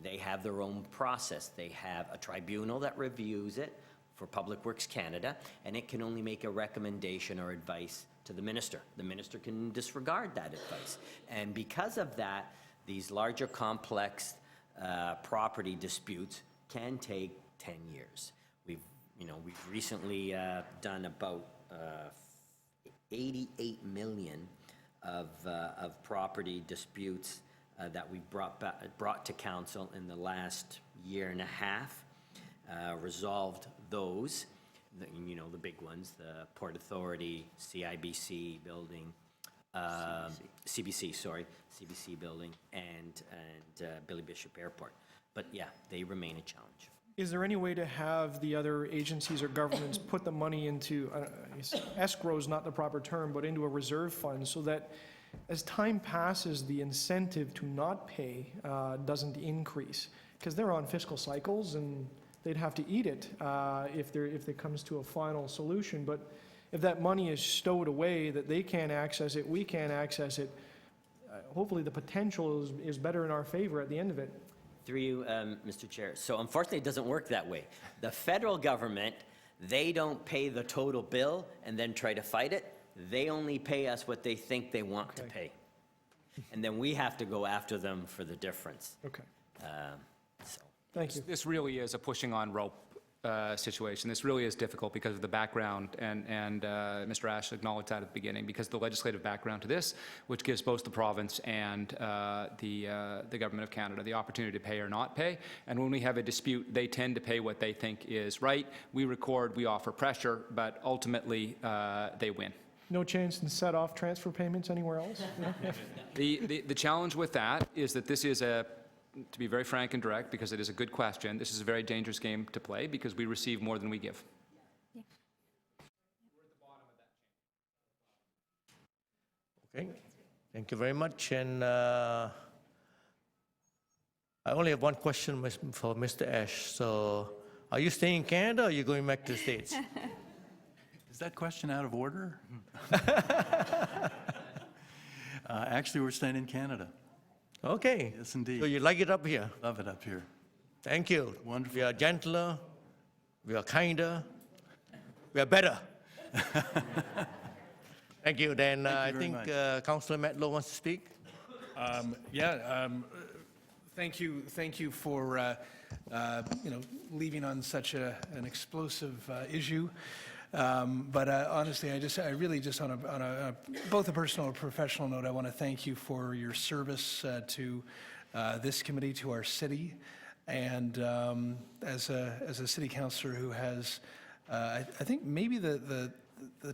They have their own process. They have a tribunal that reviews it for Public Works Canada, and it can only make a recommendation or advice to the minister. The minister can disregard that advice. And because of that, these larger complex property disputes can take 10 years. We've recently done about 88 million of property disputes that we brought to council in the last year and a half, resolved those, the big ones, the Port Authority, CIBC building, CBC building, and Billy Bishop Airport. But yeah, they remain a challenge. Is there any way to have the other agencies or governments put the money into, escrow is not the proper term, but into a reserve fund so that as time passes, the incentive to not pay doesn't increase, because they're on fiscal cycles, and they'd have to eat it if it comes to a final solution. But if that money is stowed away, that they can't access it, we can't access it, hopefully the potential is better in our favor at the end of it. Through you, Mr. Chair. So unfortunately, it doesn't work that way. The federal government, they don't pay the total bill and then try to fight it. They only pay us what they think they want to pay. And then we have to go after them for the difference. Okay. So. Thank you. This really is a pushing on rope situation. This really is difficult because of the background, and Mr. Ash acknowledged that at the beginning, because the legislative background to this, which gives both the province and the Government of Canada the opportunity to pay or not pay. And when we have a dispute, they tend to pay what they think is right. We record, we offer pressure, but ultimately they win. No chance to set off transfer payments anywhere else? The challenge with that is that this is to be very frank and direct, because it is a good question, this is a very dangerous game to play, because we receive more than we give. Okay, thank you very much. And I only have one question for Mr. Ash. So, are you staying in Canada, or are you going back to the States? Is that question out of order? Actually, we're staying in Canada. Okay. Yes, indeed. So you like it up here? Love it up here. Thank you. Wonderful. We are gentler, we are kinder, we are better. Thank you. Then I think Councillor Matlow wants to speak. Thank you for leaving on such an explosive issue. But honestly, I really just on a both a personal and professional note, I want to thank you for your service to this committee, to our city, and as a city councillor who has, I think maybe the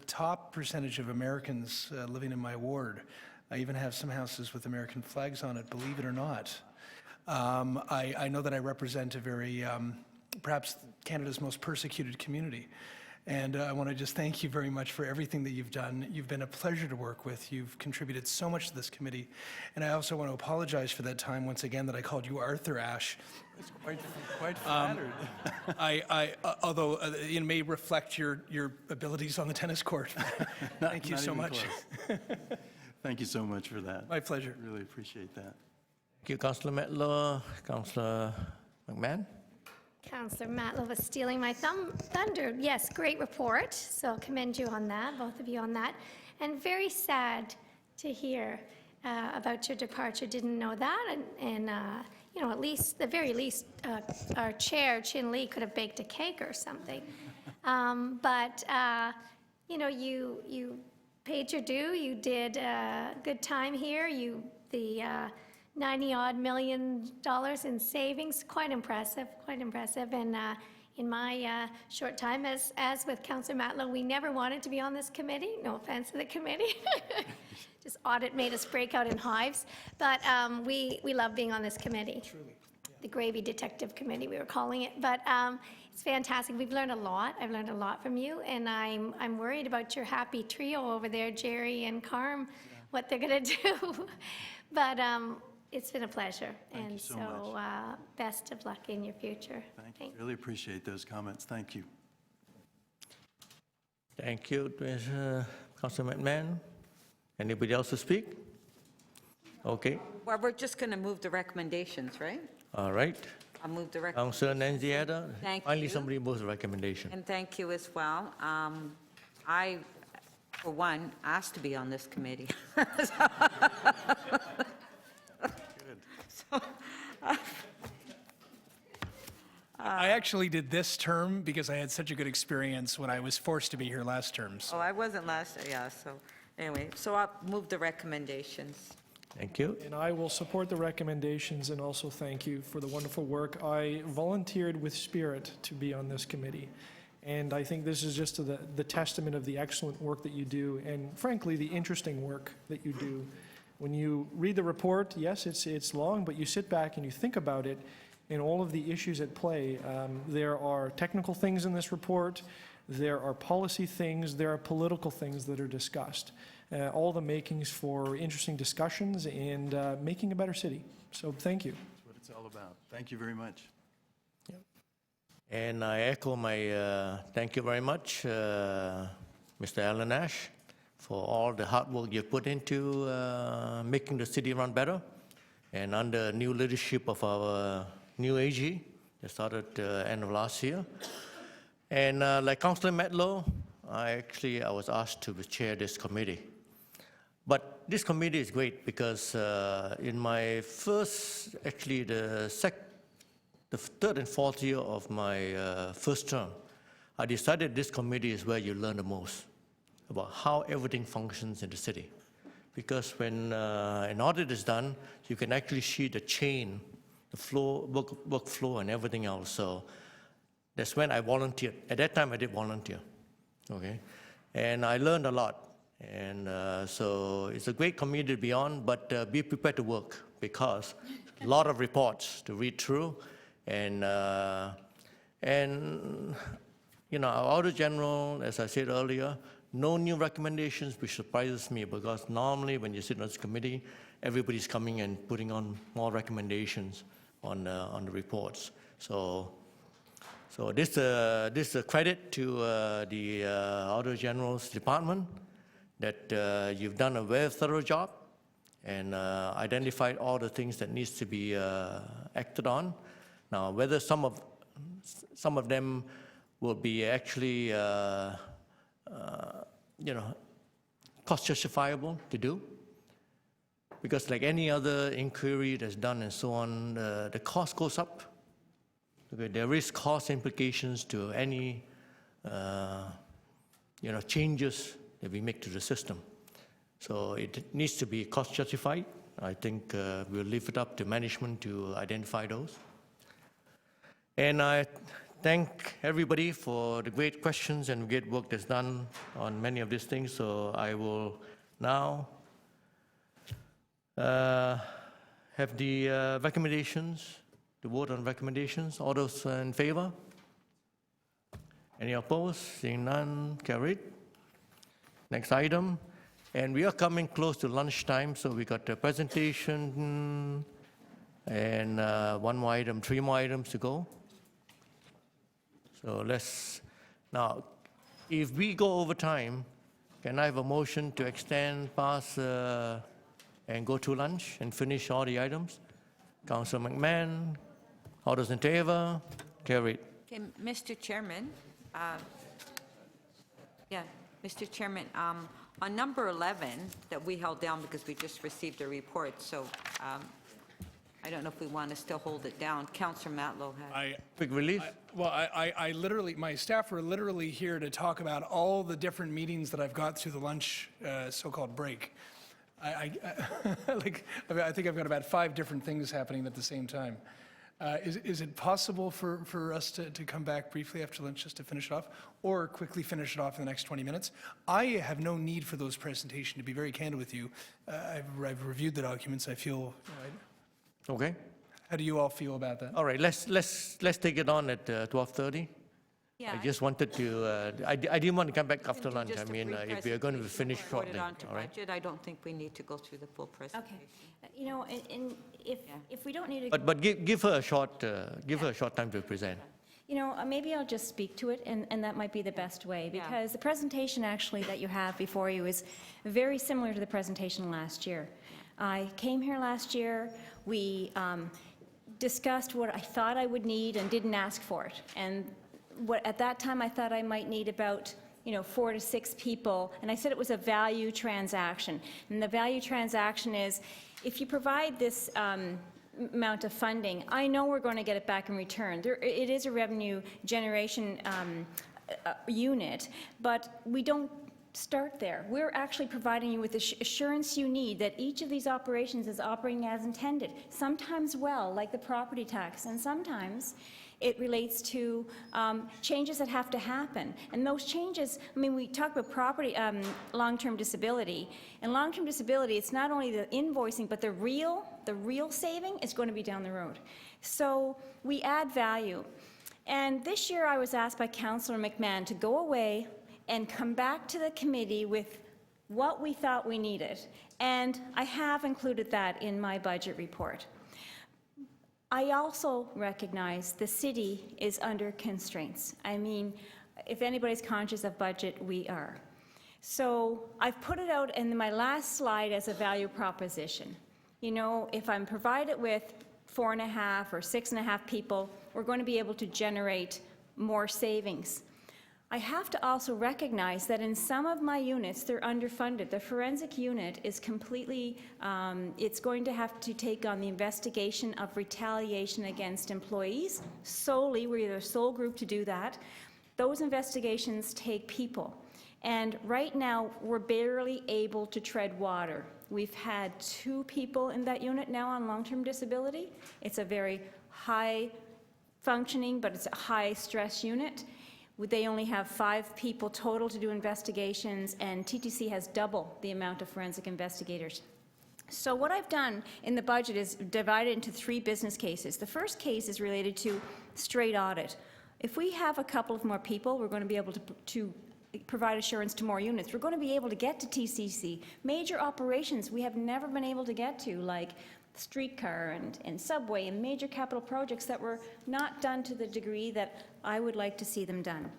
top percentage of Americans living in my ward. I even have some houses with American flags on it, believe it or not. I know that I represent a very, perhaps Canada's most persecuted community. And I want to just thank you very much for everything that you've done. You've been a pleasure to work with. You've contributed so much to this committee. And I also want to apologize for that time, once again, that I called you Arthur Ashe. It's quite flattered. Although it may reflect your abilities on the tennis court. Thank you so much. Thank you so much for that. My pleasure. Really appreciate that. Thank you, Councillor Matlow. Councillor McMahon. Councillor Matlow was stealing my thunder. Yes, great report. So I'll commend you on that, both of you on that. And very sad to hear about your departure. Didn't know that. And at least, the very least, our chair, Chin Lee, could have baked a cake or something. You paid your due. You did a good time here. The $90-odd million in savings, quite impressive. And in my short time, as with Councillor Matlow, we never wanted to be on this committee. No offense to the committee. Just audit made us break out in hives. But we love being on this committee. Truly. Yeah. The Gravy Detective Committee, we were calling it. But it's fantastic. We've learned a lot. I've learned a lot from you. And I'm worried about your happy trio over there, Jerry and Carm, what they're going to do. But it's been a pleasure. Thank you so much. Best of luck in your future. Thank you. Really appreciate those comments. Thank you. Thank you, Councillor McMahon. Anybody else to speak? Okay. Well, we're just going to move the recommendations, right? All right. I'll move the recommendations. Councillor Nunziata. Thank Finally, you. somebody moves the recommendation. And thank you as well. I, for one, asked to be on this committee. I actually did this term because I had such a good experience when I was forced to be here last term. So. Oh, I wasn't last, yeah, so, anyway, so I'll move the recommendations. Thank you. And I will support the recommendations and also thank you for the wonderful work. I volunteered with spirit to be on this committee. And I think this is just the testament of the excellent work that you do and, frankly, the interesting work that you do. When you read the report, yes, it's long, but you sit back and you think about it, and all of the issues at play. There are technical things in this report, there are policy things, there are political things that are discussed. All the makings for interesting discussions and making a better city. So thank you. That's what it's all about. Thank you very much. And I echo my thank you very much, Mr. Alan Nash, for all the hard work you've put into making the city run better. And under new leadership of our new AG, that started end of last year. And like Councillor Matlow, I was asked to chair this committee. But this committee is great because in my first, the third and fourth year of my first term, I decided this committee is where you learn the most about how everything functions in the city. Because when an audit is done, you can actually see the chain, the flow, workflow and everything else. So that's when I volunteered. At that time, I did volunteer, okay? And I learned a lot. And so it's a great committee to be on, but be prepared to work because a lot of reports to read through. And you know, our Auditor General, as I said earlier, no new recommendations, which surprises me because normally when you sit on this committee, everybody's coming and putting on more recommendations on the reports. So this is a credit to the Auditor General's department that you've done a very thorough job and identified all the things that needs to be acted on. Now, whether some of them will be actually, you know, cost justifiable to do, because like any other inquiry that's done and so on, the cost goes up. Okay, there is cost implications to any, you know, changes that we make to the system. So it needs to be cost justified. I think we'll leave it up to management to identify those. And I thank everybody for the great questions and great work that's done on many of these things. So I will now have the recommendations, the vote on recommendations. All those in favor? Any opposed? Seeing none, carried. Next item. And we are coming close to lunchtime, so we got the presentation and one more item, 3 more items to go. So let's, now, if we go over time, can I have a motion to extend past and go to lunch and finish all the items? Councillor McMahon, all those in favor? Carried. Okay, Mr. Chairman, Mr. Chairman, on number 11 that we held down because we just received a report, so I don't know if we want to still hold it down. Councillor Matlow has. Quick relief? I literally, my staff are literally here to talk about all the different meetings that I've got through the lunch so-called break. I think I've got about 5 different things happening at the same time. Is it possible for us to come back briefly after lunch just to finish it off, or quickly finish it off in the next 20 minutes? I have no need for those presentations, to be very candid with you. I've reviewed the documents. I feel... Okay. How do you all feel about that? All right, let's take it on at 12:30. Yeah, I just wanted to, I didn't want to come back after do lunch. just I a mean, brief if we are going to presentation finish before we shortly, put it on to all right? budget, I don't think we need to go through the full presentation. Okay. You know, and if we don't need to... But give her a short, give her a short time to present. You know, maybe I'll just speak to it, and that might be the best way, because the presentation actually that you have before you is very similar to the presentation last year. I came here last year, we discussed what I thought I would need and didn't ask for it. And what at that time I thought I might need about 4 to 6 people, and I said it was a value transaction. And the value transaction is, if you provide this amount of funding, I know we're going to get it back in return. It is a revenue generation unit, but we don't start there. We're actually providing you with the assurance you need that each of these operations is operating as intended, sometimes well, like the property tax, and sometimes it relates to changes that have to happen. And those changes, I mean, we talk about property, long-term disability. And long-term disability, it's not only the invoicing, but the real the real saving is going to be down the road. So we add value. And this year I was asked by Councillor McMahon to go away and come back to the committee with what we thought we needed. And I have included that in my budget report. I also recognize the city is under constraints. I mean, if anybody's conscious of budget, we are. So I've put it out in my last slide as a value proposition. You know, if I'm provided with 4.5 or 6.5 people, we're going to be able to generate more savings. I have to also recognize that in some of my units, they're underfunded. The forensic unit is completely, it's going to have to take on the investigation of retaliation against employees solely. We're the sole group to do that. Those investigations take people. And right now, we're barely able to tread water. We've had 2 people in that unit now on long-term disability. It's a very high functioning, but it's a high stress unit. They only have 5 people total to do investigations, and TTC has double the amount of forensic investigators. So what I've done in the budget is divided into 3 business cases. The first case is related to straight audit. If we have a couple of more people, we're going to be able to provide assurance to more units. We're going to be able to get to TCC. Major operations we have never been able to get to, like streetcar and subway and major capital projects that were not done to the degree that I would like to see them done.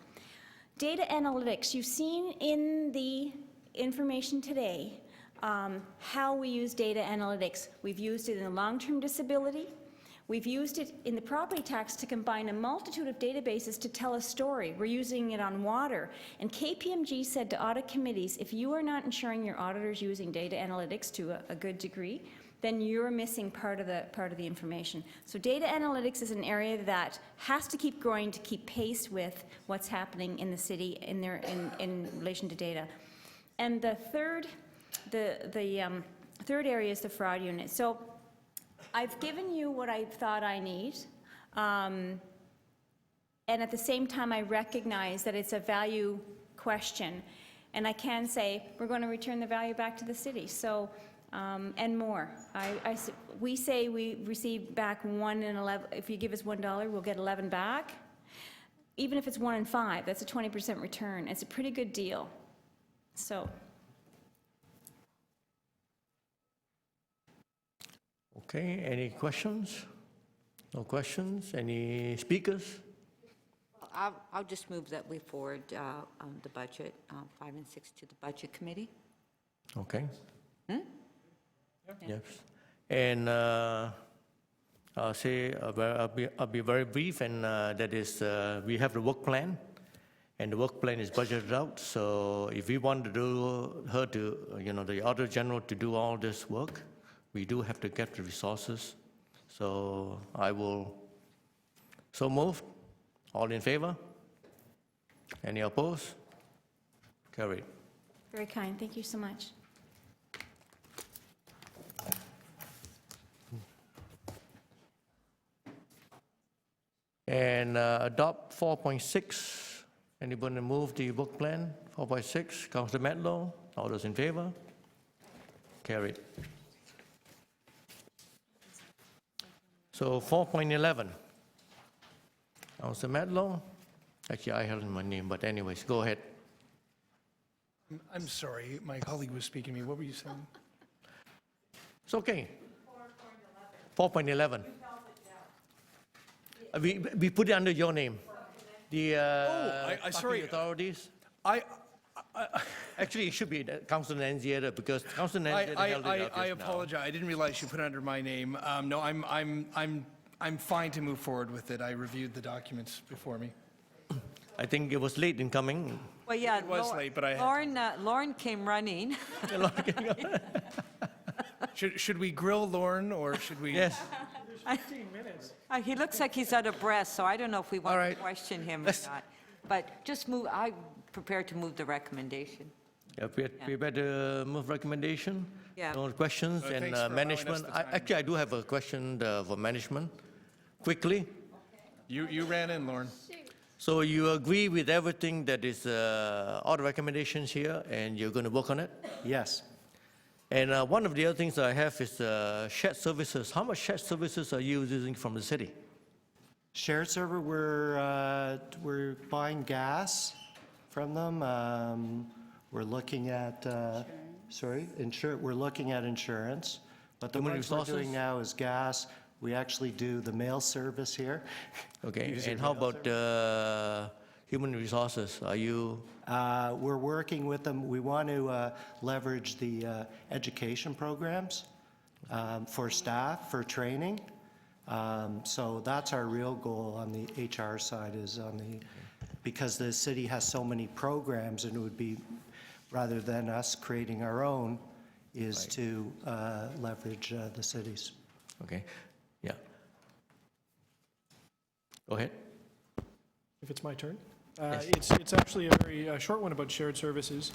Data analytics, you've seen in the information today how we use data analytics. We've used it in long-term disability. We've used it in the property tax to combine a multitude of databases to tell a story. We're using it on water. And KPMG said to audit committees, if you are not ensuring your auditors using data analytics to a good degree, then you're missing part of the information. So data analytics is an area that has to keep growing to keep pace with what's happening in the city in relation to data. And the third area is the fraud unit. So I've given you what I thought I need, and at the same time I recognize that it's a value question, and I can say we're going to return the value back to the city. So. And more. We say we receive back 1 and 11. If you give us $1, we'll get 11 back. Even if it's 1 and 5, that's a 20% return. It's a pretty good deal. So. Okay, any questions? No questions? Any speakers? I'll just move that we forward the budget, 5 and 6, to the Budget Committee. Okay. Yes. And I'll say, I'll be very brief, and that is, we have the work plan, and the work plan is budgeted out. So if we want to do her to, the Auditor General to do all this work, we do have to get the resources. So I will so move. All in favor? Any opposed? Carried. Very kind. Thank you so much. And adopt 4.6. Anybody move the book plan? 4.6. Councillor Matlow. All those in favor? Carried. So 4.11. Councillor Matlow. Actually, I held my name, but anyways, go ahead. I'm sorry, my colleague was speaking to me. What were you saying? It's okay. 4.11. We put it under your name. The sorry. authorities. Actually, it should be Councillor Nanziata, because Councillor Nanziata held it out just I now. apologize. I didn't realize you put it under my name. No, I'm fine to move forward with it. I reviewed the documents before me. I think it was late in coming. Well, yeah, It was late, but I had Lauren came running. Should we grill Lauren, or should we? Yes. 15 minutes. He looks like he's out of breath, so I don't know if we want All to right. question him or not. But just move, I'm prepared to move the recommendation. Yeah, we better move recommendation. Yeah. No questions Thanks and for allowing us management. the time. Actually, I do have a question for management. Quickly. You ran in, Lauren. So you agree with everything that is all the recommendations here, and you're going to work on it? Yes. And one of the other things that I have is shared services. How much shared services are you using from the city? Shared server, we're buying gas from them. We're looking at, we're looking at insurance. But the Human ones we're resources? doing now is gas. We actually do the mail service here. Okay, User and how mail about human resources? Are you, We're working with them. We want to leverage the education programs for staff, for training. So that's our real goal on the HR side, is on the, because the city has so many programs, and it would be, rather than us creating our own, is to leverage the cities. okay, yeah. Go ahead. If it's my turn. It's actually a very short one about shared services.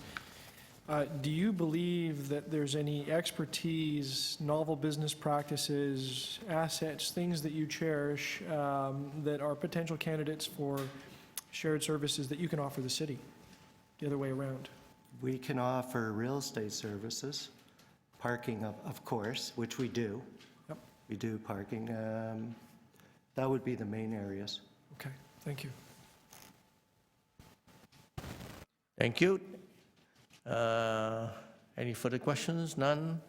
Do you believe that there's any expertise, novel business practices, assets, things that you cherish that are potential candidates for shared services that you can offer the city, the other way around? We can offer real estate services, parking, of course, which we do. Yep. We do parking. That would be the main areas. Okay, thank you. Thank you. Any further questions? None?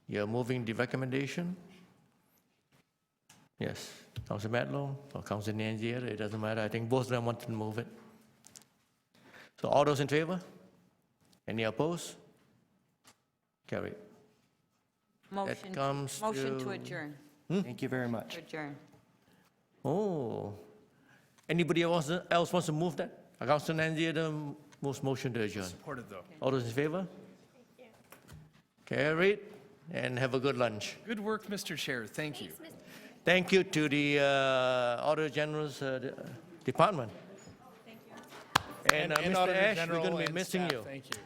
You're moving the recommendation? Yes. Councillor Matlow or Councillor Nanzier, it doesn't matter. I think both of them want to move it. So all those in favor? Any opposed? Carried. Motion comes motion to to- adjourn. Thank you very much. To adjourn. Oh. Anybody else wants to move that? Councillor Nanzier moves motion to adjourn. Supported, though. All those in favor? Carried. And have a good lunch. Good work, Mr. Chair. Thank you. Thank you to the Auditor General's department. Thank you. And Mr. Auditor Ash, we're General going to be and missing staff, you. Thank you.